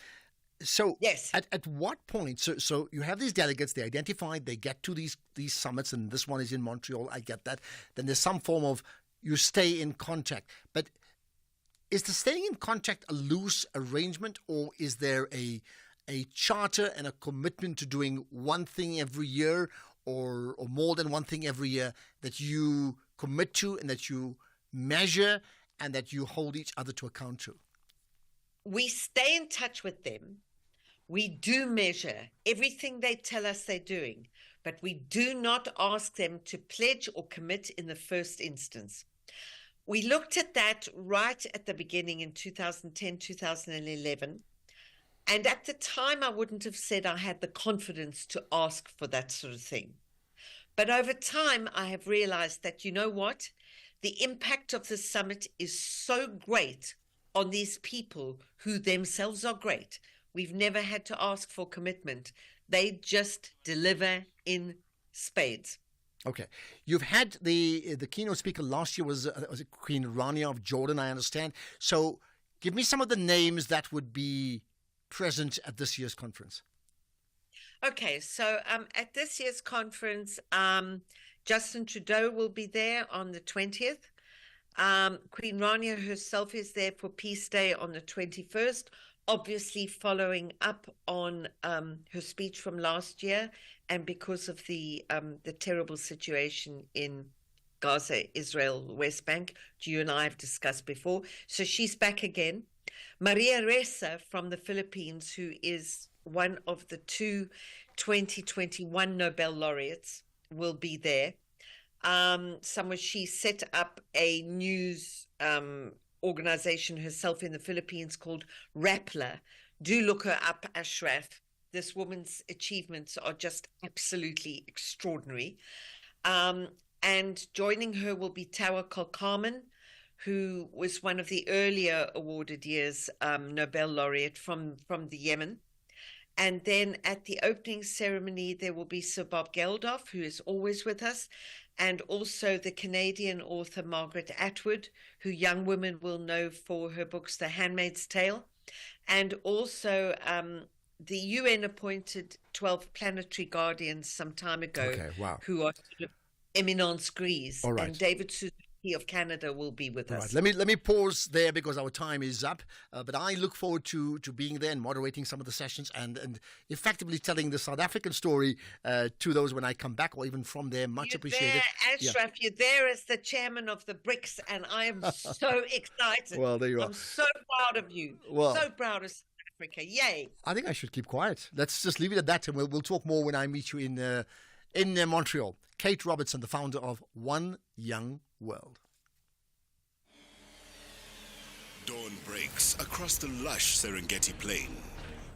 So yes, at what point, so you have these delegates, they identified, they get to these summits, and this one is in Montreal, I get that. Then there's some form of, you stay in contact. But is the staying in contact a loose arrangement, or is there a charter and a commitment to doing one thing every year, or more than one thing every year that you commit to and that you measure and that you hold each other to account to? We stay in touch with them. We do measure everything they tell us they're doing, but we do not ask them to pledge or commit in the first instance. We looked at that right at the beginning in 2010, 2011. And at the time, I wouldn't have said I had the confidence to ask for that sort of thing. But over time, I have realized that, you know what? The impact of the summit is so great on these people who themselves are great. We've never had to ask for commitment. They just deliver in spades. Okay. You've had the keynote speaker last year was Queen Rania of Jordan, I understand. So give me some of the names that would be present at this year's conference. Okay, so at this year's conference, Justin Trudeau will be there on the 20th. Queen Rania herself is there for Peace Day on the 21st, obviously following up on her speech from last year, and because of the terrible situation in Gaza, Israel, West Bank, which you and I have discussed before. So she's back again. Maria Ressa from the Philippines, who is one of the 2 2021 Nobel laureates, will be there. She set up a news organization herself in the Philippines called Rappler. Do look her up, Ashraf. This woman's achievements are just absolutely extraordinary. And joining her will be Tawa Kulkarman, who was one of the earlier awarded years Nobel laureate from the Yemen. And then at the opening ceremony, there will be Sir Bob Geldof, who is always with us, and also the Canadian author Margaret Atwood, who young women will know for her books The Handmaid's Tale, and also the UN-appointed 12 planetary guardians some time ago, who are sort of eminence grise. All right. And David Suzuki of Canada will be with us. Right. Let me pause there because our time is up. But I look forward to being there and moderating some of the sessions and effectively telling the South African story to those when I come back, or even from there. Much appreciated. Ashraf, you're there as the chairman of the BRICS, and I am so excited. Well, there you are. I'm so proud of you. Well, so proud of South Africa. Yay. I think I should keep quiet. Let's just leave it at that, and we'll talk more when I meet you in Montreal. Kate Robertson, the founder of One Young World. Dawn breaks across the lush Serengeti plain,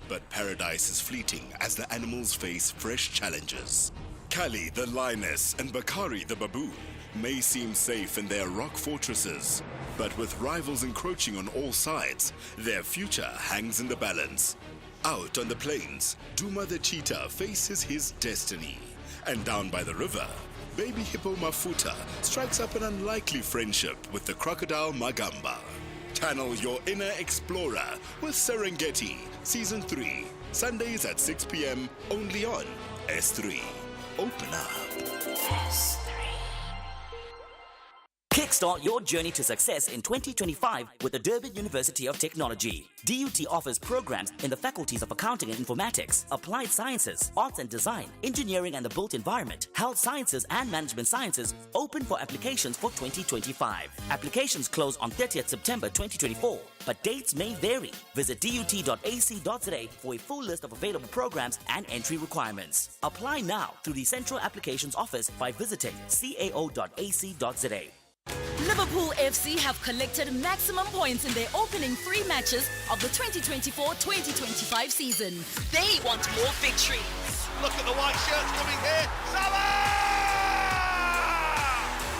but paradise is fleeting as the animals face fresh challenges. Kali the lioness and Bakari the baboon may seem safe in their rock fortresses, but with rivals encroaching on all sides, their future hangs in the balance. Out on the plains, Duma the cheetah faces his destiny And down by the river, baby hippo Mafuta strikes up an unlikely friendship with the crocodile Magamba. Channel your inner explorer with Serengeti, Season 3, Sundays at 6 p.m. only on S3. Open up. Kickstart your journey to success in 2025 with the Durban University of Technology. DUT offers programs in the faculties of Accounting and Informatics, Applied Sciences, Arts and Design, Engineering and the Built Environment, Health Sciences and Management Sciences, open for applications for 2025. Applications close on 30th September 2024, but dates may vary. Visit dut.ac.za for a full list of available programs and entry requirements. Apply now through the Central Applications Office by visiting cao.ac.za. Liverpool FC have collected maximum points in their opening 3 matches of the 2024-2025 season. They want more victories. Look at the white shirts coming here. Salah!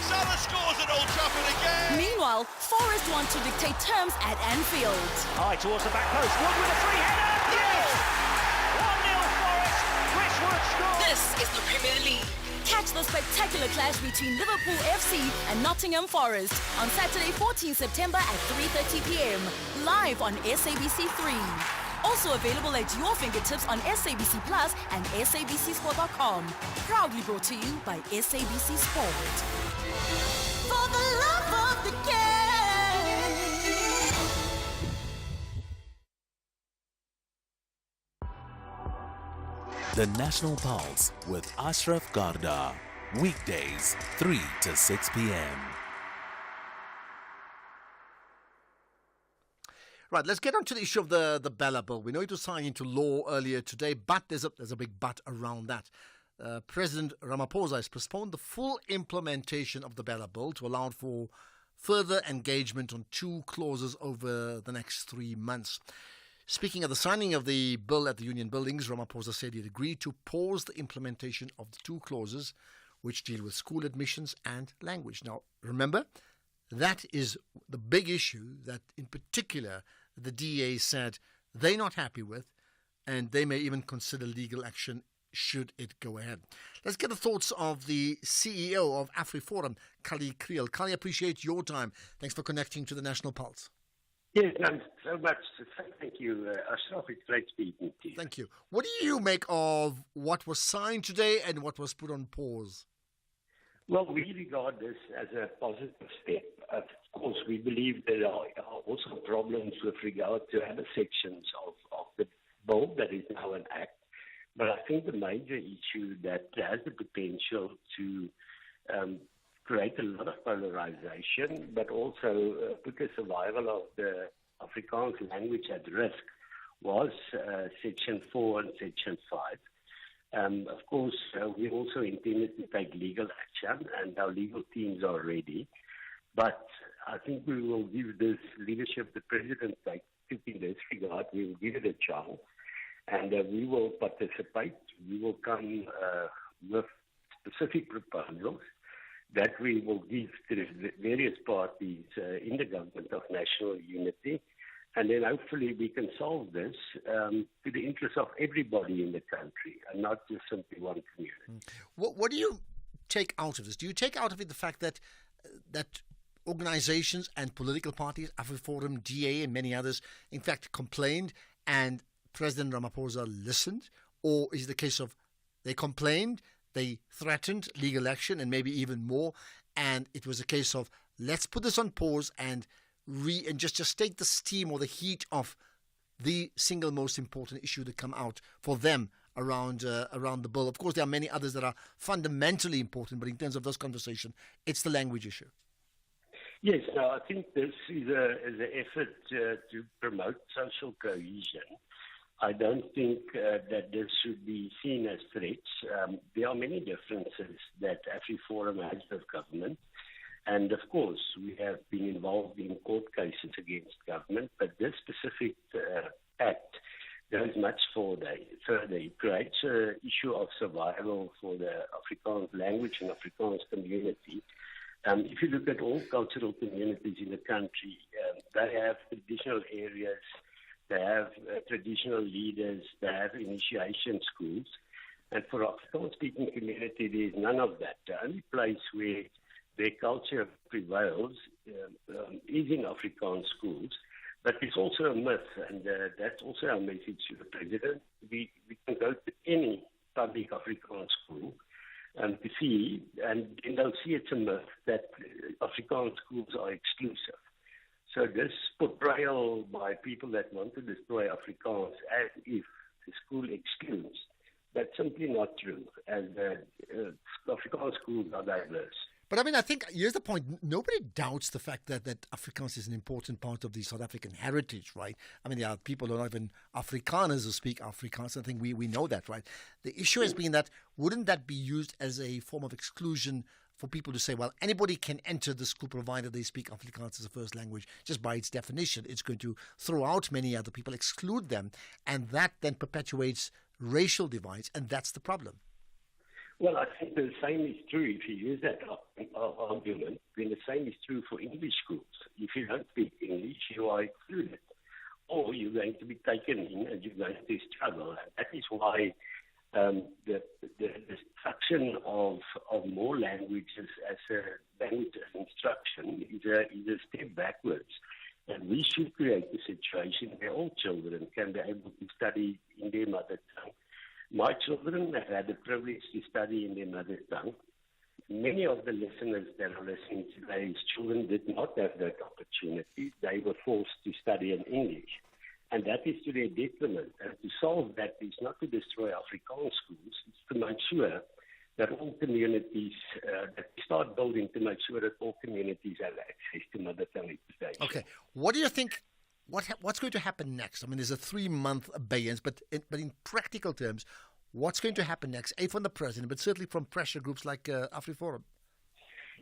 Salah scores at Old Trafford again. Meanwhile, Forest want to dictate terms at Anfield. High towards the back post. Wood with a free header. Yes! 1-0 Forest. Chris Wood scores. This is the Premier League. Catch the spectacular clash between Liverpool FC and Nottingham Forest on Saturday, 14 September at 3:30 p.m. live on SABC3. Also available at your fingertips on SABC Plus and SABCSport.com. Proudly brought to you by SABC Sport. For the love of the game. The National Pulse with Ashraf Garda. Weekdays, 3 to 6 p.m. Right, let's get on to the issue of the Bella Bill. We know it was signed into law earlier today, but there's a big but around that. President Ramaphosa has postponed the full implementation of the Bella Bill to allow for further engagement on 2 clauses over the next 3 months. Speaking of the signing of the bill at the Union Buildings, Ramaphosa said he'd agreed to pause the implementation of the 2 clauses which deal with school admissions and language. Now, remember, that is the big issue that, in particular, the DA said they're not happy with, and they may even consider legal action should it go ahead. Let's get the thoughts of the CEO of AfriForum, Kali Kriel. Kali, appreciate your time. Thanks for connecting to the National Pulse. Yes, so much. Thank you, Ashraf. It's great speaking to you. Thank you. What do you make of what was signed today and what was put on pause? Well, we regard this as a positive step. Of course, we believe there are also problems with regard to other sections of the bill that is now an act. But I think the major issue that has the potential to create a lot of polarization, but also put the survival of the Afrikaans language at risk was Section 4 and Section 5. Of course, we also intended to take legal action, and our legal teams are ready. But I think we will give this leadership the President took in this regard. We will give it a chance, and we will participate. We will come with specific proposals that we will give to the various parties in the government of national unity. And then hopefully we can solve this to the interest of everybody in the country and not just simply one community. What do you take out of this? Do you take out of it the fact that organizations and political parties, AfriForum, DA and many others, in fact complained and President Ramaphosa listened? Or is it the case of they complained, they threatened legal action and maybe even more, and it was a case of let's put this on pause and just take the steam or the heat off the single most important issue to come out for them around the bill. Of course, there are many others that are fundamentally important, but in terms of this conversation, it's the language issue. Yes, I think this is an effort to promote social cohesion. I don't think that this should be seen as threats. There are many differences that AfriForum has with government. And of course, we have been involved in court cases against government, but this specific act goes much further. It creates an issue of survival for the Afrikaans language and Afrikaans community. If you look at all cultural communities in the country, they have traditional areas, they have traditional leaders, they have initiation schools. And for Afrikaans-speaking community, there is none of that. The only place where their culture prevails is in Afrikaans schools. But it's also a myth, and that's also our message to the President. We can go to any public Afrikaans school to see, and then they'll see it's a myth that Afrikaans schools are exclusive. So this portrayal by people that want to destroy Afrikaans as if the school excludes, that's simply not true, as Afrikaans schools are diverse. But I mean, I think here's the point. Nobody doubts the fact that Afrikaans is an important part of the South African heritage, right? I mean, there are people who are not even Afrikaners who speak Afrikaans. I think we know that, right? The issue has been that wouldn't that be used as a form of exclusion for people to say, well, anybody can enter the school provided they speak Afrikaans as a first language. Just by its definition, it's going to throw out many other people, exclude them, and that then perpetuates racial divides, and that's the problem. Well, I think the same is true if you use that argument. Then the same is true for English schools. If you don't speak English, you are excluded, or you're going to be taken in and you're going to struggle. And that is why the destruction of more languages as a language instruction is a step backwards. And we should create a situation where all children can be able to study in their mother tongue. My children have had the privilege to study in their mother tongue. Many of the listeners that are listening today's children did not have that opportunity. They were forced to study in English. And that is to their detriment. And to solve that is not to destroy Afrikaans schools, it's to make sure that all communities, that we start building to make sure that all communities have access to mother tongue education. Okay. What do you think? What's going to happen next? I mean, there's a 3-month abeyance, but in practical terms, what's going to happen next? A, from the President, but certainly from pressure groups like AfriForum.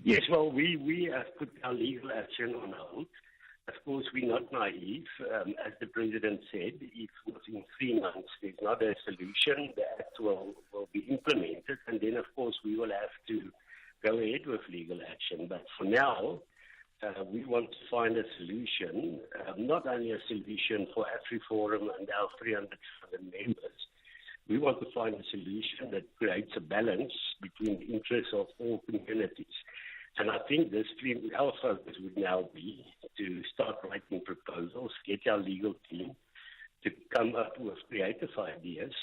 Yes, well, we have put our legal action on hold. Of course, we're not naive. As the President said, if within 3 months there's not a solution, the act will be implemented, and then, of course, we will have to go ahead with legal action. But for now, we want to find a solution, not only a solution for AfriForum and our 300,000 members. We want to find a solution that creates a balance between the interests of all communities. And I think our focus would now be to start writing proposals, get our legal team to come up with creative ideas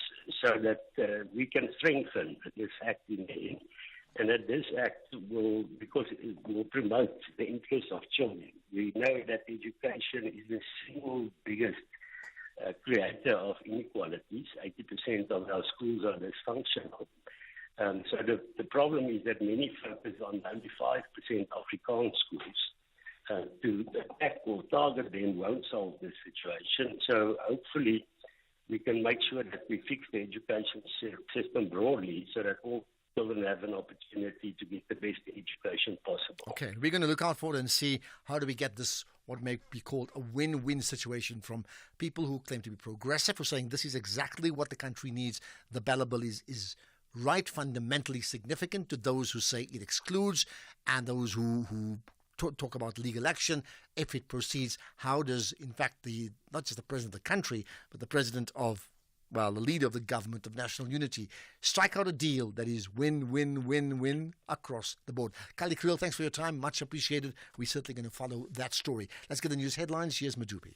so that we can strengthen this act in the end. And that this act will, because it will promote the interests of children. We know that education is the single biggest creator of inequalities. 80% of our schools are dysfunctional. So the problem is that many focus on only 5% Afrikaans schools. To attack or target them won't solve this situation. So hopefully we can make sure that we fix the education system broadly so that all children have an opportunity to get the best education possible. Okay, we're going to look out for it and see how do we get this, what may be called a win-win situation, from people who claim to be progressive, who are saying this is exactly what the country needs. The Bella Bill is right, fundamentally significant, to those who say it excludes, and those who talk about legal action if it proceeds. How does, in fact, not just the president of the country, but the president of, the leader of the government of national unity, strike out a deal that is win-win-win-win across the board? Kali Kriel, thanks for your time. Much appreciated. We're certainly going to follow that story. Let's get the news headlines. Here's Madupi.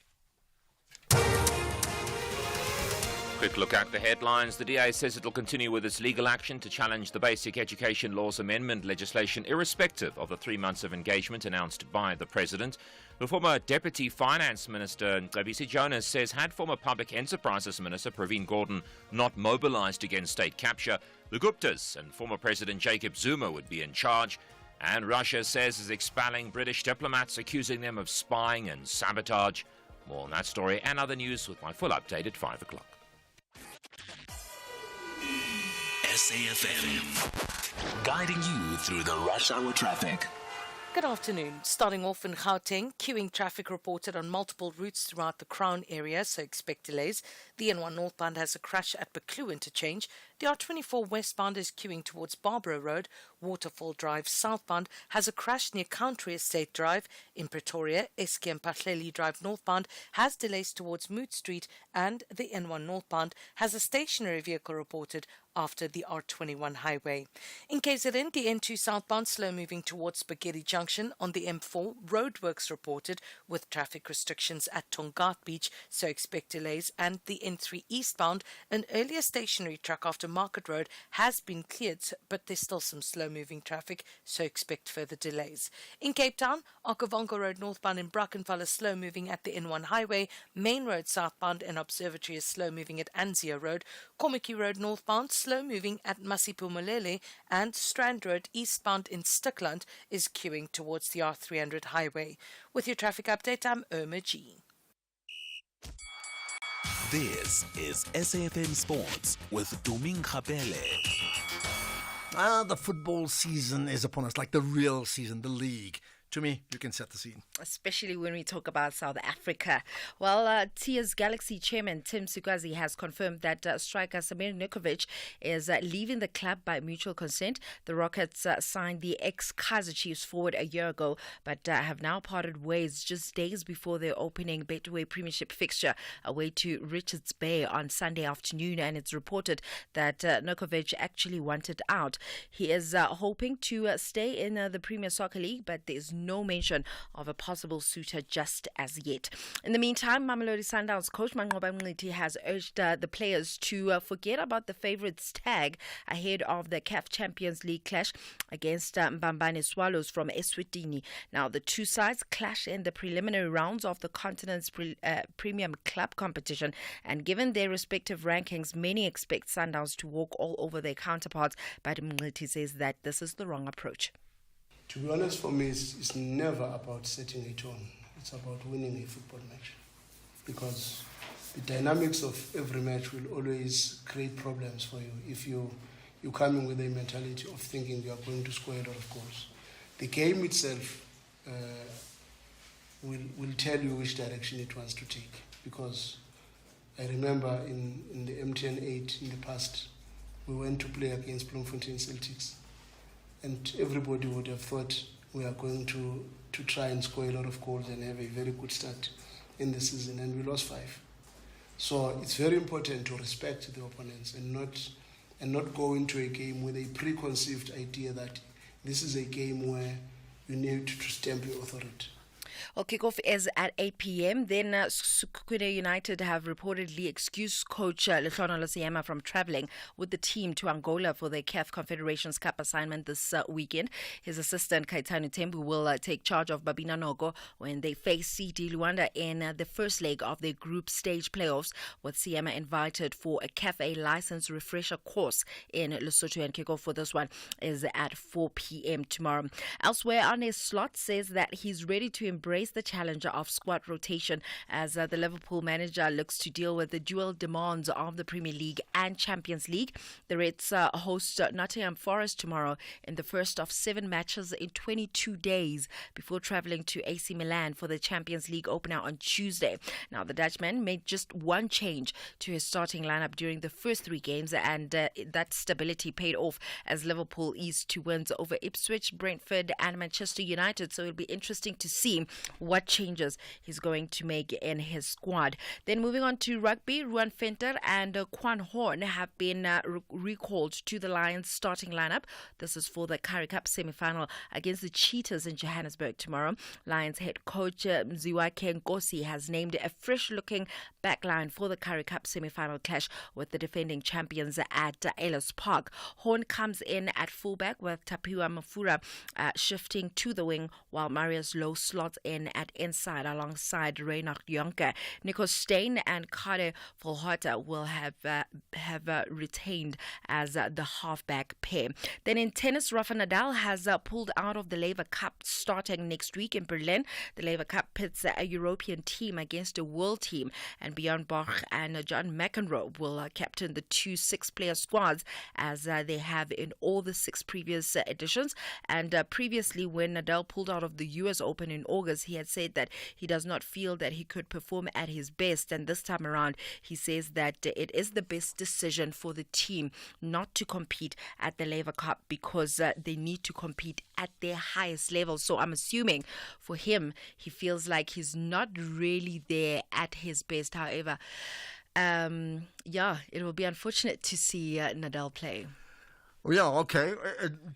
Quick look at the headlines. The DA says it will continue with its legal action to challenge the Basic Education Laws Amendment legislation, irrespective of the 3 months of engagement announced by the President. The former Deputy Finance Minister, Ngabisi Jonas, says had former Public Enterprises Minister Pravin Gordhan not mobilized against state capture, the Guptas and former President Jacob Zuma would be in charge. And Russia says is expelling British diplomats, accusing them of spying and sabotage. More on that story and other news with my full update at 5 o'clock. SAFM, guiding you through the rush hour traffic. Good afternoon. Starting off in Gauteng, queuing traffic reported on multiple routes throughout the Crown area, so expect delays. The N1 northbound has a crash at Buccleuch interchange. The R24 westbound is queuing towards Barbara Road. Waterfall Drive southbound has a crash near Country Estate Drive. In Pretoria, Eskom Pahleli Drive northbound has delays towards Moot Street, and the N1 northbound has a stationary vehicle reported after the R21 highway. In KZN, the N2 southbound slow moving towards Spaghetti Junction. On the M4, roadworks reported with traffic restrictions at Tongaat Beach, so expect delays. And the N3 eastbound, an earlier stationary truck after Market Road has been cleared, but there's still some slow moving traffic, so expect further delays. In Cape Town, Okavango Road northbound in Brackenfell is slow moving at the N1 highway. Main Road southbound and Observatory is slow moving at Anzia Road. Kommetjie Road northbound slow moving at Masiphumelele, and Strand Road eastbound in Stikland is queuing towards the R300 highway. With your traffic update, I'm Irma G. This is SAFM Sports with Doming Khapele. The football season is upon us, like the real season, the league. To me, you can set the scene. Especially when we talk about South Africa. Well, Tia's Galaxy chairman Tim Sikwazi has confirmed that striker Samir Nurkovic is leaving the club by mutual consent. The Rockets signed the ex-Kaizer Chiefs forward a year ago, but have now parted ways just days before their opening Betway Premiership fixture away to Richards Bay on Sunday afternoon. And it's reported that Nurkovic actually wanted out. He is hoping to stay in the Premier Soccer League, but there's no mention of a possible suitor just as yet. In the meantime, Mamelodi Sundowns coach Manqoba Mngqithi has urged the players to forget about the favourites tag ahead of the CAF Champions League clash against Mbambane Swallows from Eswatini. Now, the two sides clash in the preliminary rounds of the continent's premium club competition, and given their respective rankings, many expect Sundowns to walk all over their counterparts, but Mngqithi says that this is the wrong approach. To be honest, for me, it's never about setting a tone. It's about winning a football match. Because the dynamics of every match will always create problems for you if you're coming with a mentality of thinking you are going to score a lot of goals. The game itself will tell you which direction it wants to take. Because I remember in the MTN 8 in the past, we went to play against Bloemfontein Celtics. And everybody would have thought we are going to try and score a lot of goals and have a very good start in the season, and we lost 5. So it's very important to respect the opponents and not go into a game with a preconceived idea that this is a game where you need to stamp your authority. Well, kickoff is at 8 p.m. Then Sekhukhune United have reportedly excused coach Lehlono Losiyama from travelling with the team to Angola for their CAF Confederations Cup assignment this weekend. His assistant Kaitani Tembu will take charge of Babina Nogo when they face CD Luanda in the first leg of their group stage playoffs, with Siyama invited for a CAF A license refresher course in Lesotho, and kickoff for this one is at 4 p.m. tomorrow. Elsewhere, Arne Slot says that he's ready to embrace the challenge of squad rotation as the Liverpool manager looks to deal with the dual demands of the Premier League and Champions League. The Reds host Nottingham Forest tomorrow in the first of 7 matches in 22 days before travelling to AC Milan for the Champions League opener on Tuesday. Now, the Dutchman made just one change to his starting lineup during the first 3 games, and that stability paid off as Liverpool eased to wins over Ipswich, Brentford and Manchester United. So it'll be interesting to see what changes he's going to make in his squad. Then moving on to rugby, Ruan Venter and Quan Horn have been recalled to the Lions starting lineup. This is for the Currie Cup semi-final against the Cheetahs in Johannesburg tomorrow. Lions head coach Mziwake Nkosi has named a fresh-looking backline for the Currie Cup semi-final clash with the defending champions at Ellis Park. Horn comes in at fullback with Tapiwa Mafura shifting to the wing, while Marius Lowe slots in at inside alongside Reinhard Jonker. Nico Steyn and Kade Volhota will have retained as the halfback pair. Then in tennis, Rafa Nadal has pulled out of the Laver Cup starting next week in Berlin. The Laver Cup pits a European team against a world team, and Bjorn Borg and John McEnroe will captain the 2 6-player squads as they have in all the 6 previous editions. And previously, when Nadal pulled out of the US Open in August, because he had said that he does not feel that he could perform at his best. And this time around, he says that it is the best decision for the team not to compete at the Laver Cup because they need to compete at their highest level. So I'm assuming for him, he feels like he's not really there at his best. However, it will be unfortunate to see Nadal play. Oh, yeah, okay.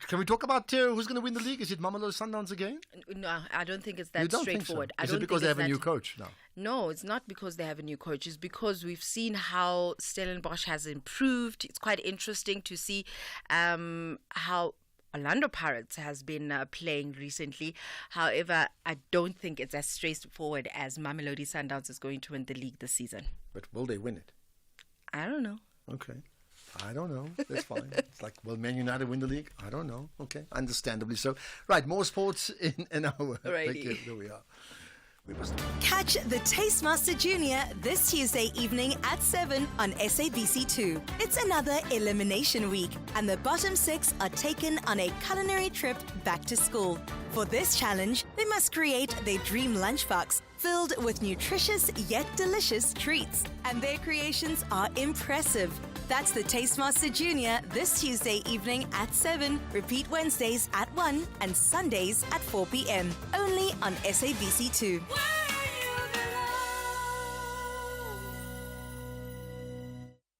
Can we talk about who's going to win the league? Is it Mamelodi Sundowns again? No, I don't think it's that You don't straightforward. Think so? Is it because they have a new coach now? No, it's not because they have a new coach. It's because we've seen how Stellenbosch has improved. It's quite interesting to see how Orlando Pirates has been playing recently. However, I don't think it's as straightforward as Mamelodi Sundowns is going to win the league this season. But will they win it? I don't know. Okay. I don't know. That's fine. It's like, will Man United win the league? I don't know. Okay. Understandably so. Right. More sports in an hour. Thank you. There we are. Catch the Tastemaster Junior this Tuesday evening at 7 on SABC2. It's another elimination week, and the bottom 6 are taken on a culinary trip back to school. For this challenge, they must create their dream lunchbox filled with nutritious yet delicious treats, and their creations are impressive. That's the Tastemaster Junior this Tuesday evening at 7. Repeat Wednesdays at 1 and Sundays at 4 p.m. Only on SABC2.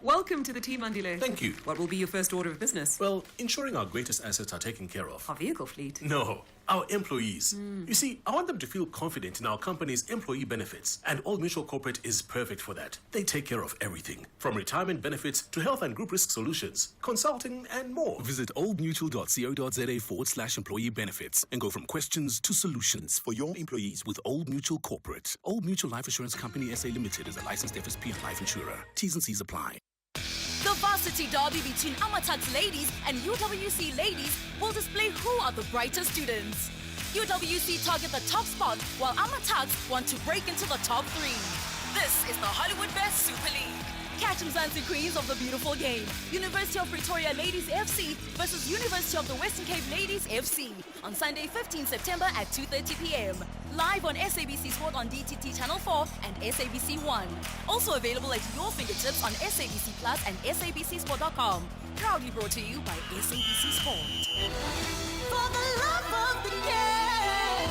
Welcome to the team, Andile. Thank you. What will be your first order of business? Well, ensuring our greatest assets are taken care of. Our vehicle fleet? No, our employees. You see, I want them to feel confident in our company's employee benefits, and Old Mutual Corporate is perfect for that. They take care of everything, from retirement benefits to health and group risk solutions, consulting, and more. Visit oldmutual.co.za/employee benefits and go from questions to solutions for your employees with Old Mutual Corporate. Old Mutual Life Assurance Company SA Limited is a licensed FSP and life insurer. T's and C's apply. The varsity derby between Amatax ladies and UWC ladies will display who are the brighter students. UWC target the top spot, while Amatax want to break into the top 3. This is the Hollywood Best Super League. Catch Mzansi Queens of the beautiful game. University of Pretoria Ladies FC versus University of the Western Cape Ladies FC on Sunday, 15 September at 2:30 p.m. Live on SABC Sport on DTT Channel 4 and SABC 1. Also available at your fingertips on SABC Plus and SABCSport.com. Proudly brought to you by SABC Sport. For the love of the game.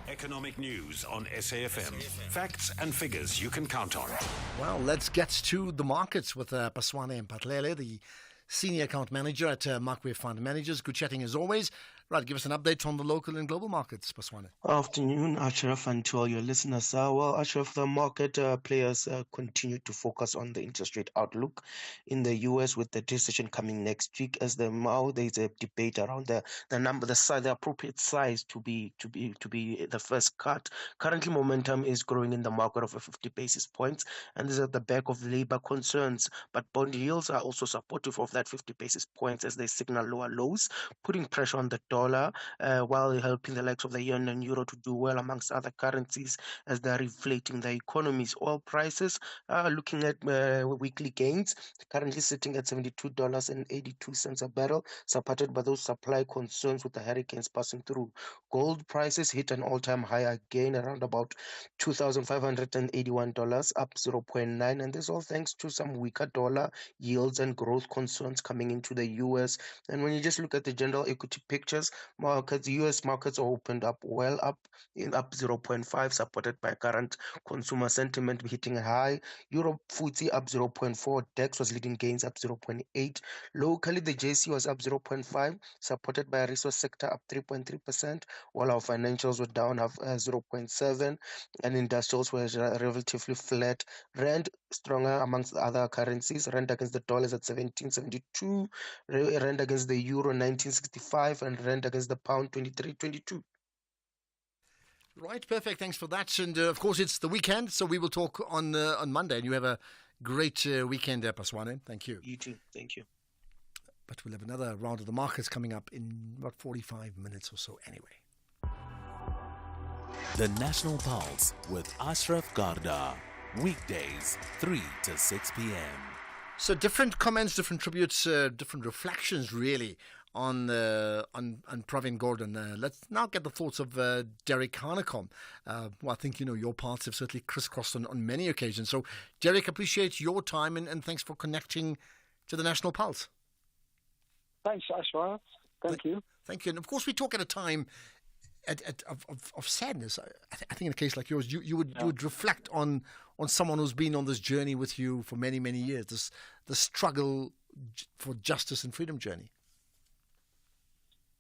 Economic news on SAFM. Facts and figures you can count on. Well, let's get to the markets with Paswane Mpatlele, the Senior Account Manager at Markway Fund Managers. Good chatting as always. Right, give us an update on the local and global markets, Paswane. Afternoon, Ashraf, and to all your listeners. Well, Ashraf, the market players continue to focus on the interest rate outlook in the U.S. with the decision coming next week. As there's a debate around the number, the size, the appropriate size to be the first cut. Currently, momentum is growing in the market over 50 basis points, and this is at the back of labor concerns. But bond yields are also supportive of that 50 basis points as they signal lower lows, putting pressure on the dollar while helping the likes of the yen and euro to do well amongst other currencies as they're inflating the economies. Oil prices are looking at weekly gains, currently sitting at $72.82 a barrel, supported by those supply concerns with the hurricanes passing through. Gold prices hit an all-time high again, around about $2,581, up 0.9, and this all thanks to some weaker dollar yields and growth concerns coming into the U.S. And when you just look at the general equity pictures, U.S. markets are opened up well, up 0.5, supported by current consumer sentiment hitting a high. Europe FTSE up 0.4, DAX was leading gains up 0.8. Locally, the JSE was up 0.5, supported by a resource sector up 3.3%, while our financials were down 0.7, and industrials were relatively flat. Rand stronger amongst other currencies. Rand against the dollar is at 17.72, Rand against the euro 19.65, and Rand against the pound 23.22. Right, perfect. Thanks for that. And of course, it's the weekend, so we will talk on Monday. And you have a great weekend there, Paswane. Thank you. You too. Thank you. But we'll have another round of the markets coming up in about 45 minutes or so anyway. The National Pulse with Ashraf Garda. Weekdays, 3 to 6 p.m. So different comments, different tributes, different reflections, really, on Pravin Gordhan. Let's now get the thoughts of Derek Hanekom. Well, I think, your paths have certainly crisscrossed on many occasions. So, Derek, appreciate your time and thanks for connecting to the National Pulse. Thanks, Ashraf. Thank you. Thank you. And of course, we talk at a time of sadness. I think in a case like yours, you would reflect on someone who's been on this journey with you for many, many years, the struggle for justice and freedom journey.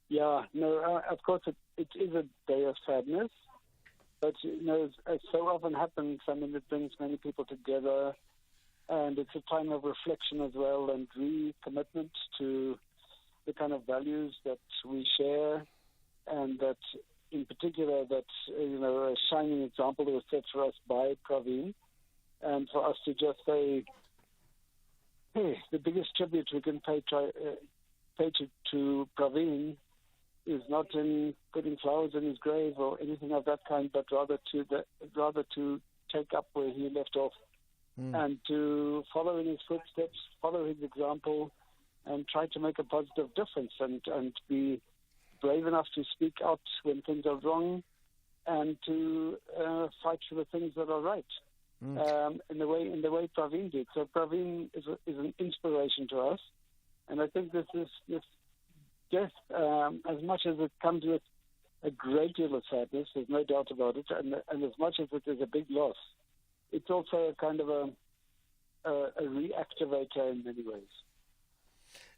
Yeah, no, of course it is a day of sadness, but as so often happens, it brings many people together, and it's a time of reflection as well and recommitment to the kind of values that we share, and that in particular that a shining example that was set for us by Pravin, and for us to just say, hey, the biggest tribute we can pay to Pravin is not in putting flowers in his grave or anything of that kind, but rather to take up where he left off and to follow in his footsteps, follow his example, and try to make a positive difference and be brave enough to speak out when things are wrong and to fight for the things that are right in the way Pravin did. So Pravin is an inspiration to us, and I think this death, as much as it comes with a great deal of sadness, there's no doubt about it, and as much as it is a big loss, it's also a kind of a reactivator in many ways.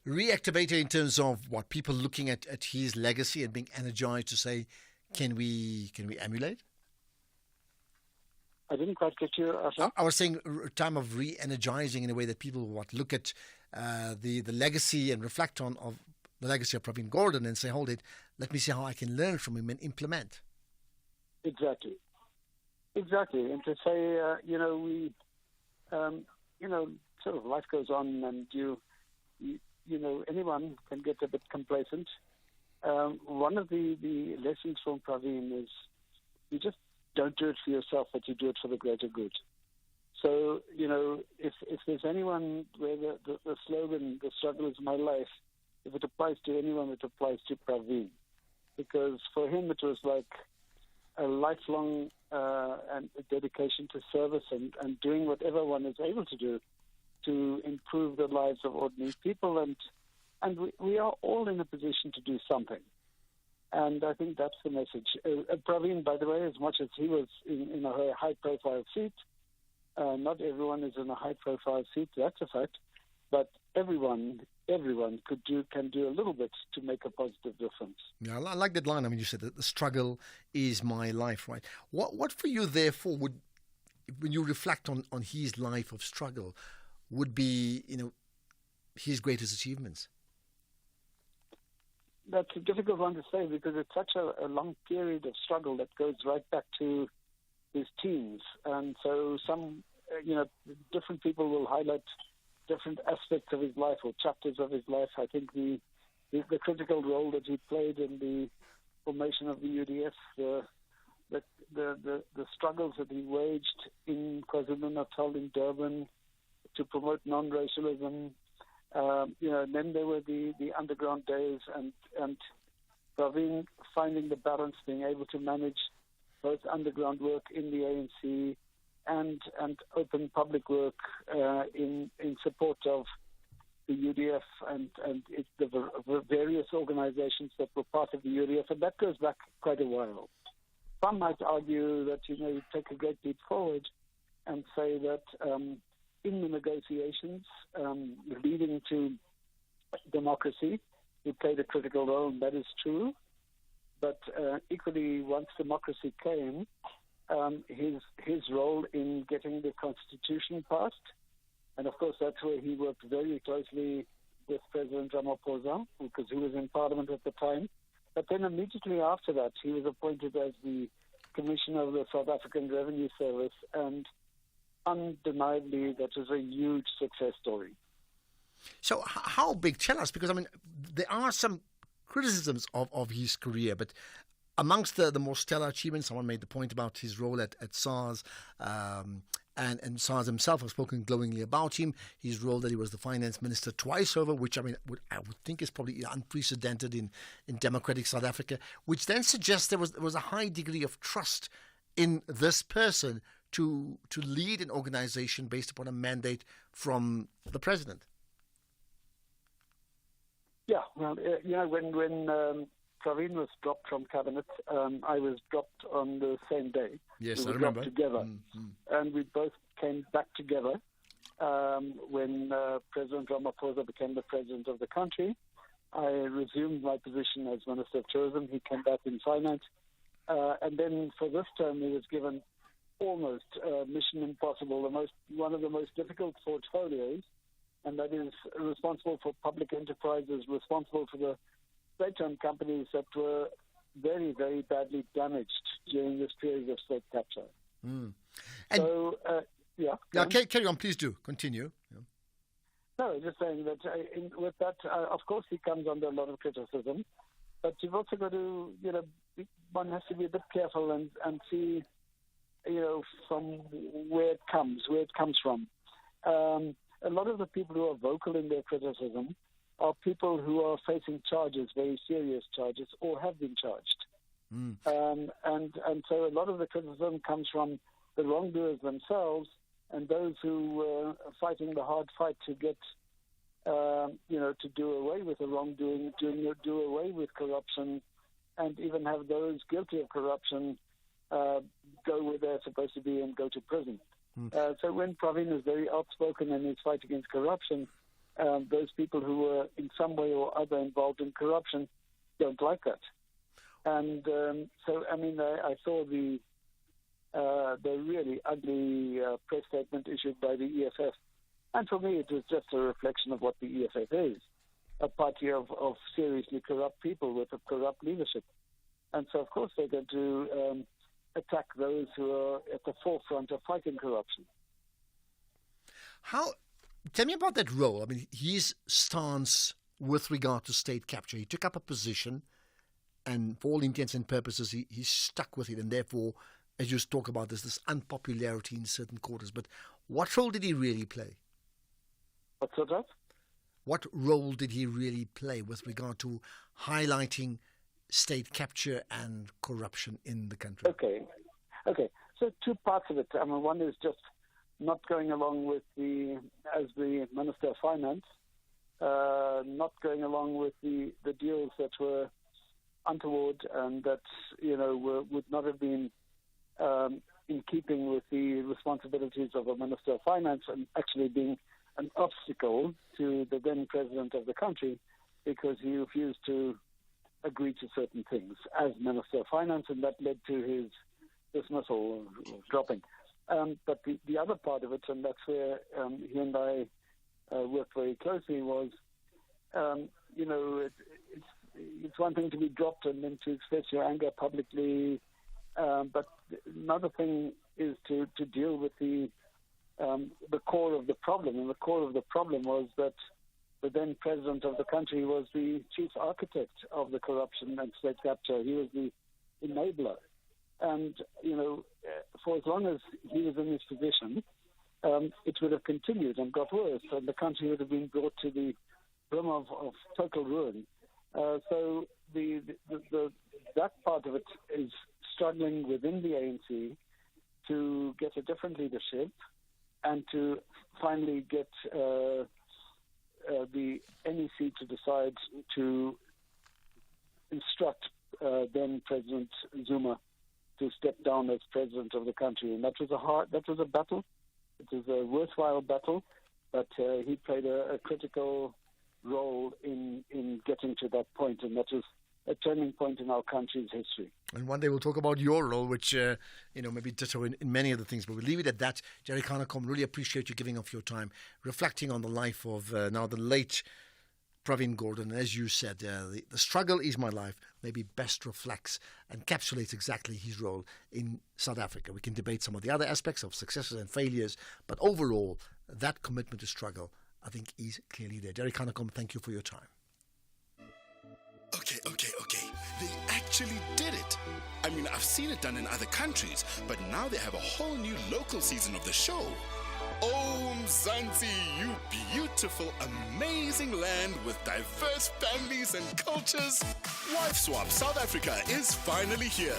Reactivator in terms of what? People looking at his legacy and being energized to say, can we emulate? I didn't quite get you. I was saying a time of re-energizing in a way that people look at the legacy and reflect on the legacy of Pravin Gordhan and say, hold it, let me see how I can learn from him and implement. Exactly. And to say, sort of life goes on, and anyone can get a bit complacent. One of the lessons from Pravin is you just don't do it for yourself, but you do it for the greater good. So, if there's anyone where the slogan, the struggle is my life, if it applies to anyone, it applies to Pravin. Because for him, it was like a lifelong and dedication to service and doing whatever one is able to do to improve the lives of ordinary people. And we are all in a position to do something. And I think that's the message. Pravin, by the way, as much as he was in a high-profile seat, not everyone is in a high-profile seat, that's a fact, but everyone can do a little bit to make a positive difference. Yeah, I like that line. I mean, you said that the struggle is my life, right? What for you, therefore, would, when you reflect on his life of struggle, would be, his greatest achievements? That's a difficult one to say because it's such a long period of struggle that goes right back to his teens. And so some, different people will highlight different aspects of his life or chapters of his life. I think the critical role that he played in the formation of the UDF, the struggles that he waged in KwaZulu-Natal, in Durban, to promote non-racialism. Then there were the underground days and Pravin finding the balance, being able to manage both underground work in the ANC and open public work in support of the UDF and the various organizations that were part of the UDF, and that goes back quite a while. Some might argue that you take a great leap forward and say that in the negotiations leading to democracy, he played a critical role, and that is true. But equally, once democracy came, his role in getting the constitution passed, and of course that's where he worked very closely with President Ramaphosa, because he was in Parliament at the time. But then immediately after that, he was appointed as the Commissioner of the South African Revenue Service, and undeniably that was a huge success story. So how big? Tell us, because there are some criticisms of his career, but amongst the more stellar achievements, someone made the point about his role at SARS And SARS himself have spoken glowingly about him. His role that he was the finance minister twice over, which I would think is probably unprecedented in democratic South Africa, which then suggests there was a high degree of trust in this person to lead an organization based upon a mandate from the president. Yeah, well, when Pravin was dropped from cabinet, I was dropped on the same day. Yes, we I remember. Dropped together, and we both came back together when President Ramaphosa became the president of the country. I resumed my position as Minister of Tourism. He came back in finance, and then for this term he was given almost mission impossible, one of the most difficult portfolios, and that is responsible for public enterprises, responsible for the state-owned companies that were very, very badly damaged during this period of state capture. So, carry on, please do. Continue. Yeah. No, just saying that with that, of course, he comes under a lot of criticism, but you've also got to, one has to be a bit careful and see, from where it comes from. A lot of the people who are vocal in their criticism are people who are facing charges, very serious charges, or have been charged. And so a lot of the criticism comes from the wrongdoers themselves and those who are fighting the hard fight to get, to do away with the wrongdoing, do away with corruption, and even have those guilty of corruption go where they're supposed to be and go to prison. So when Pravin is very outspoken in his fight against corruption, those people who were in some way or other involved in corruption don't like that. And I saw the really ugly press statement issued by the EFF. And for me, it was just a reflection of what the EFF is, a party of seriously corrupt people with a corrupt leadership. And so, of course, they're going to attack those who are at the forefront of fighting corruption. Tell me about that role. I mean, his stance with regard to state capture. He took up a position, and for all intents and purposes, he stuck with it, and therefore, as you talk about this unpopularity in certain quarters. But what role did he really play? What's that? What role did he really play with regard to highlighting state capture and corruption in the country? Okay. So two parts of it. One is just not going along with as the Minister of Finance, not going along with the deals that were untoward and that would not have been in keeping with the responsibilities of a Minister of Finance, and actually being an obstacle to the then president of the country because he refused to agree to certain things as Minister of Finance, and that led to his dismissal, dropping. But the other part of it, and that's where he and I worked very closely, was, it's one thing to be dropped and then to express your anger publicly, but another thing is to deal with the core of the problem. And the core of the problem was that the then president of the country was the chief architect of the corruption and state capture. He was the enabler. And, for as long as he was in his position, it would have continued and got worse, and the country would have been brought to the brim of total ruin. So that part of it is struggling within the ANC to get a different leadership and to finally get the NEC to decide to instruct then President Zuma to step down as president of the country. And that was a battle. It was a worthwhile battle, but he played a critical role in getting to that point, and that was a turning point in our country's history. And one day we'll talk about your role, which, maybe ditto in many of the things, but we'll leave it at that. Jerry Kanacom, really appreciate you giving up your time, reflecting on the life of now the late Pravin Gordhan. As you said, the struggle is my life maybe best reflects and encapsulates exactly his role in South Africa. We can debate some of the other aspects of successes and failures, but overall, that commitment to struggle, I think, is clearly there. Jerry Kanacom, thank you for your time. Okay. They actually did it. I mean, I've seen it done in other countries, but now they have a whole new local season of the show. Oh, Mzansi, you beautiful, amazing land with diverse families and cultures. Wife Swap South Africa is finally here.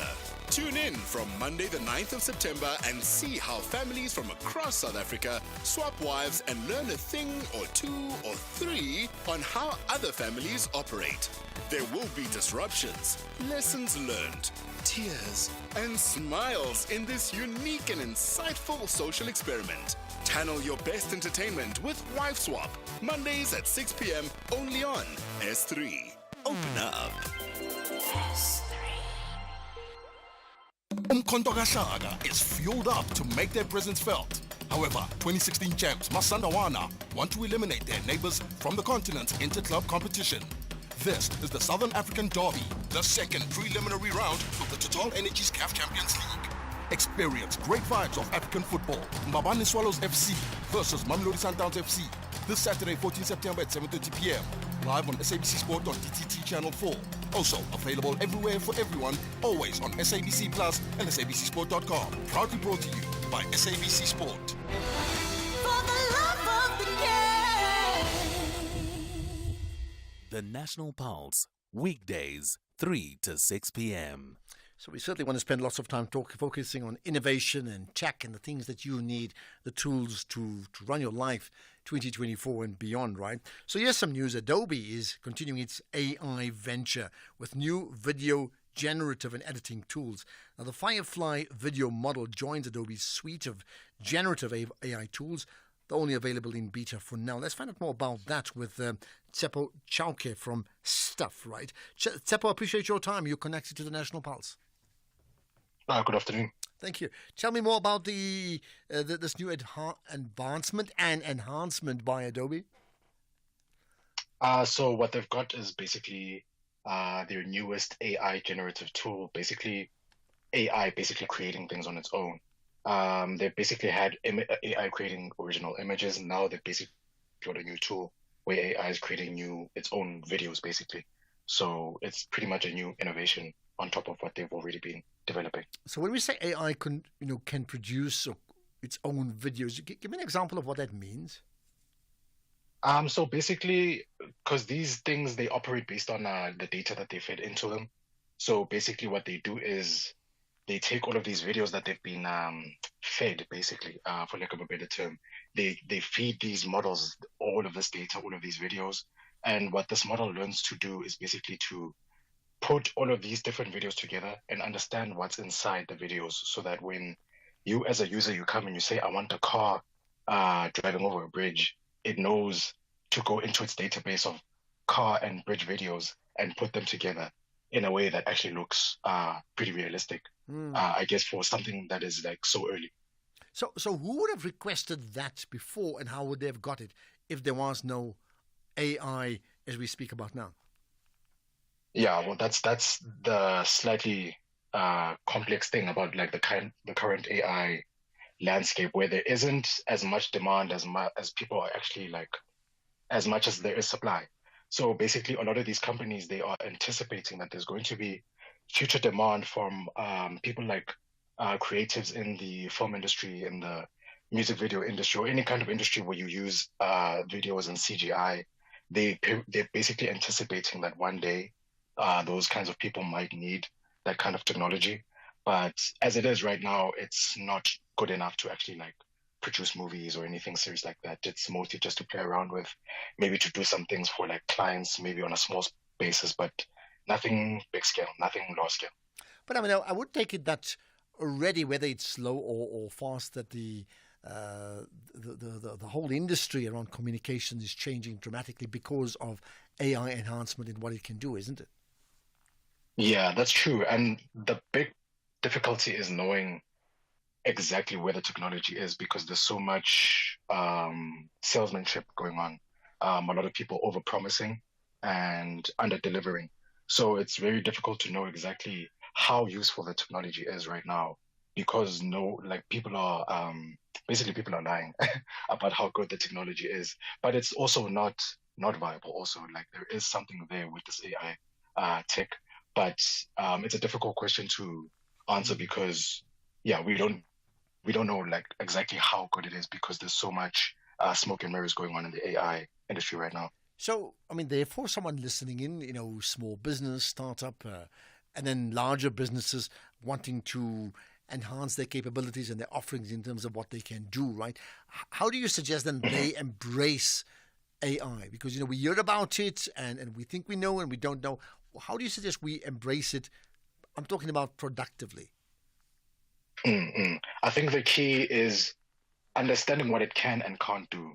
Tune in from Monday the 9th of September and see how families from across South Africa swap wives and learn a thing or two or three on how other families operate. There will be disruptions, lessons learned, tears, and smiles in this unique and insightful social experiment. Channel your best entertainment with Wife Swap, Mondays at 6 p.m. only on S3. Open up. Umkhonto kaShaka is fueled up to make their presence felt. However, 2016 champs Masandawana want to eliminate their neighbors from the continent's inter-club competition. This is the Southern African Derby, the second preliminary round of the Total Energies CAF Champions League. Experience great vibes of African football. Mbabane Swallows FC versus Mamelodi Sundowns FC. This Saturday, 14 September at 7:30 p.m. Live on SABC Sport on DTT Channel 4. Also available everywhere for everyone, always on SABC Plus and SABCSport.com. Proudly brought to you by SABC Sport. For the love of the game. The National Pulse, weekdays, 3 to 6 p.m. So we certainly want to spend lots of time focusing on innovation and tech and the things that you need, the tools to run your life 2024 and beyond, right? So here's some news. Adobe is continuing its AI venture with new video generative and editing tools. Now, the Firefly video model joins Adobe's suite of generative AI tools. They're only available in beta for now. Let's find out more about that with Tsepo Chauke from Stuff, right? Tsepo, I appreciate your time. You're connected to the National Pulse. Good afternoon. Thank you. Tell me more about this new advancement and enhancement by Adobe. So what they've got is basically their newest AI generative tool, basically AI creating things on its own. They basically had AI creating original images, and now they've basically got a new tool where AI is creating its own videos, basically. So it's pretty much a new innovation on top of what they've already been developing. So when we say AI can produce its own videos, give me an example of what that means. So basically, because these things, they operate based on the data that they fed into them. So basically what they do is they take all of these videos that they've been fed, basically, for lack of a better term. They feed these models all of this data, all of these videos. And what this model learns to do is basically to put all of these different videos together and understand what's inside the videos, so that when you as a user, you come and you say, I want a car driving over a bridge, it knows to go into its database of car and bridge videos and put them together in a way that actually looks pretty realistic, I guess, for something that is like so early. So who would have requested that before, and how would they have got it if there was no AI as we speak about now? Yeah, well, that's the slightly complex thing about like the current AI landscape, where there isn't as much demand as people are actually like, as much as there is supply. So basically, a lot of these companies, they are anticipating that there's going to be future demand from people like creatives in the film industry, in the music video industry, or any kind of industry where you use videos and CGI. They're basically anticipating that one day those kinds of people might need that kind of technology. But as it is right now, it's not good enough to actually like produce movies or anything serious like that. It's mostly just to play around with, maybe to do some things for like clients, maybe on a small basis, but nothing big scale, nothing large scale. But I mean, I would take it that already, whether it's slow or fast, that the whole industry around communications is changing dramatically because of AI enhancement and what it can do, isn't it? Yeah, that's true. And the big difficulty is knowing exactly where the technology is, because there's so much salesmanship going on. A lot of people over-promising and under-delivering. So it's very difficult to know exactly how useful the technology is right now, because people are lying about how good the technology is. But it's also not viable. Also, like, there is something there with this AI tech. But it's a difficult question to answer because, yeah, we don't know like exactly how good it is because there's so much smoke and mirrors going on in the AI industry right now. So, I mean, therefore, someone listening in, small business, startup, and then larger businesses wanting to enhance their capabilities and their offerings in terms of what they can do, right? How do you suggest then they embrace AI? Because, we hear about it and we think we know and we don't know. How do you suggest we embrace it? I'm talking about productively. I think the key is understanding what it can and can't do.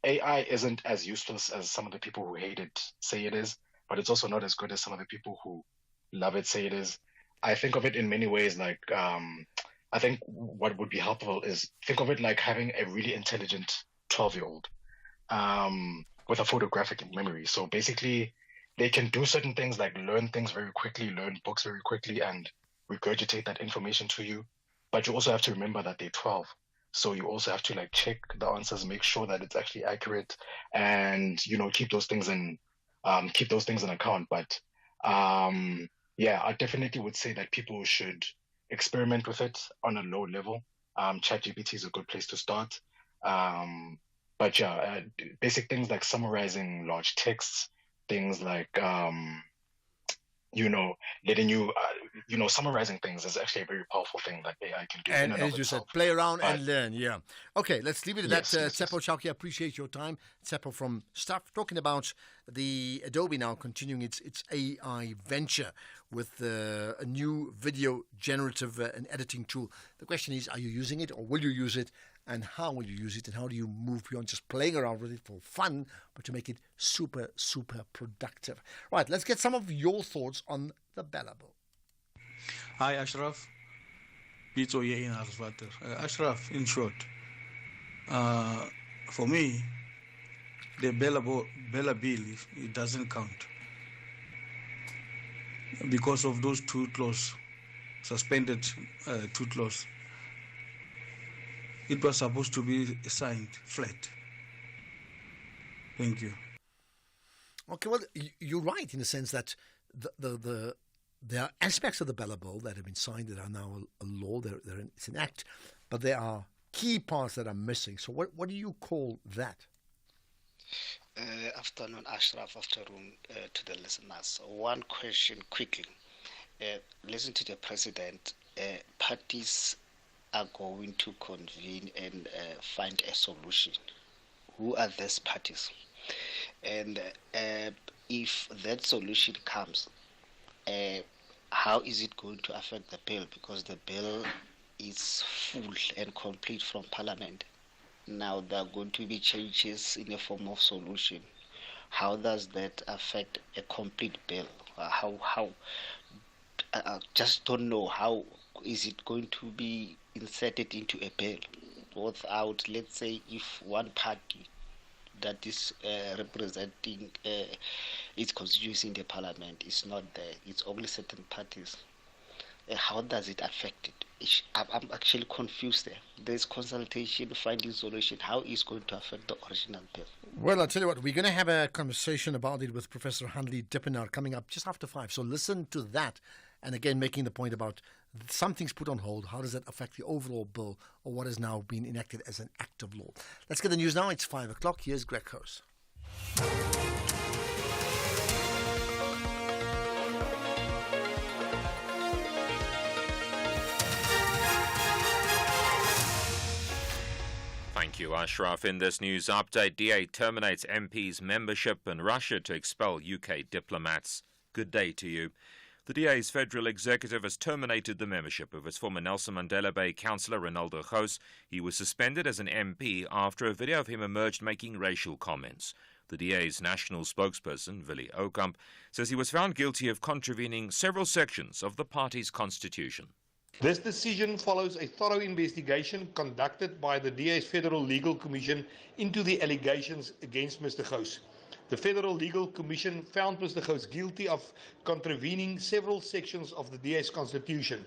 AI isn't as useless as some of the people who hate it say it is, but it's also not as good as some of the people who love it say it is. I think of it in many ways like, I think what would be helpful is think of it like having a really intelligent 12-year-old with a photographic memory. So basically, they can do certain things like learn things very quickly, learn books very quickly, and regurgitate that information to you. But you also have to remember that they're 12. So you also have to like check the answers, make sure that it's actually accurate, and keep those things in account. But yeah, I definitely would say that people should experiment with it on a low level. ChatGPT is a good place to start. But yeah, basic things like summarizing large texts, things like letting you, summarizing things is actually a very powerful thing that AI can do. And as you said, play around and learn, yeah. Okay, let's leave it at that. Tsepo Chauke, I appreciate your time. Tsepo from Staff, talking about the Adobe now continuing its AI venture with a new video generative and editing tool. The question is, are you using it or will you use it? And how will you use it? And how do you move beyond just playing around with it for fun, but to make it super, super productive? Right, let's get some of your thoughts on the Bellable. Hi, Ashraf. Ashraf, in short, for me, the Bella bill, it doesn't count. Because of those two clauses, suspended two clauses. It was supposed to be signed flat. Thank you. Okay, well, you're right in the sense that there are aspects of the Bellable that have been signed that are now a law. It's an act, but there are key parts that are missing. So what do you call that? Afternoon, Ashraf, afternoon to the listeners. One question quickly. Listen to the president. Parties are going to convene and find a solution. Who are these parties? And if that solution comes, how is it going to affect the bill? Because the bill is full and complete from Parliament. Now there are going to be changes in a form of solution. How does that affect a complete bill? How? I just don't know how is it going to be inserted into a bill without, let's say, if one party that is representing its constituency in the parliament is not there, it's only certain parties. How does it affect it? I'm actually confused there. There's consultation, finding solution. How is it going to affect the original bill? Well, I'll tell you what, we're going to have a conversation about it with Professor Handley Dippenaar coming up just after 5. So listen to that. And again, making the point about something's put on hold. How does that affect the overall bill or what is now being enacted as an act of law? Let's get the news now. It's 5 o'clock. Here's Greg Hose. Thank you, Ashraf. In this news update, DA terminates MP's membership in Russia to expel UK diplomats. Good day to you. The DA's federal executive has terminated the membership of its former Nelson Mandela Bay councillor Ronaldo Gous. He was suspended as an MP after a video of him emerged making racial comments. The DA's national spokesperson, Willie Oukamp, says he was found guilty of contravening several sections of the party's constitution. This decision follows a thorough investigation conducted by the DA's Federal Legal Commission into the allegations against Mr. Gous. The Federal Legal Commission found Mr. Gous guilty of contravening several sections of the DA's constitution.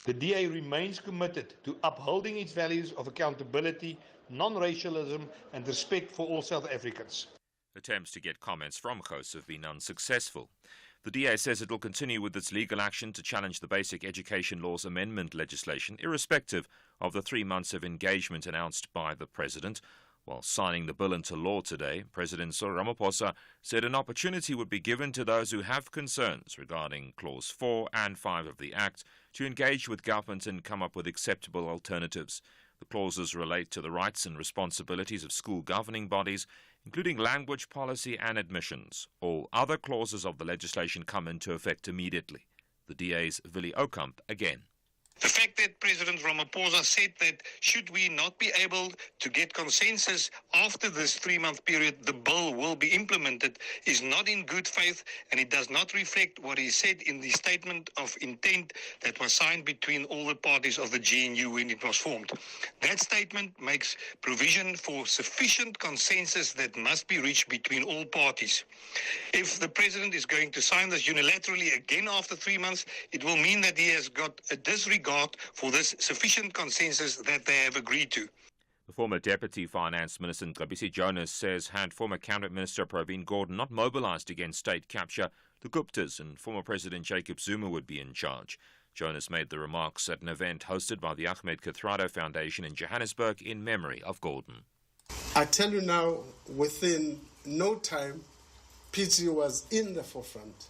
The DA remains committed to upholding its values of accountability, non-racialism and respect for all South Africans. Attempts to get comments from Gous have been unsuccessful. The DA says it will continue with its legal action to challenge the Basic Education Laws Amendment legislation, irrespective of the 3 months of engagement announced by the President. While signing the bill into law today, President Cyril Ramaphosa said an opportunity would be given to those who have concerns regarding Clause 4 and 5 of the Act to engage with government and come up with acceptable alternatives. The clauses relate to the rights and responsibilities of school governing bodies, including language policy and admissions. All other clauses of the legislation come into effect immediately. The DA's Willie Okamp again. The fact that President Ramaphosa said that should we not be able to get consensus after this 3-month period, the bill will be implemented, is not in good faith, and it does not reflect what he said in the statement of intent that was signed between all the parties of the GNU when it was formed. That statement makes provision for sufficient consensus that must be reached between all parties. If the President is going to sign this unilaterally again after 3 months, it will mean that he has got a disregard for this sufficient consensus that they have agreed to. The former Deputy Finance Minister Ngabisi Jonas says had former Cabinet Minister Pravin Gordhan not mobilized against state capture, the Guptas and former President Jacob Zuma would be in charge. Jonas made the remarks at an event hosted by the Ahmed Kathrada Foundation in Johannesburg in memory of Gordhan. I tell you now, within no time, PG was in the forefront,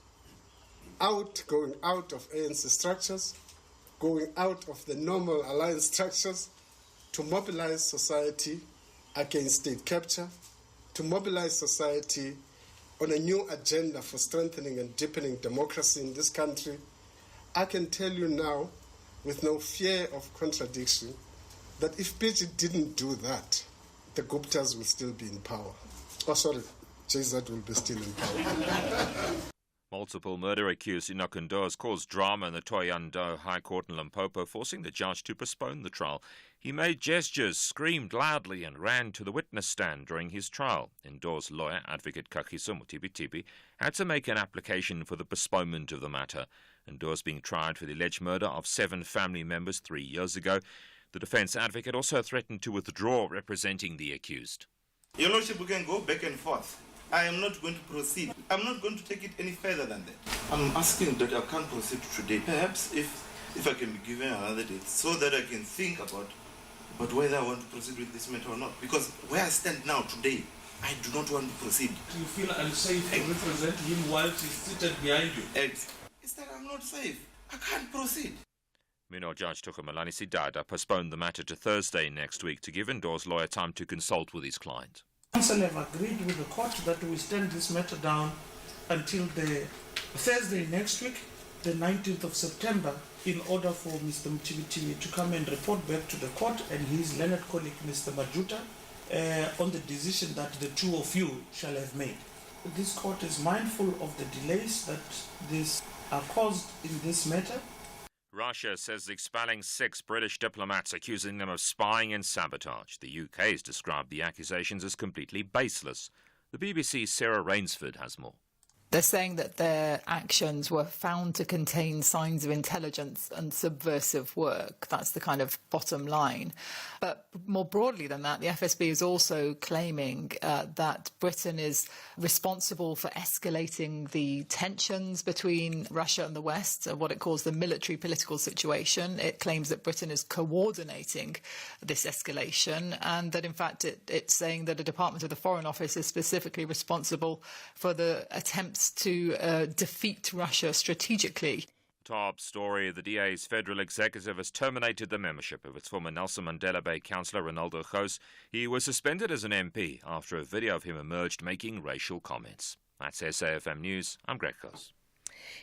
going out of ANC structures, going out of the normal alliance structures to mobilize society against state capture, to mobilize society on a new agenda for strengthening and deepening democracy in this country. I can tell you now, with no fear of contradiction, that if PG didn't do that, the Guptas will still be in power. JZ will be still in power. Multiple murder accused Enoch Ndoa caused drama in the Thohoyandou High Court in Limpopo, forcing the judge to postpone the trial. He made gestures, screamed loudly and ran to the witness stand during his trial. Ndoa's lawyer, Advocate Kagiso Mothibi-Tibi, had to make an application for the postponement of the matter. Ndoa's being tried for the alleged murder of 7 family members 3 years ago. The defence advocate also threatened to withdraw representing the accused. Your Lordship, we can go back and forth. I am not going to proceed. I'm not going to take it any further than that. I'm asking that I can't proceed today. Perhaps if I can be given another date so that I can think about whether I want to proceed with this matter or not. Because where I stand now today, I do not want to proceed. Do you feel unsafe to represent him while he's seated behind you? It's that I'm not safe. I can't proceed. Meanwhile, Judge Tukumalani Sidada postponed the matter to Thursday next week to give Ndoa's lawyer time to consult with his client. Council have agreed with the court that we stand this matter down until the Thursday next week, the 19th of September, in order for Mr. Mothibi-Tibi to come and report back to the court and his learned colleague, Mr. Majuta, on the decision that the two of you shall have made. This court is mindful of the delays that are caused in this matter. Russia says expelling 6 British diplomats, accusing them of spying and sabotage. The UK has described the accusations as completely baseless. The BBC's Sarah Rainsford has more. They're saying that their actions were found to contain signs of intelligence and subversive work. That's the kind of bottom line. But more broadly than that, the FSB is also claiming that Britain is responsible for escalating the tensions between Russia and the West, what it calls the military political situation. It claims that Britain is coordinating this escalation and that, in fact, it's saying that the Department of the Foreign Office is specifically responsible for the attempts to defeat Russia strategically. Top story, the DA's federal executive has terminated the membership of its former Nelson Mandela Bay councillor Ronaldo Gous. He was suspended as an MP after a video of him emerged making racial comments. That's SAFM News. I'm Greg Gous.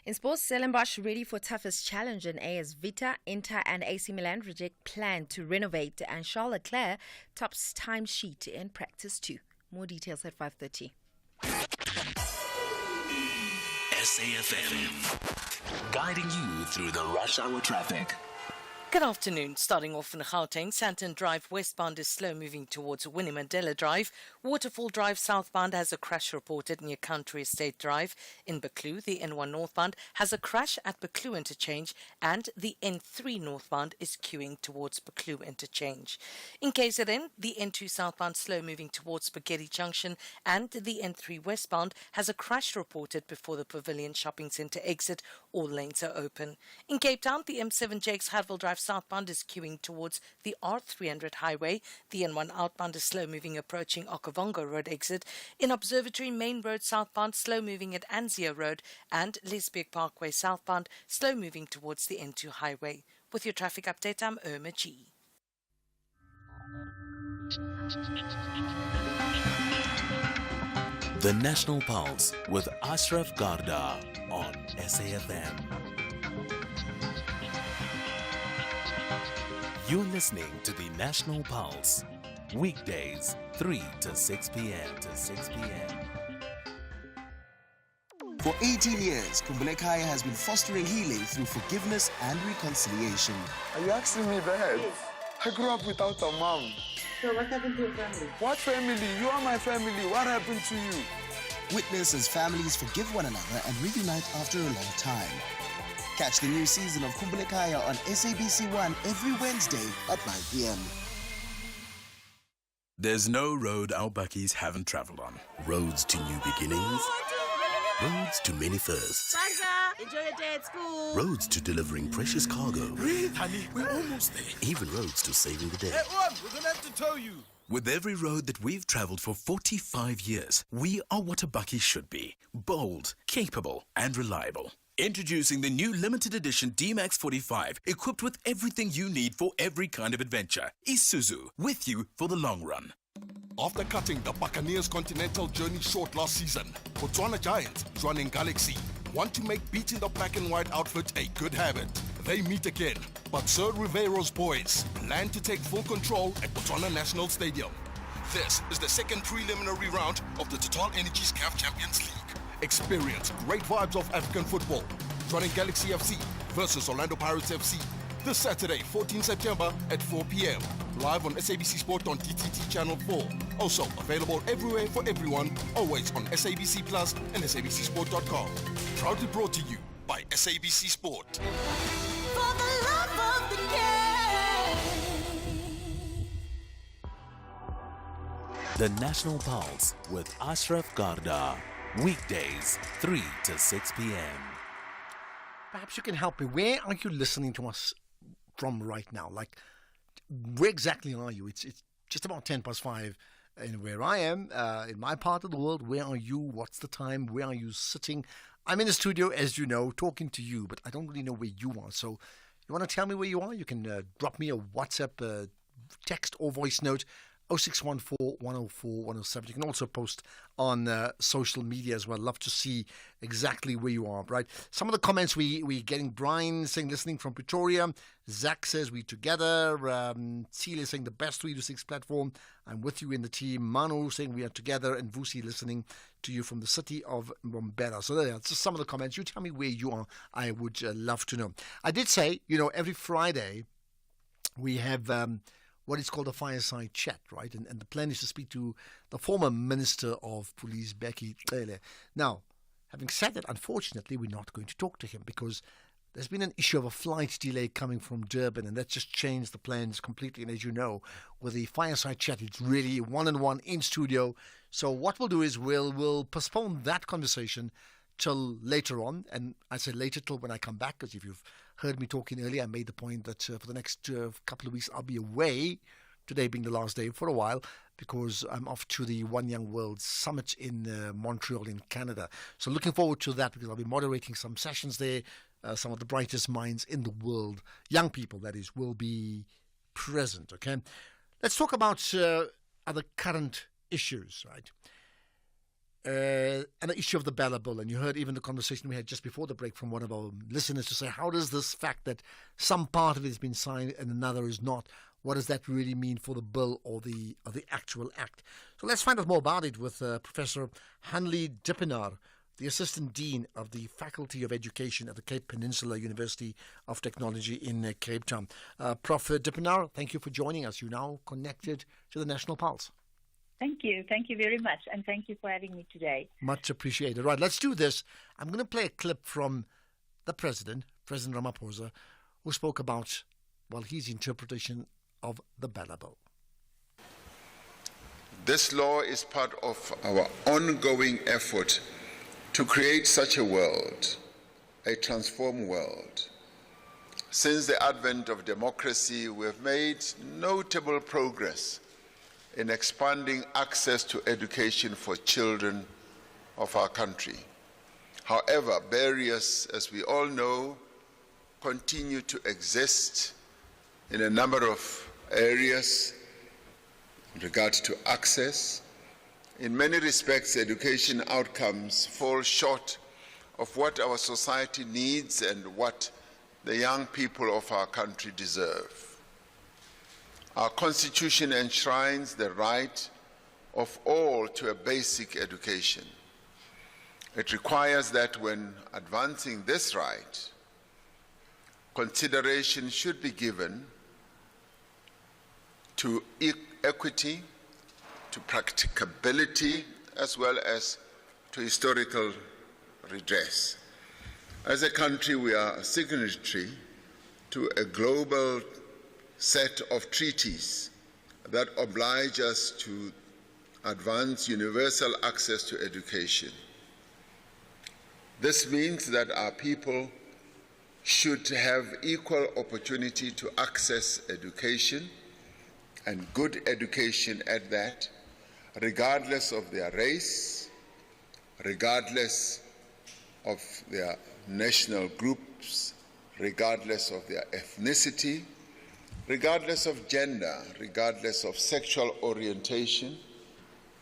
In sports, Stellenbosch ready for toughest challenge in AS Vita, Inter and AC Milan reject plan to renovate, and Charles Leclerc tops time sheet in practice too. More details at 5:30. SAFM, guiding you through the rush hour traffic. Good afternoon. Starting off in Gauteng, Santon Drive westbound is slow moving towards Winnie Mandela Drive. Waterfall Drive southbound has a crash reported near Country Estate Drive. In Buccleuch, the N1 northbound has a crash at Buccleuch Interchange, and the N3 northbound is queuing towards Buccleuch Interchange. In KZN, the N2 southbound slow moving towards Spaghetti Junction, and the N3 westbound has a crash reported before the Pavilion Shopping Centre exit. All lanes are open. In Cape Town, the M7 Jakes Hadville Drive southbound is queuing towards the R300 highway. The N1 outbound is slow moving approaching Okavango Road exit. In Observatory Main Road southbound, slow moving at Anzio Road, and Lesbiek Parkway southbound, slow moving towards the N2 highway. With your traffic update, I'm Irma G. The National Pulse with Ashraf Garda on SAFM. You're listening to the National Pulse, weekdays 3 to 6 p.m. For 18 years, Kumbulekaya has been fostering healing through forgiveness and reconciliation. Are you asking me that? Yes. I grew up without a mom. So what happened to your family? What family? You are my family. What happened to you? Witness as families forgive one another and reunite after a long time. Catch the new season of Kumbulekaya on SABC1 every Wednesday at 9 p.m. There's no road our Buckies haven't travelled on. Roads to new beginnings. Roads to many firsts. Enjoy your day at school. Roads to delivering precious cargo. Breathe, honey. We're almost there. Even roads to saving the day. Hey, Juan, we're going to have to tow you. With every road that we've travelled for 45 years, we are what a Bucky should be. Bold, capable, and reliable. Introducing the new limited edition D-Max 45, equipped with everything you need for every kind of adventure. Isuzu, with you for the long run. After cutting the Buccaneers' continental journey short last season, Botswana Giants, Jwaneng Galaxy, want to make beating the black and white outfit a good habit. They meet again, but Sir Rivero's boys plan to take full control at Botswana National Stadium. This is the second preliminary round of the Total Energies CAF Champions League. Experience great vibes of African football. Jwaneng Galaxy FC versus Orlando Pirates FC. This Saturday, 14 September at 4 p.m. Live on SABC Sport on DTT Channel 4. Also available everywhere for everyone, always on SABC Plus and SABCSport.com. Proudly brought to you by SABC Sport. For the love of the game. The National Pulse with Ashraf Garda, weekdays 3 to 6 p.m. Perhaps you can help me. Where are you listening to us from right now? Like, where exactly are you? It's just about 10 past 5 in where I am, in my part of the world. Where are you? What's the time? Where are you sitting? I'm in the studio, as you know, talking to you, but I don't really know where you are. So you want to tell me where you are? You can drop me a WhatsApp text or voice note, 0614 104 107. You can also post on social media as well. Love to see exactly where you are, right? Some of the comments we getting. Brian saying, listening from Pretoria. Zach says, we together. Celia saying, the best 3 to 6 platform. I'm with you in the team. Manu saying, we are together. And Vusi listening to you from the city of Mbombela. So there are just some of the comments. You tell me where you are. I would love to know. I did say, every Friday we have what is called a fireside chat, right? And the plan is to speak to the former Minister of Police, Becky Cele. Now, having said that, unfortunately, we're not going to talk to him because there's been an issue of a flight delay coming from Durban, and that just changed the plans completely. And as you know, with the fireside chat, it's really one-on-one in studio. So what we'll do is we'll postpone that conversation till later on. And I say later till when I come back, because if you've heard me talking earlier, I made the point that for the next couple of weeks I'll be away, today being the last day for a while, because I'm off to the One Young World Summit in Montreal in Canada. So looking forward to that, because I'll be moderating some sessions there. Some of the brightest minds in the world, young people that is, will be present, okay? Let's talk about other current issues, right? And the issue of the Bella Bill, and you heard even the conversation we had just before the break from one of our listeners to say, how does this fact that some part of it has been signed and another is not, what does that really mean for the bill or the actual act? So let's find out more about it with Professor Hanli Dipenaar, the Assistant Dean of the Faculty of Education at the Cape Peninsula University of Technology in Cape Town. Prof. Dippenaar, thank you for joining us. You're now connected to the National Pulse. Thank you. Thank you very much. And thank you for having me today. Much appreciated. Right, let's do this. I'm going to play a clip from the President Ramaphosa, who spoke about, well, his interpretation of the Bella Bill. This law is part of our ongoing effort to create such a world, a transformed world. Since the advent of democracy, we have made notable progress in expanding access to education for children of our country. However, barriers, as we all know, continue to exist in a number of areas in regards to access. In many respects, education outcomes fall short of what our society needs and what the young people of our country deserve. Our Constitution enshrines the right of all to a basic education. It requires that when advancing this right, consideration should be given to equity, to practicability, as well as to historical redress. As a country, we are a signatory to a global set of treaties that oblige us to advance universal access to education. This means that our people should have equal opportunity to access education, and good education at that, regardless of their race, regardless of their national groups, regardless of their ethnicity, regardless of gender, regardless of sexual orientation,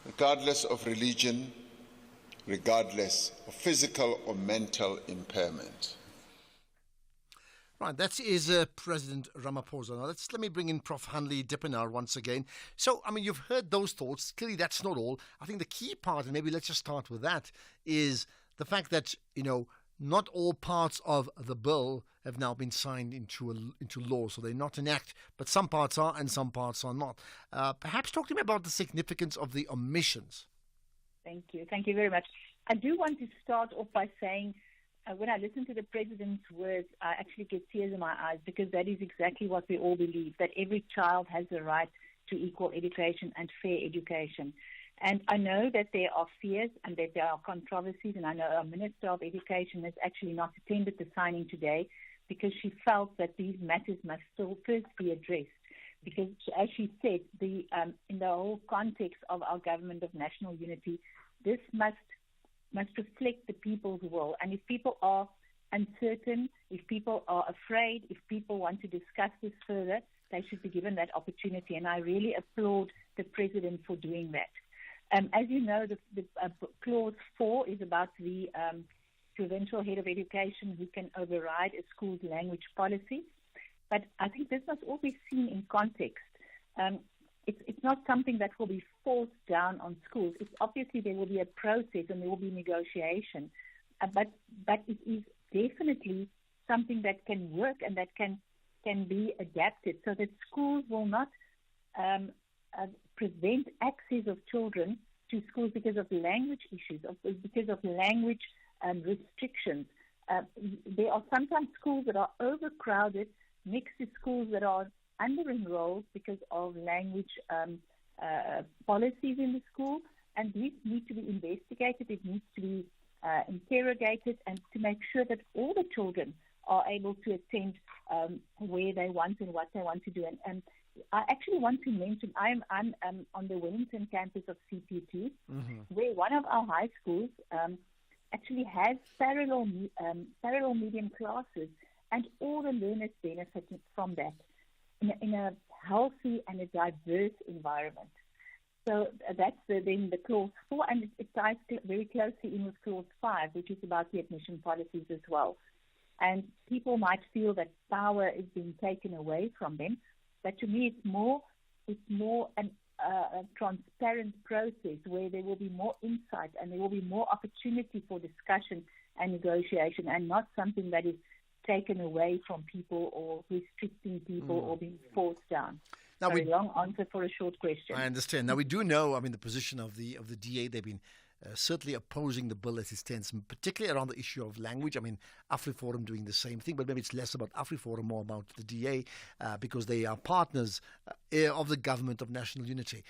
regardless of religion, regardless of physical or mental impairment. Right, that is President Ramaphosa. Now, let me bring in Prof. Hanli Dippenaar once again. So, I mean, you've heard those thoughts. Clearly, that's not all. I think the key part, and maybe let's just start with that, is the fact that, not all parts of the bill have now been signed into law. So they're not an act, but some parts are and some parts are not. Perhaps talk to me about the significance of the omissions. Thank you. Thank you very much. I do want to start off by saying, when I listen to the President's words, I actually get tears in my eyes, because that is exactly what we all believe, that every child has the right to equal education and fair education. And I know that there are fears and that there are controversies, and I know our Minister of Education has actually not attended the signing today because she felt that these matters must still first be addressed. Because, as she said, in the whole context of our government of national unity, this must reflect the people's will. And if people are uncertain, if people are afraid, if people want to discuss this further, they should be given that opportunity. And I really applaud the President for doing that. As you know, the Clause 4 is about the provincial head of education who can override a school's language policy. But I think this must all be seen in context. It's not something that will be forced down on schools. It's obviously there will be a process and there will be negotiation, but it is definitely something that can work and that can be adapted so that schools will not prevent access of children to schools because of language issues, because of language restrictions. There are sometimes schools that are overcrowded next to schools that are under-enrolled because of language policies in the school, and these need to be investigated. It needs to be interrogated, and to make sure that all the children are able to attend where they want and what they want to do. And I actually want to mention, I'm on the Wellington campus of CP2, where one of our high schools actually has parallel medium classes, and all the learners benefit from that in a healthy and a diverse environment. So that's then the Clause 4, and it ties very closely in with Clause 5, which is about the admission policies as well. And people might feel that power is being taken away from them, but to me it's more transparent process where there will be more insight and there will be more opportunity for discussion and negotiation, and not something that is taken away from people or restricting people or being forced down. Now Very long answer for a short question. I understand. Now we do know, the position of the DA. They've been certainly opposing the bill as it stands, particularly around the issue of language. AfriForum doing the same thing, but maybe it's less about AfriForum, more about the DA, because they are partners of the government of national unity.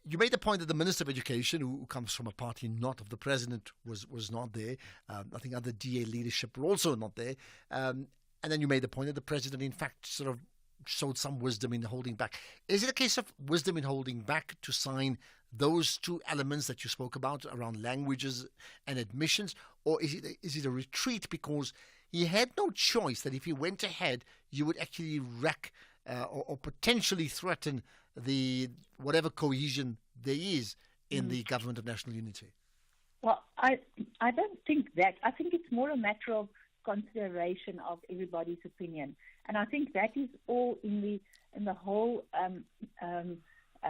You made the point that the Minister of Education, who comes from a party not of the President, was not there. I think other DA leadership were also not there. And then you made the point that the President, in fact, sort of showed some wisdom in holding back. Is it a case of wisdom in holding back to sign those two elements that you spoke about around languages and admissions, or is it a retreat because he had no choice that if he went ahead, you would actually wreck or potentially threaten the whatever cohesion there is in the government of national unity? Well, I don't think that. I think it's more a matter of consideration of everybody's opinion, and I think that is all in the whole.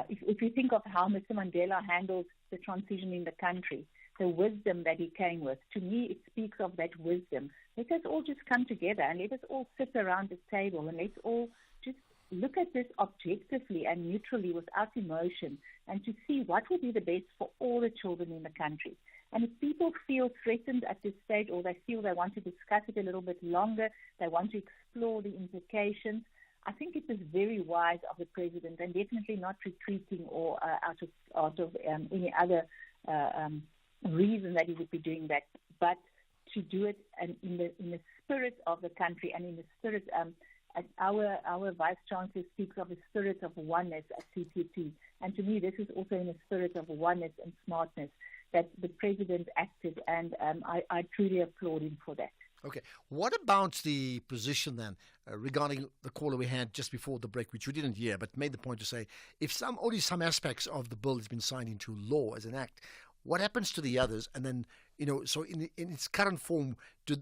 If you think of how Mr. Mandela handled the transition in the country, the wisdom that he came with, to me it speaks of that wisdom. Let us all just come together and let us all sit around the table and let's all just look at this objectively and neutrally without emotion, and to see what will be the best for all the children in the country. And if people feel threatened at this stage, or they feel they want to discuss it a little bit longer, they want to explore the implications, I think it was very wise of the President, and definitely not retreating or out of any other reason that he would be doing that, but to do it in the spirit of the country and in the spirit. As our Vice Chancellor speaks of the spirit of oneness at CCT, and to me this is also in the spirit of oneness and smartness that the President acted, and I truly applaud him for that. Okay. What about the position then regarding the caller we had just before the break, which we didn't hear, but made the point to say, if only some aspects of the bill has been signed into law as an act, what happens to the others? And then, so in its current form, do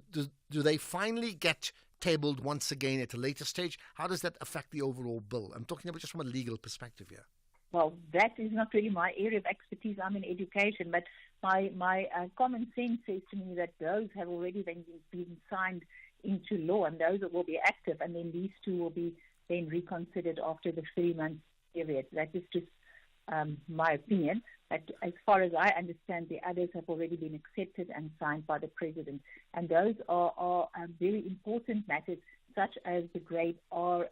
they finally get tabled once again at a later stage? How does that affect the overall bill? I'm talking about just from a legal perspective here. Well, that is not really my area of expertise. I'm in education, but my common sense says to me that those have already been signed into law, and those will be active, and then these two will be then reconsidered after the 3-month period. That is just my opinion. But as far as I understand, the others have already been accepted and signed by the President, and those are very important matters, such as the grade R.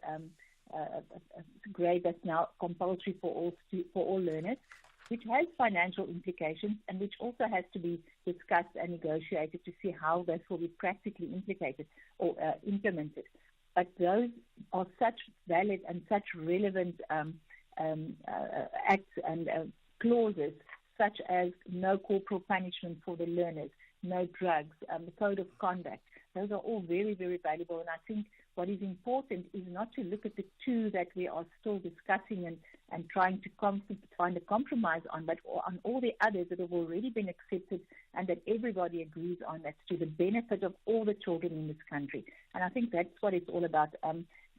Grade that's now compulsory for all learners, which has financial implications and which also has to be discussed and negotiated to see how this will be practically implicated or implemented. But those are such valid and such relevant acts and clauses, such as no corporal punishment for the learners, no drugs, the code of conduct. Those are all very, very valuable, and I think what is important is not to look at the two that we are still discussing and trying to find a compromise on, but on all the others that have already been accepted and that everybody agrees on. That's to the benefit of all the children in this country. And I think that's what it's all about.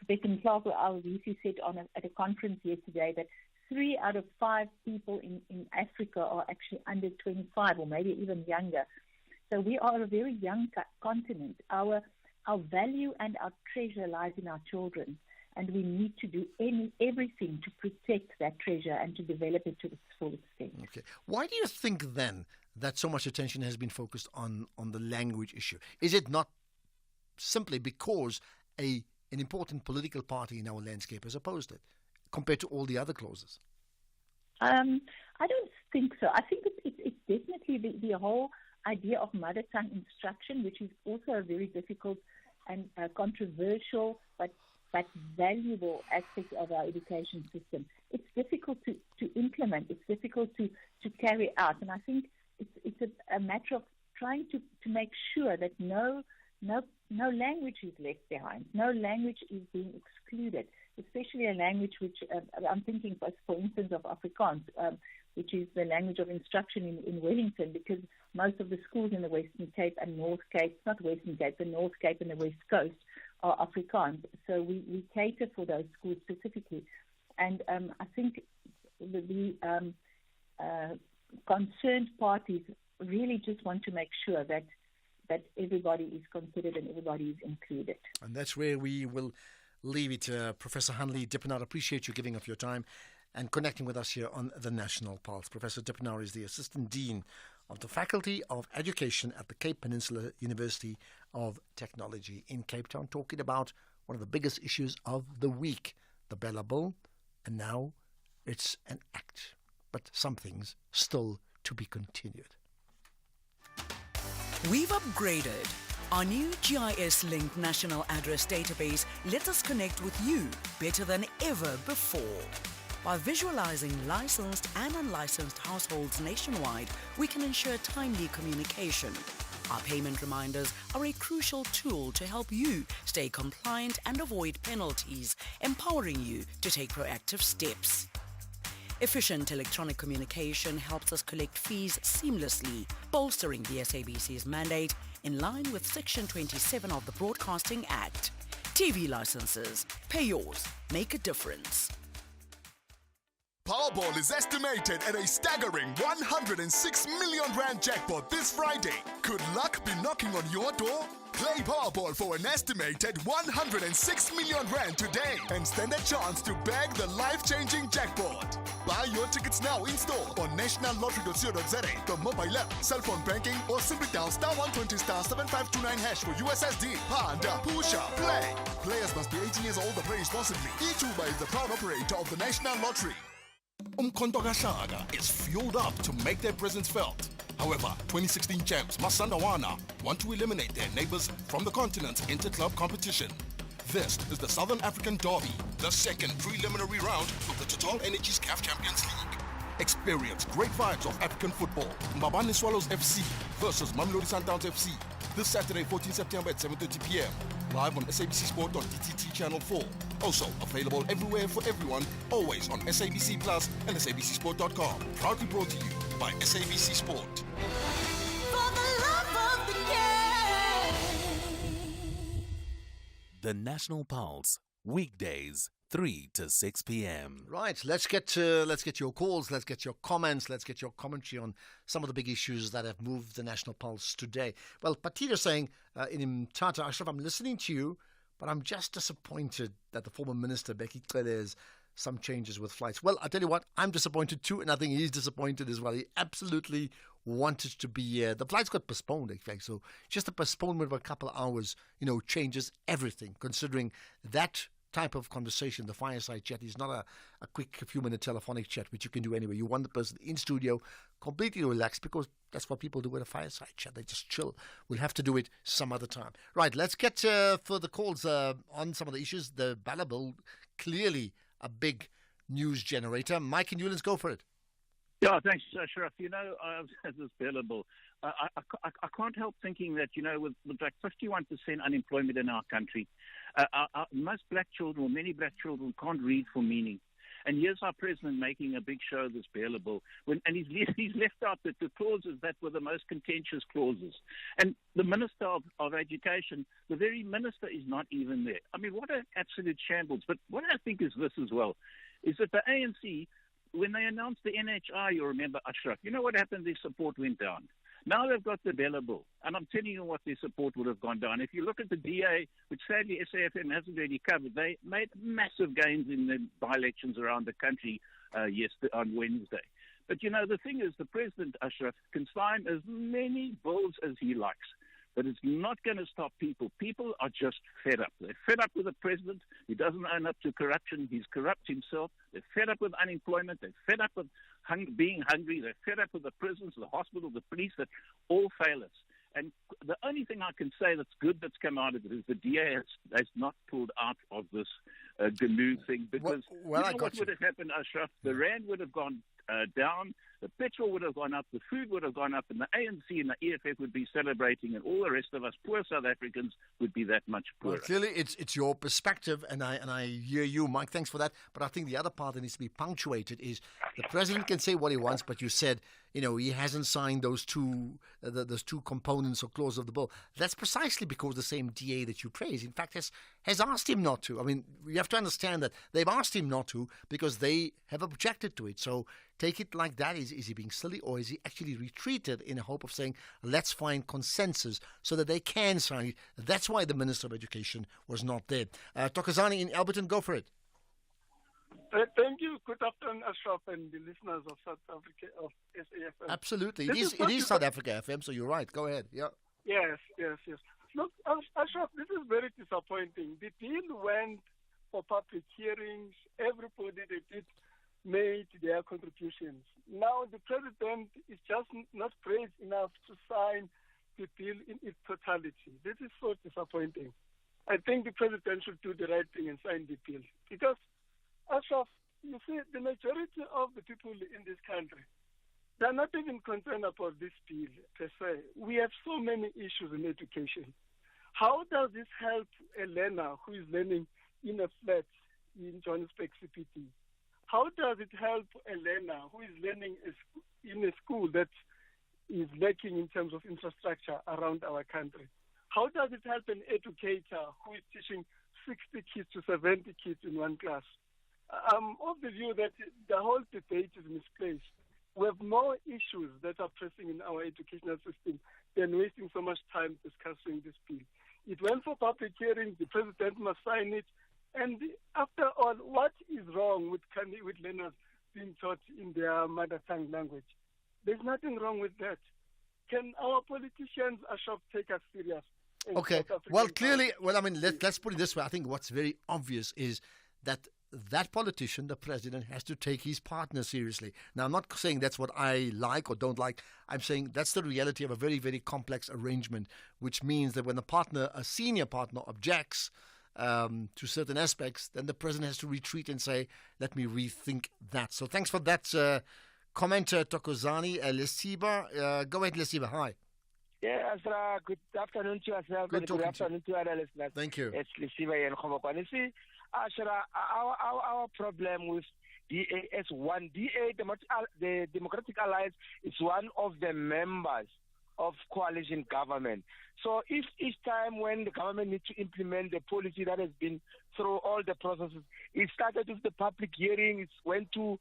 Becky Clark, our VC, said at a conference yesterday that 3 out of 5 people in Africa are actually under 25 or maybe even younger. So we are a very young continent. Our value and our treasure lies in our children, and we need to do everything to protect that treasure and to develop it to its full extent. Okay. Why do you think then that so much attention has been focused on the language issue? Is it not simply because an important political party in our landscape has opposed it, compared to all the other clauses? I don't think so. I think it's definitely the whole idea of mother tongue instruction, which is also a very difficult and controversial but valuable aspect of our education system. It's difficult to implement. It's difficult to carry out. And I think it's a matter of trying to make sure that no language is left behind. No language is being excluded, especially a language which I'm thinking, for instance, of Afrikaans, which is the language of instruction in Wellington, because most of the schools in the Western Cape and North Cape, not Western Cape, the North Cape and the West Coast are Afrikaans. So we cater for those schools specifically. And I think the concerned parties really just want to make sure that everybody is considered and everybody is included. And that's where we will leave it. Professor Hanli Dippenaar, appreciate you giving up your time and connecting with us here on the National Pulse. Professor Dippenaar is the Assistant Dean of the Faculty of Education at the Cape Peninsula University of Technology in Cape Town, talking about one of the biggest issues of the week, the Bella Bill, and now it's an act. But some things still to be continued. We've upgraded. Our new GIS-linked national address database lets us connect with you better than ever before. By visualizing licensed and unlicensed households nationwide, we can ensure timely communication. Our payment reminders are a crucial tool to help you stay compliant and avoid penalties, empowering you to take proactive steps. Efficient electronic communication helps us collect fees seamlessly, bolstering the SABC's mandate in line with Section 27 of the Broadcasting Act. TV licenses. Pay yours. Make a difference. Powerball is estimated at a staggering 106 million rand jackpot this Friday. Could luck be knocking on your door? Play Powerball for an estimated 106 million rand today and stand a chance to bag the life-changing jackpot. Buy your tickets now in store on nationallottery.co.za, the mobile app, cell phone banking, or simply dial *120 *7529# for USSD. Panda, Pusha, play. Players must be 18 years old and play responsibly. eTuba is the proud operator of the National Lottery. Umkhonto kaShaka is fueled up to make their presence felt. However, 2016 champs Masandawana want to eliminate their neighbors from the continent's inter-club competition. This is the Southern African Derby, the second preliminary round of the Total Energies CAF Champions League. Experience great vibes of African football. Mbabane Swallows FC versus Mamelodi Sundowns FC. This Saturday, 14 September at 7:30 p.m. Live on SABC Sport on DTT Channel 4. Also available everywhere for everyone, always on SABC Plus and SABCSport.com. Proudly brought to you by SABC Sport. For the love of the game. The National Pulse, weekdays, 3 to 6 p.m. Right, let's get your calls, let's get your comments, let's get your commentary on some of the big issues that have moved the National Pulse today. Well, Patita saying in Mthatha, Ashraf, I'm listening to you, but I'm just disappointed that the former minister, Becky Cele, has some changes with flights. Well, I tell you what, I'm disappointed too, and I think he's disappointed as well. He absolutely wanted to be here. The flights got postponed, in fact, so just a postponement of a couple of hours, changes everything, considering that type of conversation, the fireside chat, is not a quick few-minute telephonic chat, which you can do anyway. You want the person in studio completely relaxed, because that's what people do with a fireside chat. They just chill. We'll have to do it some other time. Right, let's get further calls on some of the issues. The Bella Bill, clearly a big news generator. Mike and Newlands, go for it. Yeah, thanks, Sharaf. This Bella Bill, I can't help thinking that, with like 51% unemployment in our country, most black children, or many black children, can't read for meaning. And here's our president making a big show of this Bella Bill, and he's left out the clauses that were the most contentious clauses. And the Minister of Education, the very minister, is not even there. I mean, what an absolute shambles. But what I think is this as well, is that the ANC, when they announced the NHI, you remember, Ashraf, you know what happened? Their support went down. Now they've got the Bella Bill, and I'm telling you what their support would have gone down. If you look at the DA, which sadly SAFM hasn't really covered, they made massive gains in the by-elections around the country on Wednesday. But, the thing is, the president, Ashraf, can sign as many bills as he likes, but it's not going to stop people. People are just fed up. They're fed up with a president who doesn't own up to corruption. He's corrupt himself. They're fed up with unemployment. They're fed up with being hungry. They're fed up with the prisons, the hospital, the police that all fail us. And the only thing I can say that's good that's come out of it is the DA has not pulled out of this GNU thing, because what would have happened, Ashraf? The rand would have gone down, the petrol would have gone up, the food would have gone up, and the ANC and the EFF would be celebrating, and all the rest of us poor South Africans would be that much poorer. Well, clearly, it's your perspective, and I hear you, Mike. Thanks for that. But I think the other part that needs to be punctuated is the president can say what he wants, but you said he hasn't signed those two components or clauses of the bill. That's precisely because the same DA that you praise, in fact, has asked him not to. I mean, you have to understand that they've asked him not to because they have objected to it. So take it like that. Is he being silly, or is he actually retreated in the hope of saying, let's find consensus so that they can sign it? That's why the Minister of Education was not there. Thokozani in Alberton, go for it. Thank you. Good afternoon, Ashraf, and the listeners of South Africa, of SAFM. Absolutely. It is South Africa FM, so you're right. Go ahead. Yeah. Yes. Look, Ashraf, this is very disappointing. The deal went for public hearings. Everybody that did made their contributions. Now the president is just not brave enough to sign the deal in its totality. This is so disappointing. I think the president should do the right thing and sign the bill. Because, Ashraf, you see, the majority of the people in this country, they're not even concerned about this bill per se. We have so many issues in education. How does this help a learner who is learning in a flat in Johannesburg CPT? How does it help a learner who is learning in a school that is lacking in terms of infrastructure around our country? How does it help an educator who is teaching 60 kids to 70 kids in one class? I'm of the view that the whole debate is misplaced. We have more issues that are pressing in our educational system than wasting so much time discussing this bill. It went for public hearing. The president must sign it. And after all, what is wrong with learners being taught in their mother tongue language? There's nothing wrong with that. Can our politicians, Ashraf, take us serious? Okay. Well, clearly, let's put it this way. I think what's very obvious is that politician, the president, has to take his partner seriously. Now, I'm not saying that's what I like or don't like. I'm saying that's the reality of a very, very complex arrangement, which means that when a senior partner objects to certain aspects, then the president has to retreat and say, let me rethink that. So thanks for that comment, Thokozani. Lesiba, go ahead, Lesiba. Hi. Yeah, Asra, good afternoon to yourself. Good afternoon to other listeners. Thank you. It's Lesiba and Khobokwane. You see, Asra, our problem with DA is one. DA, the Democratic Alliance, is one of the members of coalition government. So if each time when the government needs to implement the policy that has been through all the processes, it started with the public hearing, it went to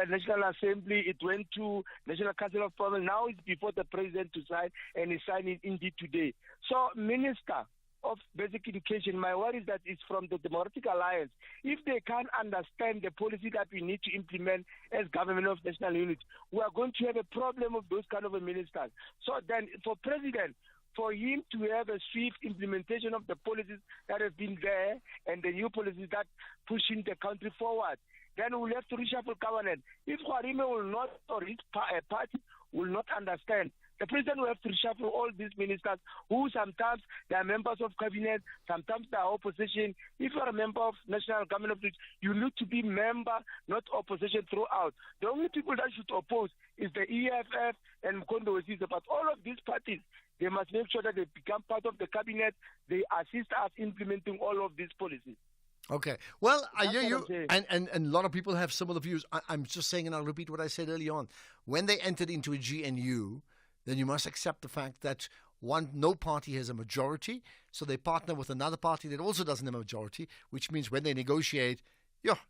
National Assembly, it went to National Council of Parliament, now it's before the president to sign, and he signed it indeed today. So, Minister of Basic Education, my worry is that it's from the Democratic Alliance. If they can't understand the policy that we need to implement as government of national unity, we are going to have a problem of those kind of ministers. So then, for president, for him to have a swift implementation of the policies that have been there and the new policies that pushing the country forward, then we'll have to reshuffle government. If Kwarime will not, or his party will not understand, the president will have to reshuffle all these ministers who sometimes they are members of cabinet, sometimes they are opposition. If you are a member of national government, you need to be member, not opposition throughout. The only people that should oppose is the EFF and Mkondo Wesiza. But all of these parties, they must make sure that they become part of the cabinet. They assist us implementing all of these policies. Okay. Well, I hear you, and a lot of people have similar views. I'm just saying, and I'll repeat what I said early on. When they entered into a GNU, then you must accept the fact that no party has a majority, so they partner with another party that also doesn't have a majority, which means when they negotiate,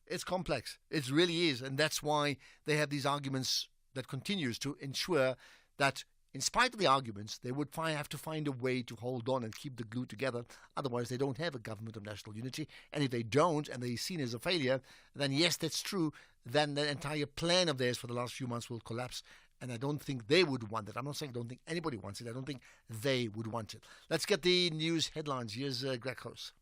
it's complex. It really is, and that's why they have these arguments that continues to ensure that in spite of the arguments, they would have to find a way to hold on and keep the glue together. Otherwise, they don't have a government of national unity. And if they don't, and they're seen as a failure, then yes, that's true. Then the entire plan of theirs for the last few months will collapse. And I don't think they would want it. I'm not saying I don't think anybody wants it. I don't think they would want it. Let's get the news headlines. Here's Greg House.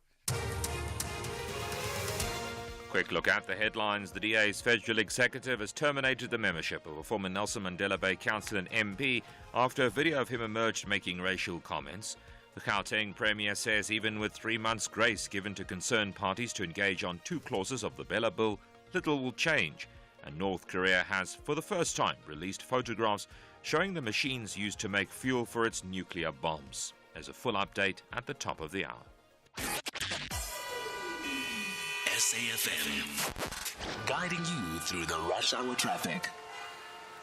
Quick look at the headlines. The DA's federal executive has terminated the membership of a former Nelson Mandela Bay councillor and MP after a video of him emerged making racial comments. The Gauteng Premier says even with 3 months' grace given to concerned parties to engage on 2 clauses of the Bella Bill, little will change. And North Korea has, for the first time, released photographs showing the machines used to make fuel for its nuclear bombs. There's a full update at the top of the hour. SAFM, guiding you through the rush hour traffic.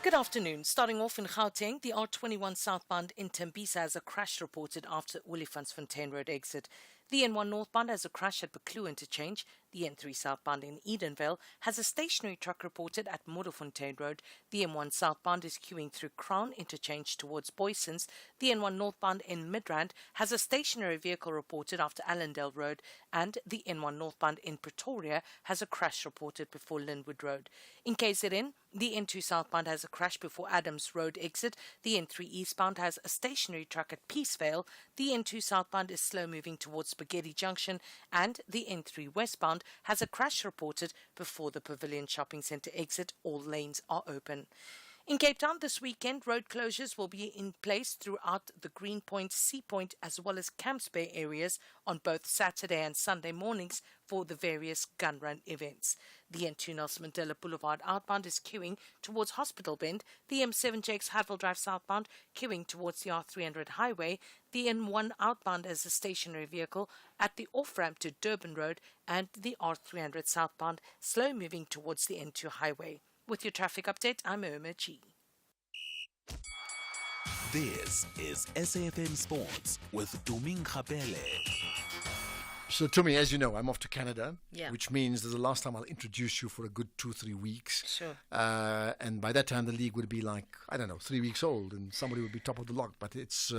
Good afternoon. Starting off in Gauteng, the R21 southbound in Tembisa has a crash reported after Olifantsfontein Road exit. The N1 northbound has a crash at Bekloo interchange. The N3 southbound in Edenvale has a stationary truck reported at Modderfontein Road. The M1 southbound is queuing through Crown interchange towards Boysons. The N1 northbound in Midrand has a stationary vehicle reported after Allendale Road. And the N1 northbound in Pretoria has a crash reported before Linwood Road. In KZN, the N2 southbound has a crash before Adams Road exit. The N3 eastbound has a stationary truck at Peacevale. The N2 southbound is slow moving towards Spaghetti Junction. And the N3 westbound has a crash reported before the Pavilion Shopping Centre exit. All lanes are open. In Cape Town this weekend, road closures will be in place throughout the Greenpoint, Sea Point as well as Camps Bay areas on both Saturday and Sunday mornings for the various gun run events. The N2 Nelson Mandela Boulevard outbound is queuing towards Hospital Bend. The M7 Jakes Hadwell Drive southbound queuing towards the R300 highway. The N1 outbound as a stationary vehicle at the off-ramp to Durban Road, and the R300 southbound slow moving towards the N2 highway. With your traffic update, I'm Irma G. This is SAFM Sports with Tuming Khapele. So, Tumi, as you know, I'm off to Canada, Yeah. which means that the last time I'll introduce you for a good 2-3 weeks. Sure. And by that time, the league would be like, 3 weeks old, and somebody would be top of the log. But it's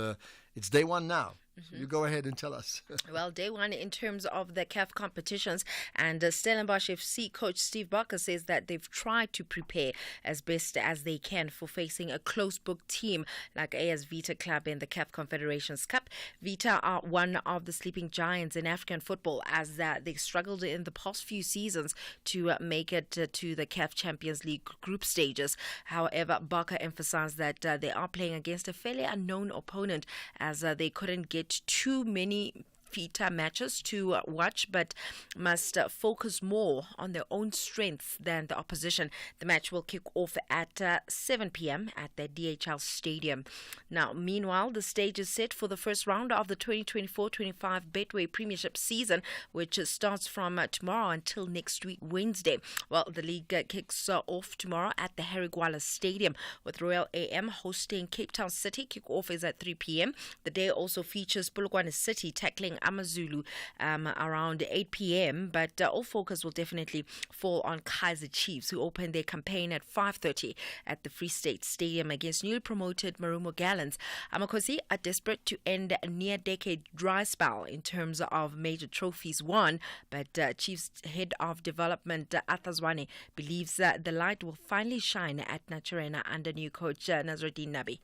day one now. So you go ahead and tell us. Well, day one in terms of the CAF competitions, and Stellenbosch FC coach Steve Barker says that they've tried to prepare as best as they can for facing a close-book team like AS Vita Club in the CAF Confederations Cup. Vita are one of the sleeping giants in African football, as they struggled in the past few seasons to make it to the CAF Champions League group stages. However, Barker emphasized that they are playing against a fairly unknown opponent, as they couldn't get too many Vita matches to watch, but must focus more on their own strengths than the opposition. The match will kick off at 7 p.m. at the DHL Stadium. Now, meanwhile, the stage is set for the first round of the 2024-25 Betway Premiership season, which starts from tomorrow until next week, Wednesday. Well, the league kicks off tomorrow at the Harry Gwala Stadium, with Royal AM hosting Cape Town City. Kick-off is at 3 p.m. The day also features Polokwane City tackling Amazulu around 8 p.m. But all focus will definitely fall on Kaizer Chiefs, who open their campaign at 5:30 at the Free State Stadium against newly promoted Marumo Gallants. Amakosi are desperate to end a near-decade dry spell in terms of major trophies won, but Chiefs head of development Arthur Zwane believes the light will finally shine at Naturena under new coach Nazruddin Nabi.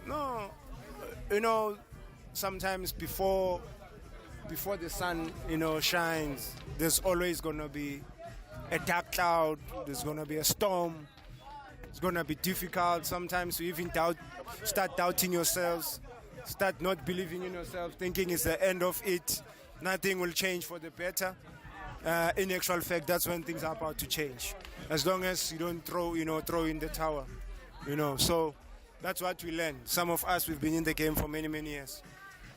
No, sometimes before the sun, shines, there's always going to be a dark cloud, there's going to be a storm, it's going to be difficult. Sometimes you even start doubting yourselves, start not believing in yourself, thinking it's the end of it, nothing will change for the better. In actual fact, that's when things are about to change. As long as you don't throw in the tower, so that's what we learned. Some of us, we've been in the game for many, many years.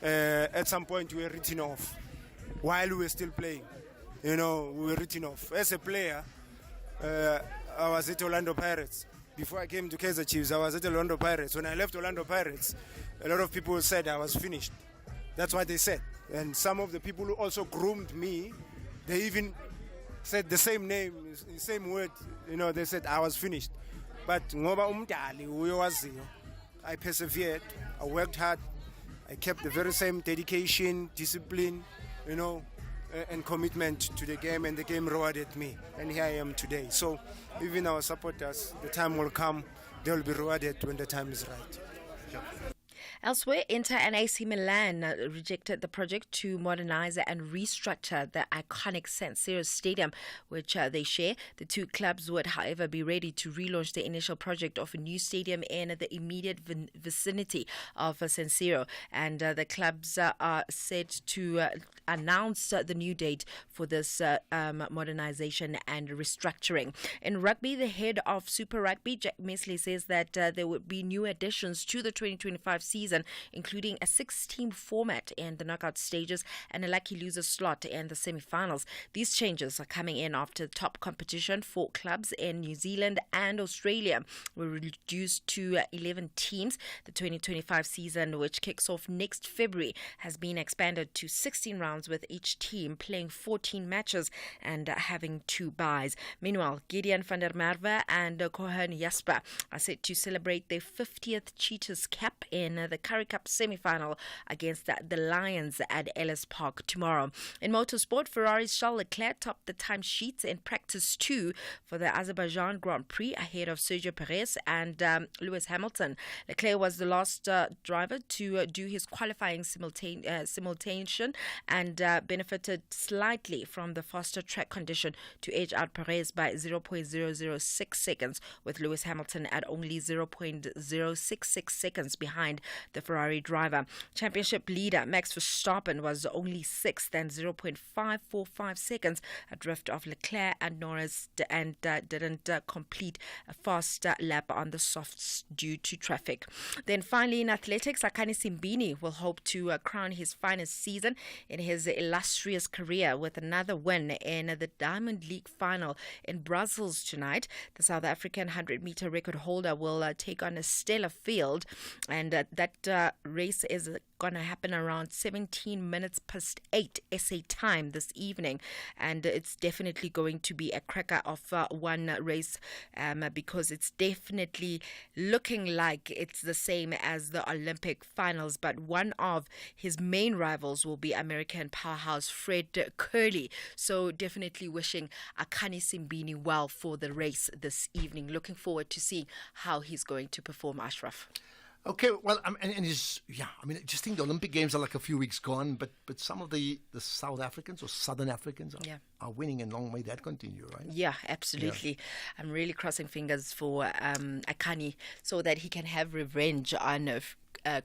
At some point we were written off while we were still playing. We were written off. As a player, I was at Orlando Pirates. Before I came to Kaizer Chiefs, I was at Orlando Pirates. When I left Orlando Pirates, a lot of people said I was finished. That's what they said. And some of the people who also groomed me, they even said the same name, the same word. They said I was finished. But ngoba umdali uyawaziyo, I persevered, I worked hard, I kept the very same dedication, discipline, and commitment to the game, and the game rewarded me. And here I am today. So even our supporters, the time will come, they will be rewarded when the time is right. Elsewhere, Inter and AC Milan rejected the project to modernize and restructure the iconic San Siro Stadium, which they share. The two clubs would, however, be ready to relaunch the initial project of a new stadium in the immediate vicinity of San Siro. And the clubs are set to announce the new date for this modernization and restructuring. In rugby, the head of Super Rugby, Jack Mesley, says that there would be new additions to the 2025 season season, including a 6-team format in the knockout stages and a lucky loser slot in the semi-finals. These changes are coming in after the top competition for clubs in New Zealand and Australia were reduced to 11 teams. The 2025 season, which kicks off next February, has been expanded to 16 rounds, with each team playing 14 matches and having 2 byes. Meanwhile, Gideon van der Merwe and Cohen Jasper are set to celebrate their 50th Cheetahs cap in the Currie Cup semi-final against the Lions at Ellis Park tomorrow. In motorsport, Ferrari's Charles Leclerc topped the timesheets in practice 2 for the Azerbaijan Grand Prix ahead of Sergio Perez and Lewis Hamilton. Leclerc was the last driver to do his qualifying simultaneation and benefited slightly from the faster track condition to edge out Perez by 0.006 seconds, with Lewis Hamilton at only 0.066 seconds behind the Ferrari driver. Championship leader Max Verstappen was only 6th and 0.545 seconds adrift of Leclerc and Norris, and didn't complete a fast lap on the softs due to traffic. Then finally in athletics, Akani Simbini will hope to crown his finest season in his illustrious career with another win in the Diamond League final in Brussels tonight. The South African 100-meter record holder will take on Stella Field, and that race is going to happen around 17 minutes past 8 SA time this evening, and it's definitely going to be a cracker of one race because it's definitely looking like it's the same as the Olympic finals, but one of his main rivals will be American powerhouse Fred Curley. So definitely wishing Akani Simbini well for the race this evening. Looking forward to seeing how he's going to perform, Ashraf. Okay, well, and he's, I mean, I just think the Olympic Games are like a few weeks gone, but some of the South Africans or Southern Africans are winning, and long may that continue, right? Yeah, absolutely. Yeah. I'm really crossing fingers for Akani so that he can have revenge on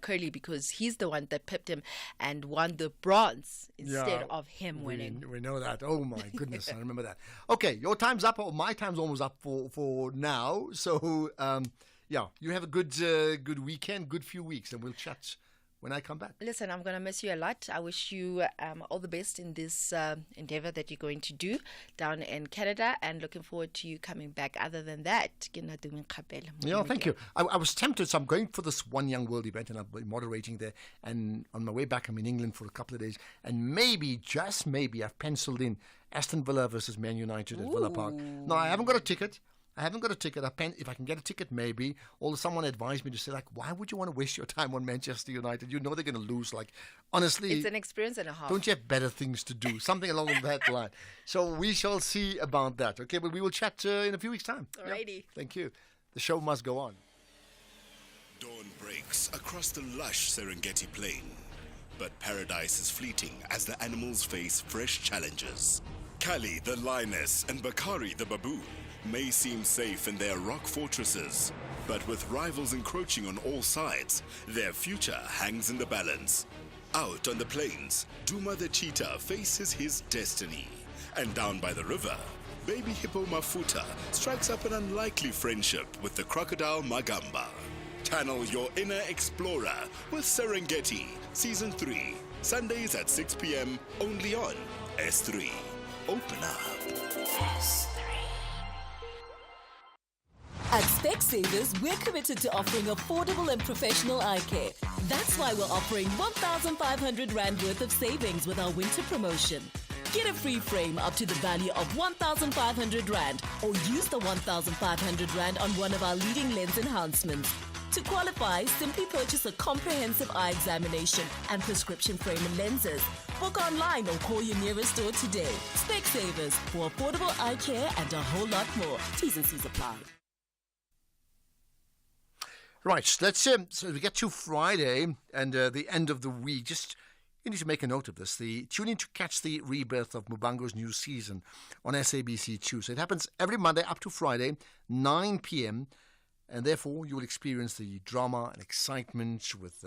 Curley, because he's the one that pipped him and won the bronze instead of him winning. We know that. Oh my goodness, I remember that. Okay, your time's up, or my time's almost up for now. So, you have a good weekend, good few weeks, and we'll chat when I come back. Listen, I'm going to miss you a lot. I wish you all the best in this endeavor that you're going to do down in Canada, and looking forward to you coming back. Other than that, thank you. I was tempted, so I'm going for this One Young World event, and I'll be moderating there. And on my way back, I'm in England for a couple of days, and maybe, just maybe, I've penciled in Aston Villa versus Man United at Villa Park. No, I haven't got a ticket. If I can get a ticket, maybe. Although someone advised me to say, like, why would you want to waste your time on Manchester United? You know they're going to lose. Like, honestly, it's an experience and a half. Don't you have better things to do? Something along that line. So we shall see about that. Okay, but we will chat in a few weeks' time. Alrighty. Yeah. Thank you. The show must go on. Dawn breaks across the lush Serengeti plain, but paradise is fleeting as the animals face fresh challenges. Kali the lioness and Bakari the baboon may seem safe in their rock fortresses, but with rivals encroaching on all sides, their future hangs in the balance. Out on the plains, Duma the cheetah faces his destiny. And down by the river, baby hippo Mafuta strikes up an unlikely friendship with the crocodile Magamba. Channel your inner explorer with Serengeti, Season 3, Sundays at 6 p.m, only on S3. Open up. S3. At Specsavers, we're committed to offering affordable and professional eye care. That's why we're offering 1,500 Rand worth of savings with our winter promotion. Get a free frame up to the value of 1,500 Rand, or use the 1,500 Rand on one of our leading lens enhancements. To qualify, simply purchase a comprehensive eye examination and prescription frame and lenses. Book online or call your nearest store today. Specsavers, for affordable eye care and a whole lot more. T's and C's apply. Right, let's so we get to Friday and the end of the week. Just you need to make a note of this. Tune in to catch the rebirth of Mubango's new season on SABC2. So it happens every Monday up to Friday, 9 p.m. And therefore you will experience the drama and excitement with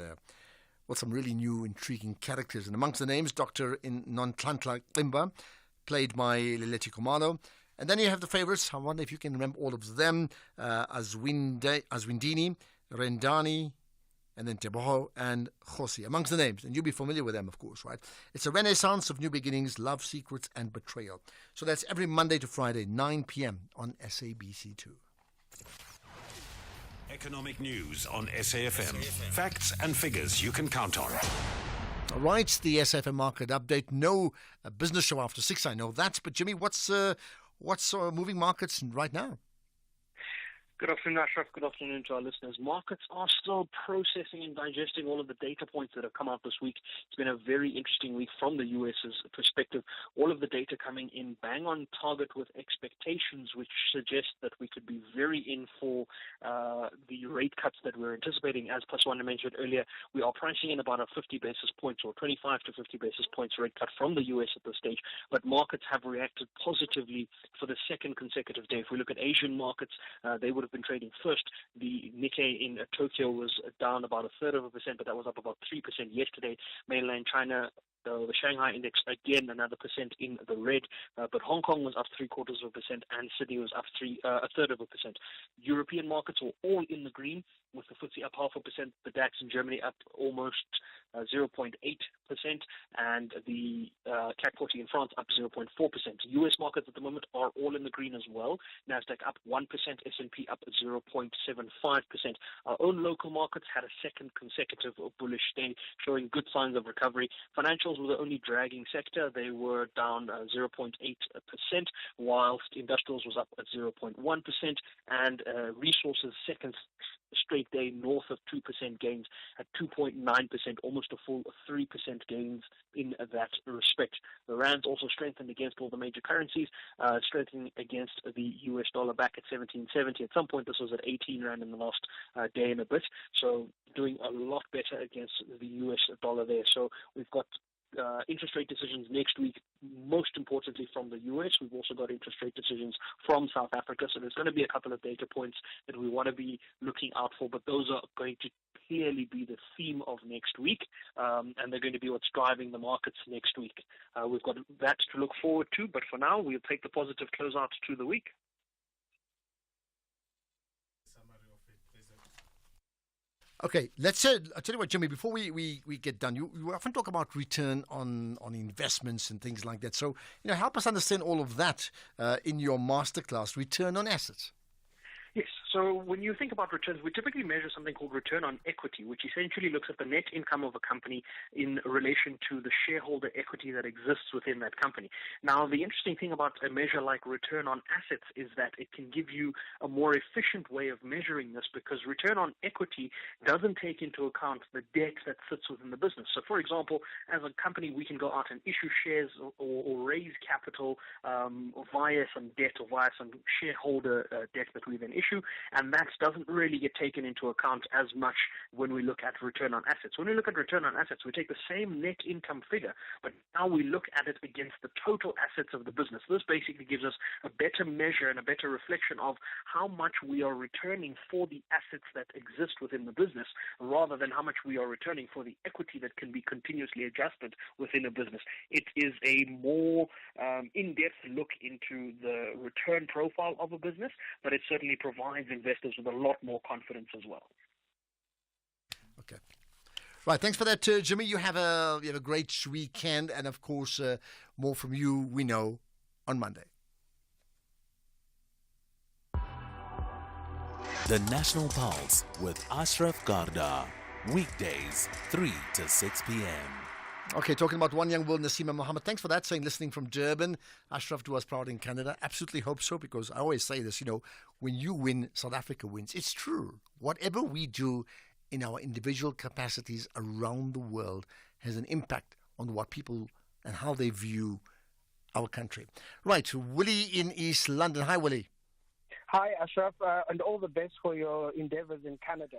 some really new, intriguing characters. And amongst the names, Dr. Nonhlanhla Qimba, played by Lelethi Khumalo. And then you have the favourites. I wonder if you can remember all of them. Azwindini, Rendani, and then Teboho and Khosi, amongst the names. And you'll be familiar with them, of course, right? It's a renaissance of new beginnings, love, secrets, and betrayal. So that's every Monday to Friday, 9 p.m. on SABC2. Economic news on SAFM. Facts and figures you can count on. All right, the SAFM market update. No business show after 6, I know that. But Jimmy, what's moving markets right now? Good afternoon, Ashraf. Good afternoon to our listeners. Markets are still processing and digesting all of the data points that have come out this week. It's been a very interesting week from the US's perspective. All of the data coming in bang on target with expectations, which suggest that we could be very in for the rate cuts that we're anticipating. As Paswanda mentioned earlier, we are pricing in about a 50 basis points or 25 to 50 basis points rate cut from the US at this stage. But markets have reacted positively for the second consecutive day. If we look at Asian markets, they would have been trading first. The Nikkei in Tokyo was down about 1/3%, but that was up about 3% yesterday. Mainland China, the Shanghai index, again, another percent in the red, but Hong Kong was up 0.75% and Sydney was up 1/3%. European markets were all in the green, with the FTSE up 0.5%, the DAX in Germany up almost 0.8%, and the CAC 40 in France up 0.4%. US markets at the moment are all in the green as well. Nasdaq up 1%, S&P up 0.75%. Our own local markets had a second consecutive bullish day, showing good signs of recovery. Financials were the only dragging sector. They were down 0.8%, whilst industrials was up at 0.1%, and resources second straight day north of 2% gains at 2.9%, almost a full 3% gains in that respect. The rand also strengthened against all the major currencies, strengthening against the US dollar back at 17.70. At some point, this was at 18 rand in the last day and a bit, so doing a lot better against the US dollar there. So we've got interest rate decisions next week, most importantly from the US. We've also got interest rate decisions from South Africa, so there's going to be a couple of data points that we want to be looking out for, but those are going to clearly be the theme of next week, and they're going to be what's driving the markets next week. We've got that to look forward to, but for now, we'll take the positive closeout to the week. Okay, let's say, I'll tell you what, Jimmy, before we get done, you often talk about return on investments and things like that. So, help us understand all of that in your masterclass, return on assets. Yes. So when you think about returns, we typically measure something called return on equity, which essentially looks at the net income of a company in relation to the shareholder equity that exists within that company. Now, the interesting thing about a measure like return on assets is that it can give you a more efficient way of measuring this, because return on equity doesn't take into account the debt that sits within the business. So, for example, as a company, we can go out and issue shares or raise capital via some debt or via some shareholder debt that we then issue, and that doesn't really get taken into account as much when we look at return on assets. When we look at return on assets, we take the same net income figure, but now we look at it against the total assets of the business. This basically gives us a better measure and a better reflection of how much we are returning for the assets that exist within the business, rather than how much we are returning for the equity that can be continuously adjusted within a business. It is a more in-depth look into the return profile of a business, but it certainly provides investors with a lot more confidence as well. Okay. Right, thanks for that, Jimmy. You have a great weekend, and of course, more from you, we know, on Monday. The National Pulse with Ashraf Garda. Weekdays, 3 to 6 p.m. Okay, talking about one young world, Nasima Mohammed. Thanks for that, saying listening from Durban. Ashraf, do us proud in Canada. Absolutely hope so, because I always say this, when you win, South Africa wins. It's true. Whatever we do in our individual capacities around the world has an impact on what people and how they view our country. Right, Willie in East London. Hi, Willie. Hi, Ashraf, and all the best for your endeavors in Canada.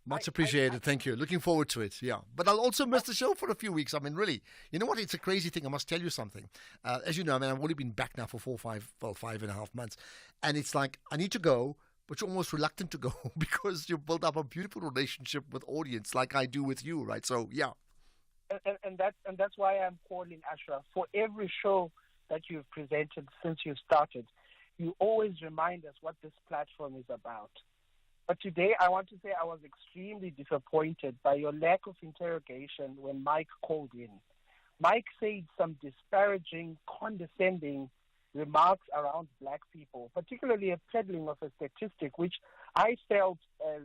Much appreciated. Thank you. Looking forward to it. Yeah. But I'll also miss the show for a few weeks. I mean, really, you know what? It's a crazy thing. I must tell you something. As you know, I've only been back now for 5.5 months. And it's like, I need to go, but you're almost reluctant to go because you've built up a beautiful relationship with audience like I do with you, right? So, yeah. And that's why I'm calling, Ashraf. For every show that you've presented since you started, you always remind us what this platform is about. But today I want to say I was extremely disappointed by your lack of interrogation when Mike called in. Mike said some disparaging, condescending remarks around black people, particularly a peddling of a statistic which I felt as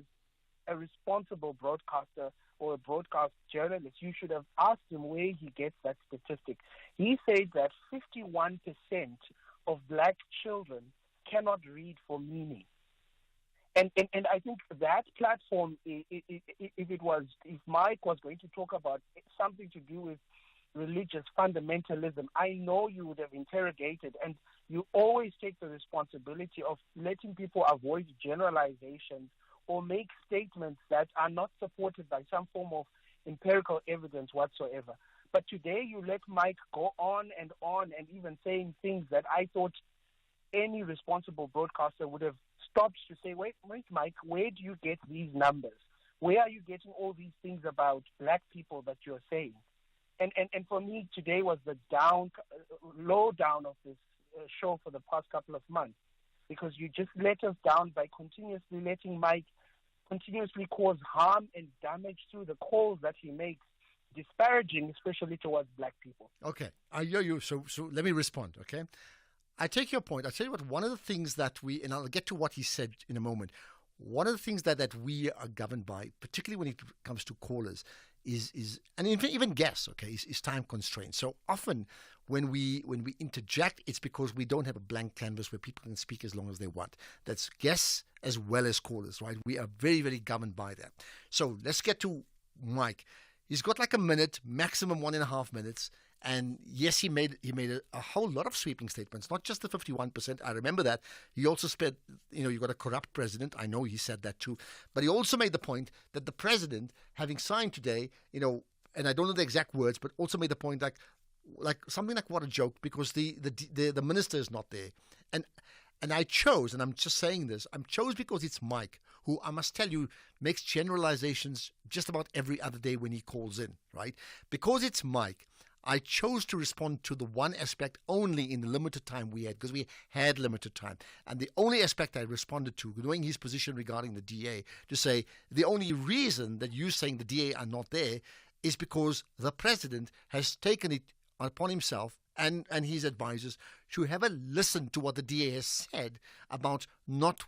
a responsible broadcaster or a broadcast journalist, you should have asked him where he gets that statistic. He said that 51% of black children cannot read for meaning. And I think that platform, if Mike was going to talk about something to do with religious fundamentalism, I know you would have interrogated, and you always take the responsibility of letting people avoid generalizations or make statements that are not supported by some form of empirical evidence whatsoever. But today you let Mike go on and even saying things that I thought any responsible broadcaster would have stopped to say, wait, Mike, where do you get these numbers? Where are you getting all these things about black people that you're saying? And for me, today was the low down of this show for the past couple of months, because you just let us down by continuously letting Mike continuously cause harm and damage through the calls that he makes, disparaging, especially towards black people. Okay, I hear you. So let me respond, okay? I take your point. I'll tell you what, one of the things that and I'll get to what he said in a moment, one of the things that we are governed by, particularly when it comes to callers, is and even guests, okay, is time constraints. So often when we interject, it's because we don't have a blank canvas where people can speak as long as they want. That's guests as well as callers, right? We are very, very governed by that. So let's get to Mike. He's got like a minute, maximum 1.5 minutes. And yes, he made a whole lot of sweeping statements, not just the 51%. I remember that. He also said, you got a corrupt president. I know he said that too. But he also made the point that the president, having signed today, and I don't know the exact words, but also made the point like something like, what a joke, because the minister is not there. And I chose, and I'm just saying this, I chose because it's Mike, who I must tell you makes generalizations just about every other day when he calls in, right? Because it's Mike, I chose to respond to the one aspect only in the limited time we had, because we had limited time. And the only aspect I responded to, knowing his position regarding the DA, to say the only reason that you saying the DA are not there is because the president has taken it upon himself and his advisors to have a listen to what the DA has said about not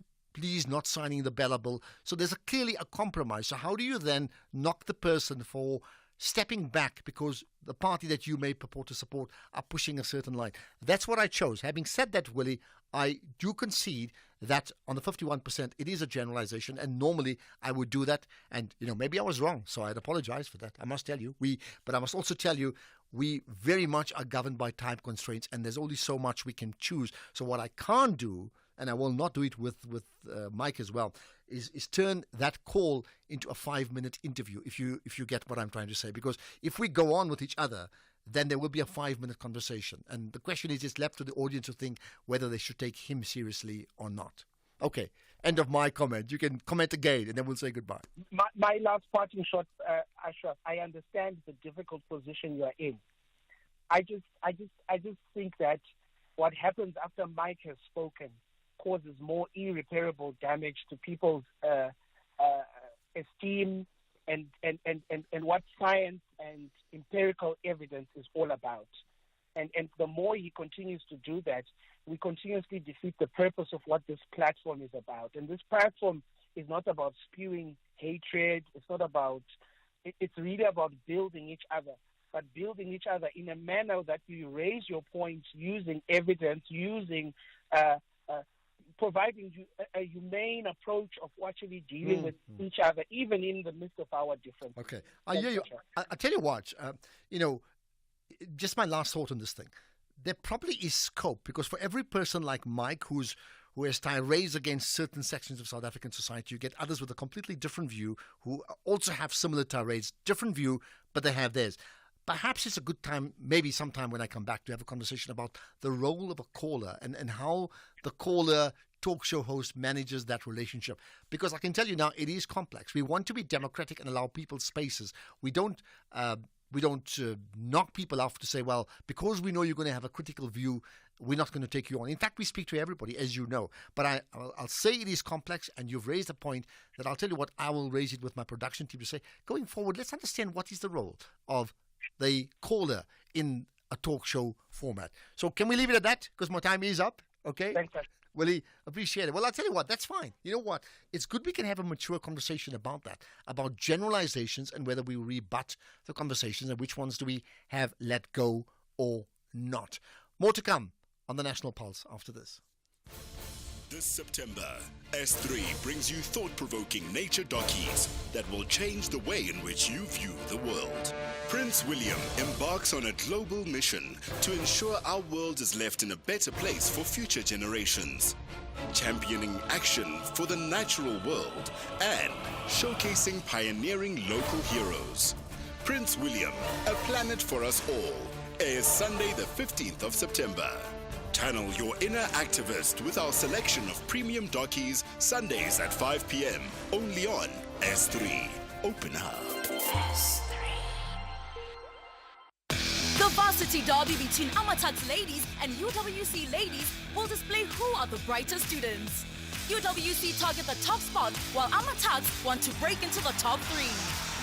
signing the Bella bill. So there's clearly a compromise. So how do you then knock the person for stepping back because the party that you may purport to support are pushing a certain line? That's what I chose. Having said that, Willie, I do concede that on the 51%, it is a generalization, and normally I would do that. And, maybe I was wrong, so I'd apologize for that. I must tell you. But I must also tell you, we very much are governed by time constraints, and there's only so much we can choose. So what I can't do, and I will not do it with Mike as well, is turn that call into a 5-minute interview, if you get what I'm trying to say. Because if we go on with each other, then there will be a 5-minute conversation. And the question is just left to the audience to think whether they should take him seriously or not. Okay, end of my comment. You can comment again, and then we'll say goodbye. My last parting shot, Ashraf, I understand the difficult position you are in. I just think that what happens after Mike has spoken causes more irreparable damage to people's esteem and what science and empirical evidence is all about. And the more he continues to do that, we continuously defeat the purpose of what this platform is about. And this platform is not about spewing hatred. It's really about building each other, but building each other in a manner that you raise your points using evidence, using providing a humane approach of actually dealing with each other, even in the midst of our differences. Okay. I hear you. I tell you what, just my last thought on this thing. There probably is scope, because for every person like Mike who has tirades against certain sections of South African society, you get others with a completely different view who also have similar tirades, different view, but they have theirs. Perhaps it's a good time, maybe sometime when I come back, to have a conversation about the role of a caller and how the caller talk show host manages that relationship. Because I can tell you now, it is complex. We want to be democratic and allow people spaces. We don't knock people off to say, well, because we know you're going to have a critical view, we're not going to take you on. In fact, we speak to everybody, as you know. But I'll say it is complex, and you've raised a point that I'll tell you what, I will raise it with my production team to say, going forward, let's understand what is the role of the caller in a talk show format. So can we leave it at that? Because my time is up, okay? Thanks, sir. Willie, appreciate it. Well, I'll tell you what, that's fine. You know what? It's good we can have a mature conversation about that, about generalizations and whether we rebut the conversations and which ones do we have let go or not. More to come on the National Pulse after this. This September, S3 brings you thought-provoking nature dockies that will change the way in which you view the world. Prince William embarks on a global mission to ensure our world is left in a better place for future generations, championing action for the natural world and showcasing pioneering local heroes. Prince William, A Planet for Us All, airs Sunday the 15th of September. Channel your inner activist with our selection of premium dockies Sundays at 5 p.m. only on S3. Open up. The varsity derby between Amatax ladies and UWC ladies will display who are the brightest students. UWC target the top spot while Amatax want to break into the top 3.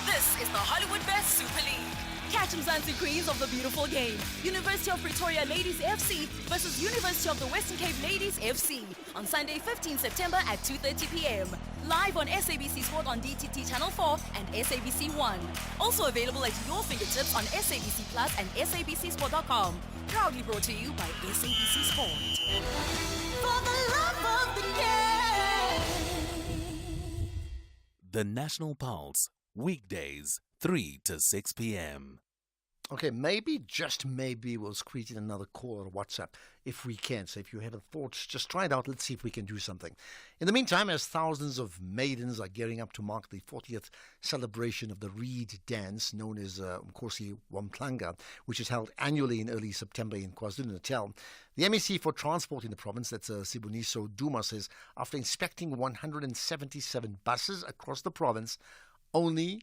This is the Hollywood Best Super League. Catch Mzansi Queens of the beautiful game. University of Pretoria Ladies FC versus University of the Western Cape Ladies FC on Sunday 15 September at 2:30 p.m. Live on SABC Sport on DTT Channel 4 and SABC 1. Also available at your fingertips on SABC Plus and SABCSport.com. Proudly brought to you by SABC Sport. For the love of the game. The National Pulse, weekdays, 3 to 6 p.m. Okay, maybe, just maybe, we'll squeeze in another call or WhatsApp if we can. So if you have a thought, just try it out. Let's see if we can do something. In the meantime, as thousands of maidens are gearing up to mark the 40th celebration of the Reed Dance, known as Nkosi Wamhlanga, which is held annually in early September in KwaZulu-Natal, the MEC for Transport in the province, that's Siboniso Duma, says after inspecting 177 buses across the province, only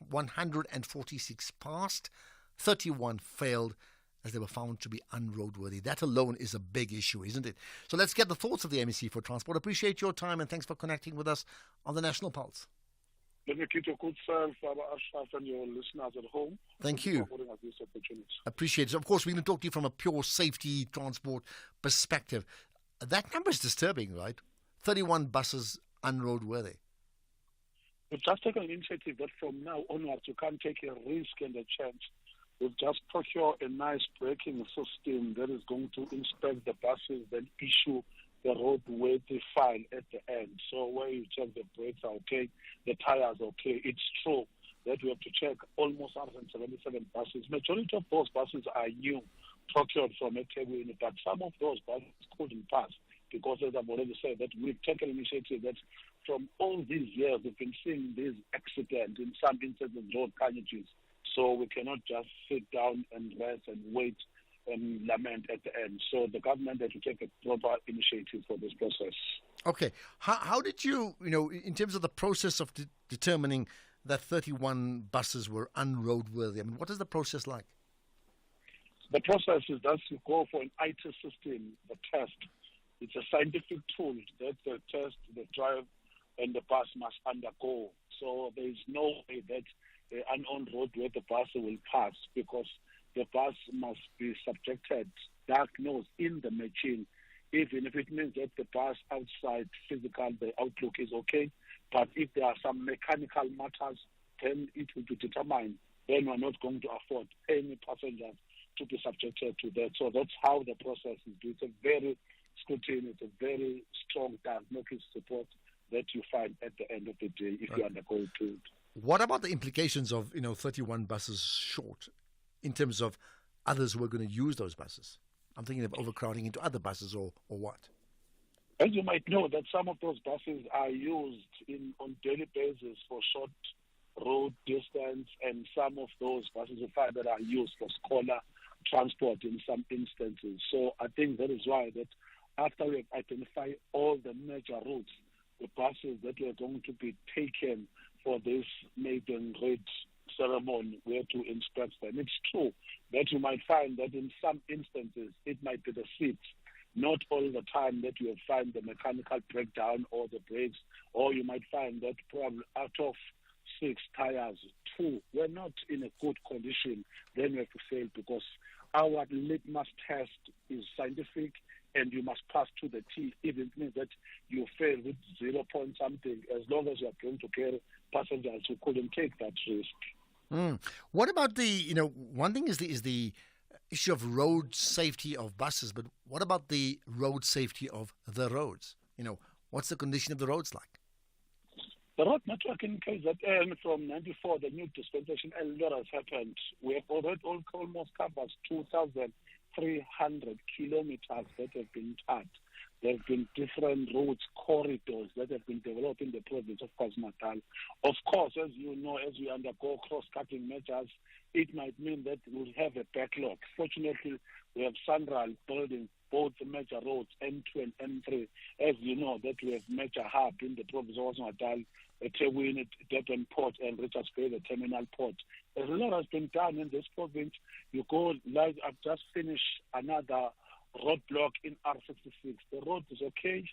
146 passed, 31 failed as they were found to be unroadworthy. That alone is a big issue, isn't it? So let's get the thoughts of the MEC for Transport. Appreciate your time and thanks for connecting with us on the National Pulse. Let me keep your good self, Ashraf, and your listeners at home. Thank you. For this opportunity. Appreciate it. So of course, we're going to talk to you from a pure safety transport perspective. That number is disturbing, right? 31 buses unroadworthy. We've just taken an initiative that from now onwards you can't take a risk and a chance. We've just procured a nice braking system that is going to inspect the buses, then issue the roadworthy file at the end. So where you check the brakes are okay, the tires okay. It's true that we have to check almost 177 buses. Majority of those buses are new, procured from eThekwini, but some of those buses couldn't pass. Because, as I've already said, that we've taken an initiative that from all these years we've been seeing these accidents, in some instances road carnages. So we cannot just sit down and rest and wait and lament at the end. So the government had to take a proper initiative for this process. Okay. How did you, in terms of the process of determining that 31 buses were unroadworthy, I mean, what is the process like? The process is that you go for an IT system, the test. It's a scientific tool that the test, the drive, and the bus must undergo. So there is no way that an on-road where the bus will pass because the bus must be subjected, diagnosed in the machine, even if it means that the bus outside physical, the outlook is okay. But if there are some mechanical matters, then it will be determined. Then we're not going to afford any passengers to be subjected to that. So that's how the process is. It's a very scrutiny, it's a very strong diagnostic support that you find at the end of the day if you undergo to it. What about the implications of 31 buses short in terms of others who are going to use those buses? I'm thinking of overcrowding into other buses or what? As you might know, that some of those buses are used on daily basis for short road distance, and some of those buses we find that are used for scholar transport in some instances. So I think that is why that after we have identified all the major routes, the buses that were going to be taken for this maiden Reed ceremony where to inspect them. It's true that you might find that in some instances it might be the seats, not all the time that you will find the mechanical breakdown or the brakes, or you might find that probably out of 6 tires, 2 were not in a good condition. Then you have to fail, because our litmus test is scientific and you must pass to the T. Even if it means that you fail with 0 point something, as long as you are going to carry passengers who couldn't take that risk. What about the, one thing is the issue of road safety of buses, but what about the road safety of the roads? What's the condition of the roads like? The road network in KZN from 94, the new dispensation, a lot has happened. We have already almost covered 2,300 kilometers that have been tarred. There have been different roads, corridors that have been developed in the province of KwaZulu-Natal. Of course, as you know, as we undergo cross-cutting measures, it might mean that we'll have a backlog. Fortunately, we have SANRAL building both the major roads, N2 and N3. As you know, that we have major hub in the province of KwaZulu-Natal, Ethekwini, Durban Port, and Richards Bay, the terminal port. A lot has been done in this province. You go, like I've just finished another roadblock in R66. The road is okay,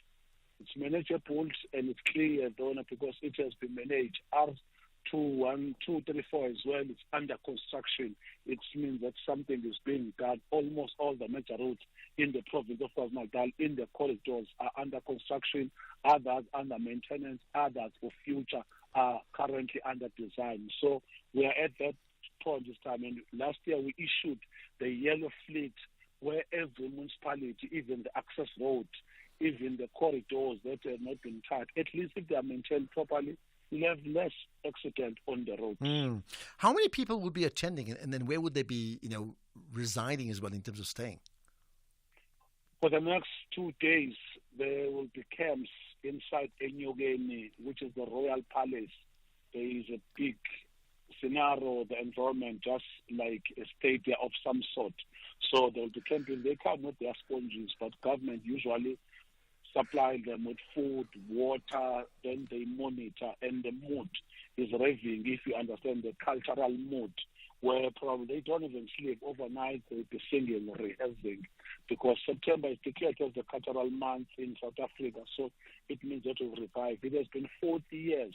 it's manageable, and it's clear, because it has been managed. R21234 as well, it's under construction. It means that something is being done. Almost all the major roads in the province of KwaZulu-Natal in the corridors are under construction, others under maintenance, others for future are currently under design. So we are at that point this time. And last year we issued the yellow fleet, where every municipality, even the access road, even the corridors that have not been tarred, at least if they are maintained properly, you'll have less accident on the road. How many people would be attending, and then where would they be, residing as well in terms of staying? For the next 2 days, there will be camps inside Enyokeni, which is the Royal Palace. There is a big scenario, the environment, just like a stadium of some sort. So they'll be camping. They come with their sponges, but government usually supply them with food, water, then they monitor, and the mood is raving, if you understand the cultural mood, where probably they don't even sleep overnight. They'll be singing, rehearsing, because September is declared as the cultural month in South Africa, so it means that will revive. It has been 40 years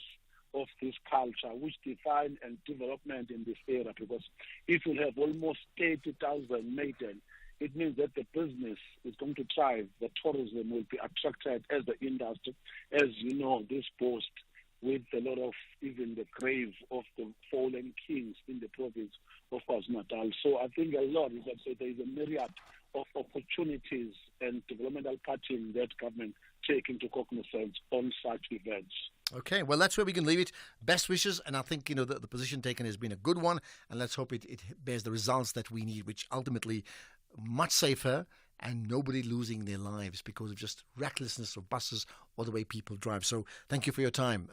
of this culture, which define and development in this area, because if you have almost 30,000 maiden, it means that the business is going to thrive, the tourism will be attracted as the industry. As you know, this boast with a lot of even the grave of the fallen kings in the province of KwaZulu-Natal. So I think a lot is that there is a myriad of opportunities and developmental pattern that government take into cognizance on such events. Okay, well, that's where we can leave it. Best wishes, and I think, the position taken has been a good one, and let's hope it bears the results that we need, which ultimately much safer and nobody losing their lives because of just recklessness of buses or the way people drive. So thank you for your time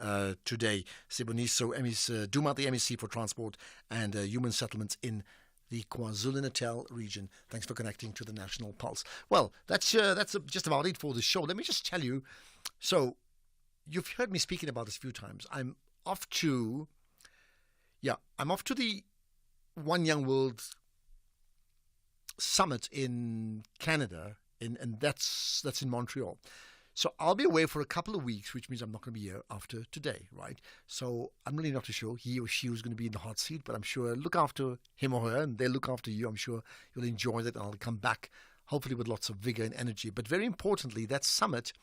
today, Siboniso Duma, the MEC for Transport and Human Settlements in the KwaZulu-Natal region. Thanks for connecting to the National Pulse. Well, that's just about it for the show. Let me just tell you, so you've heard me speaking about this a few times. I'm off to the One Young World Summit in Canada, and that's in Montreal. So I'll be away for a couple of weeks, which means I'm not going to be here after today, right? So I'm really not too sure he or she was going to be in the hot seat, but I'm sure look after him or her, and they'll look after you. I'm sure you'll enjoy that, and I'll come back hopefully with lots of vigor and energy. But very importantly, that summit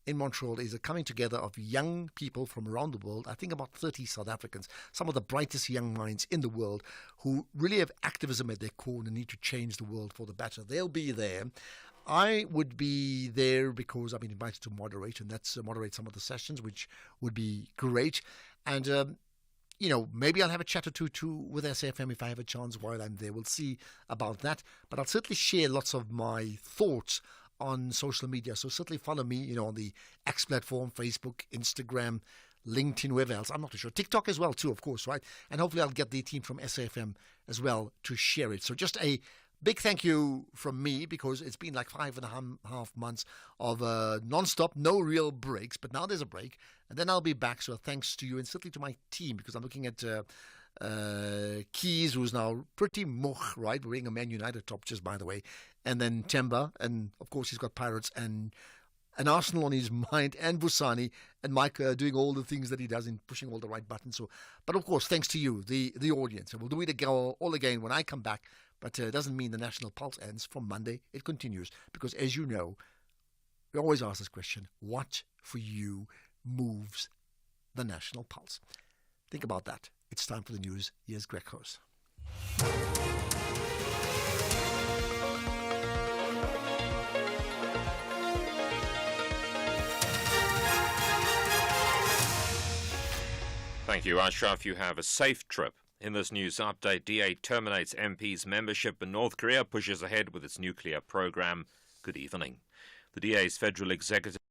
in Montreal is a coming together of young people from around the world. I think about 30 South Africans, some of the brightest young minds in the world who really have activism at their core and need to change the world for the better. They'll be there. I would be there because I've been invited to moderate, and that's moderate some of the sessions, which would be great. And, maybe I'll have a chat or two with SAFM if I have a chance while I'm there. We'll see about that. But I'll certainly share lots of my thoughts on social media. So certainly follow me, on the X platform, Facebook, Instagram, LinkedIn, wherever else. I'm not too sure. TikTok as well too, of course, right? And hopefully I'll get the team from SAFM as well to share it. So just a big thank you from me, because it's been like 5.5 months of non-stop, no real breaks. But now there's a break, and then I'll be back. So thanks to you, and certainly to my team, because I'm looking at Keys, who's now pretty moch, right? Wearing a Man United top, just by the way. And then Temba, and of course he's got Pirates and Arsenal on his mind, and Busani, and Mike doing all the things that he does in pushing all the right buttons. So, but of course, thanks to you, the audience. And we'll do it all again when I come back. But it doesn't mean the National Pulse ends. From Monday, it continues. Because as you know, we always ask this question, what for you moves the National Pulse? Think about that. It's time for the news. Here's Greg Hose. Thank you, Ashraf. You have a safe trip. In this news update, DA terminates MP's membership and North Korea pushes ahead with its nuclear program. Good evening. The DA's federal executive